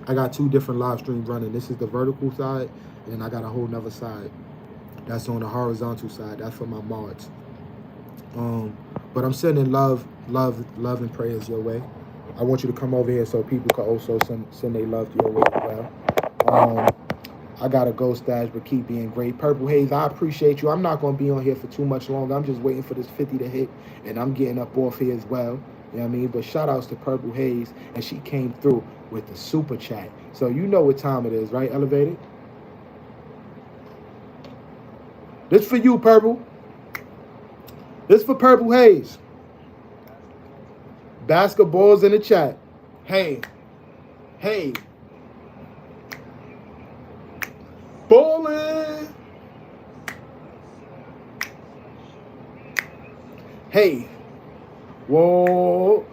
I got 2 different live streams running. This is the vertical side, and then I got a whole nother side that's on the horizontal side. That's for my mods. But I'm sending love and prayers your way. I want you to come over here so people can also send their love your way as well. I gotta go, Stash, but keep being great. Purple Haze, I appreciate you. I'm not gonna be on here for too much longer. I'm just waiting for this 50 to hit, and I'm getting up off here as well. You know what I mean? But shout outs to Purple Haze, and she came through with the super chat. So you know what time it is, right, Elevated? This for you, Purple. This for Purple Haze. Basketball's in the chat. Hey. Ballin'. Hey. Whoa.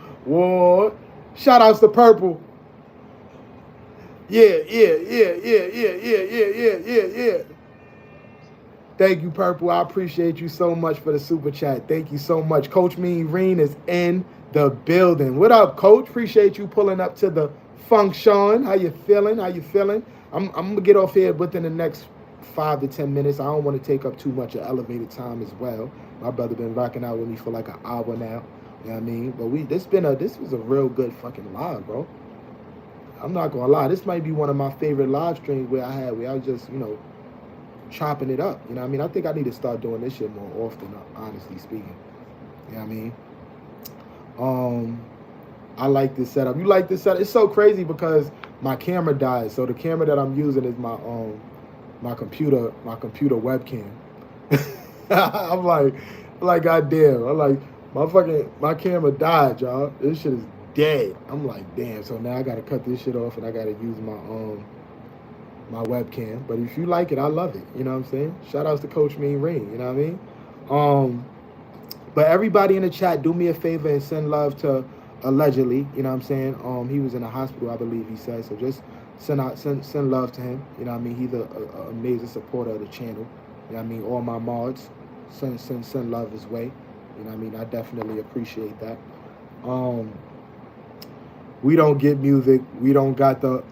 Shout outs to Purple. Yeah. Thank you, Purple. I appreciate you so much for the super chat. Thank you so much. Coach Mean Reen is in the building. What up, Coach? Appreciate you pulling up to the function. How you feeling? I'm gonna get off here within the next 5 to 10 minutes. I don't want to take up too much of elevated time as well. My brother been rocking out with me for like an hour now. You know what I mean? But this was a real good fucking live, bro. I'm not gonna lie. This might be one of my favorite live streams where I was just, chopping it up. You know what I mean? I think I need to start doing this shit more often, honestly speaking. You know what I mean? I like this setup. You like this setup? It's so crazy because my camera died. So the camera that I'm using is my computer webcam. I'm like, goddamn. I'm like, my camera died, y'all. This shit is dead. I'm like, damn. So now I gotta cut this shit off and I gotta use my webcam. But if you like it, I love it. You know what I'm saying? Shout outs to Coach Mean Ring. You know what I mean? But everybody in the chat, do me a favor and send love to allegedly. You know what I'm saying? He was in a hospital, I believe he said. So just send love to him. You know what I mean? He's an amazing supporter of the channel. You know what I mean? All my mods, send love his way. You know what I mean? I definitely appreciate that. We don't get music. We don't got the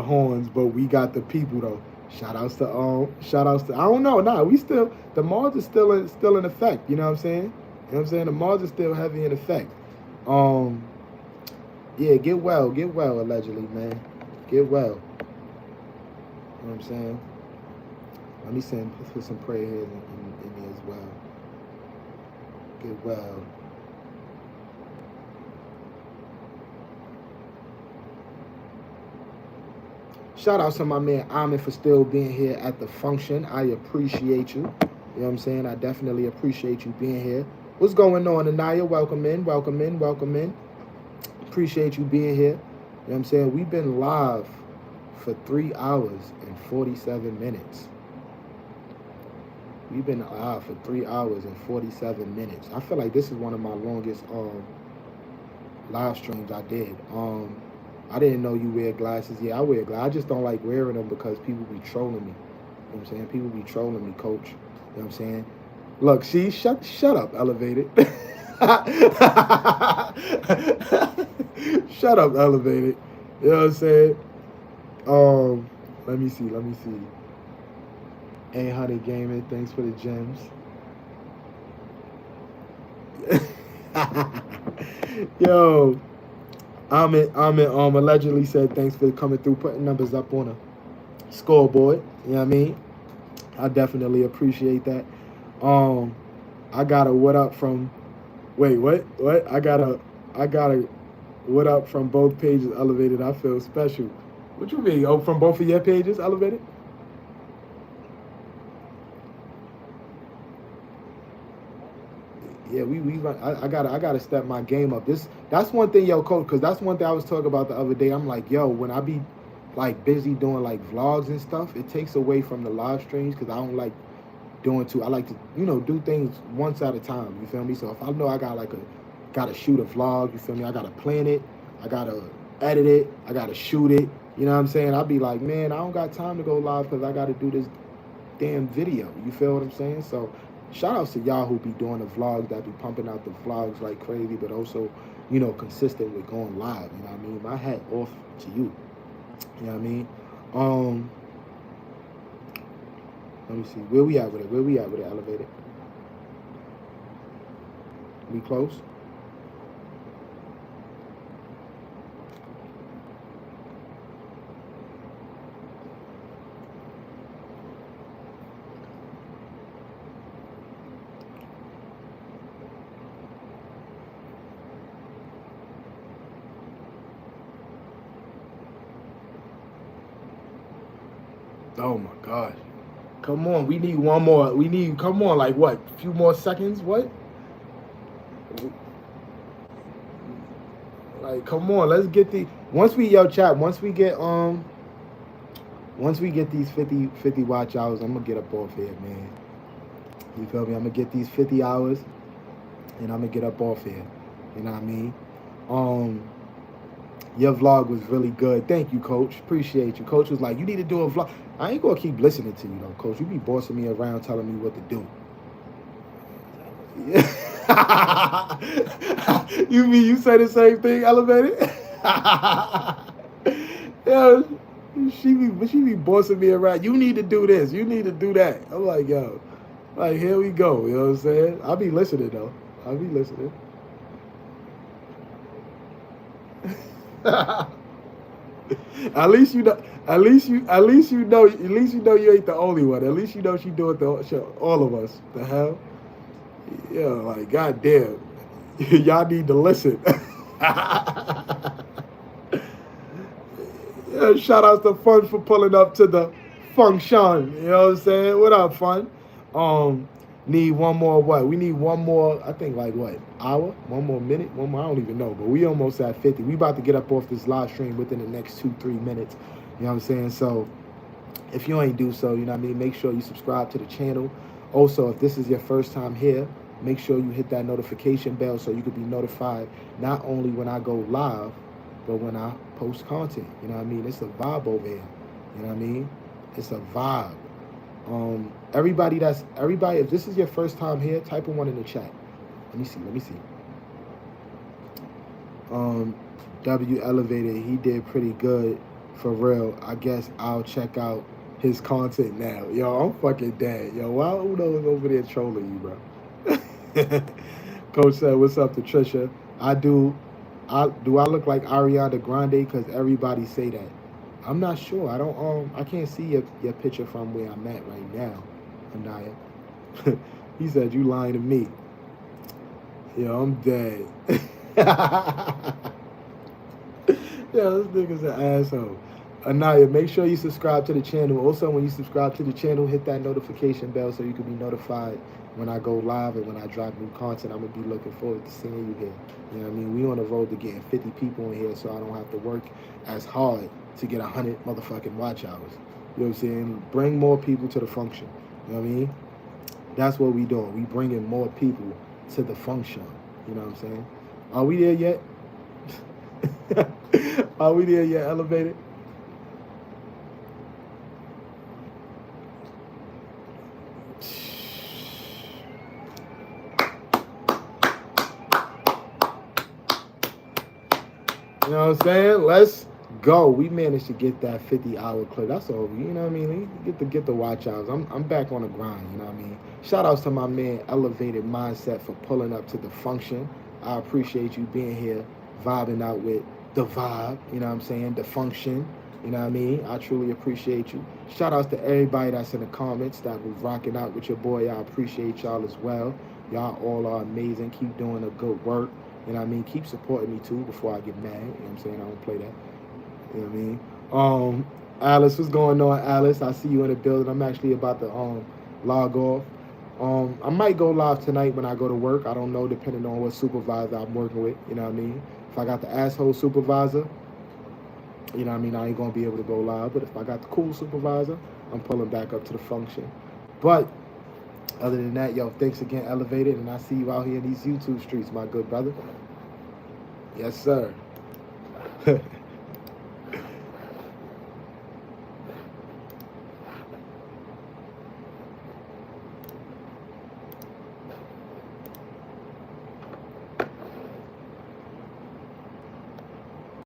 horns, but we got the people though. Shout outs to I don't know. Nah, the mods are still in effect. You know what I'm saying? You know what I'm saying? The mods are still heavy in effect. Yeah, get well, allegedly, man. Get well. You know what I'm saying? Let me put some prayer here in me as well. Get well. Shout out to my man Amin for still being here at the function. I appreciate you. You know what I'm saying? I definitely appreciate you being here. What's going on, Anaya? Welcome in. Appreciate you being here. You know what I'm saying? We've been live for 3 hours and 47 minutes. We've been live for 3 hours and 47 minutes. I feel like this is one of my longest live streams I did. I didn't know you wear glasses. Yeah, I wear glasses. I just don't like wearing them because people be trolling me. You know what I'm saying? People be trolling me, coach. You know what I'm saying? Look, see, shut up, Elevated. Shut up, Elevated. You know what I'm saying? Let me see. A100 Gaming, thanks for the gems. Yo, Ahmed allegedly said thanks for coming through, putting numbers up on a scoreboard. You know what I mean? I definitely appreciate that. I got a what up from what? I got a what up from both pages, Elevated. I feel special. What you mean? Oh, from both of your pages, Elevated? Yeah, I gotta step my game up. That's one thing, yo, coach, because that's one thing I was talking about the other day. I'm like, yo, when I be like busy doing like vlogs and stuff, it takes away from the live streams because I don't like doing I like to, do things once at a time. You feel me? So if I know I gotta shoot a vlog, you feel me? I gotta plan it, I gotta edit it, I gotta shoot it. You know what I'm saying? I'll be like, man, I don't got time to go live because I gotta do this damn video. You feel what I'm saying? So shout outs to y'all who be doing the vlogs, that be pumping out the vlogs like crazy, but also, consistent with going live. You know what I mean? My hat off to you. You know what I mean? Let me see. Where we at with it? Where we at with it, Elevated? We close? Oh my gosh. Come on, we need one more. Come on, like what? A few more seconds? What? Like, come on, let's get once we get these 50 watch hours, I'm gonna get up off here, man. You feel me? I'm gonna get these 50 hours and I'm gonna get up off here. You know what I mean? Your vlog was really good. Thank you, Coach. Appreciate you. Coach was like, you need to do a vlog. I ain't gonna keep listening to you though, Coach. You be bossing me around telling me what to do. Yeah. you say the same thing, Elevated? Yeah, she be bossing me around. You need to do this. You need to do that. I'm like, yo, like, here we go. You know what I'm saying? I'll be listening though. I'll be listening. At least you know you ain't the only one. At least you know she doing all of us. The hell? Yeah, like goddamn. Y'all need to listen. Yeah, shout out to Fun for pulling up to the function. You know what I'm saying? What up, Fun? Need one more what? We need one more, I think like what? Hour? One more minute? One more, I don't even know. But we almost at 50. We about to get up off this live stream within the next 2-3 minutes. You know what I'm saying? So if you ain't do so, you know what I mean? Make sure you subscribe to the channel. Also, if this is your first time here, make sure you hit that notification bell so you can be notified not only when I go live, but when I post content. You know what I mean? It's a vibe over here. You know what I mean? It's a vibe. Everybody, if this is your first time here, type in one in the chat. Let me see. W Elevated, he did pretty good, for real. I guess I'll check out his content now. Yo, I'm fucking dead. Yo, why Uno is over there trolling you, bro? Coach said, what's up to Trisha? Do I look like Ariana Grande? Because everybody say that. I'm not sure. I can't see your picture from where I'm at right now, Anaya. He said, you lying to me. Yo, I'm dead. Yo, this nigga's an asshole. Anaya, make sure you subscribe to the channel. Also, when you subscribe to the channel, hit that notification bell so you can be notified when I go live and when I drop new content. I'm going to be looking forward to seeing you here. You know what I mean? We on the road to getting 50 people in here so I don't have to work as hard to get 100 motherfucking watch hours. You know what I'm saying? Bring more people to the function. You know what I mean? That's what we doing. We bringing more people to the function. You know what I'm saying? Are we there yet? Are we there yet, Elevated? You know what I'm saying? Let's go. We managed to get that 50-hour clip. That's over. You know what I mean? Get the watch hours. I'm back on the grind. You know what I mean? Shout outs to my man Elevated Mindset for pulling up to the function. I appreciate you being here, vibing out with the vibe. You know what I'm saying? The function. You know what I mean? I truly appreciate you. Shout outs to everybody that's in the comments that was rocking out with your boy. I appreciate y'all as well. Y'all all are amazing. Keep doing the good work. You know what I mean? Keep supporting me too before I get mad. You know what I'm saying? I don't play that. You know what I mean? Alice, what's going on, Alice? I see you in the building. I'm actually about to log off. I might go live tonight when I go to work. I don't know, depending on what supervisor I'm working with. You know what I mean? If I got the asshole supervisor, You know what I mean? I ain't gonna be able to go live, but if I got the cool supervisor, I'm pulling back up to the function. But other than that, yo, thanks again, Elevated, and I see you out here in these YouTube streets, my good brother. Yes, sir.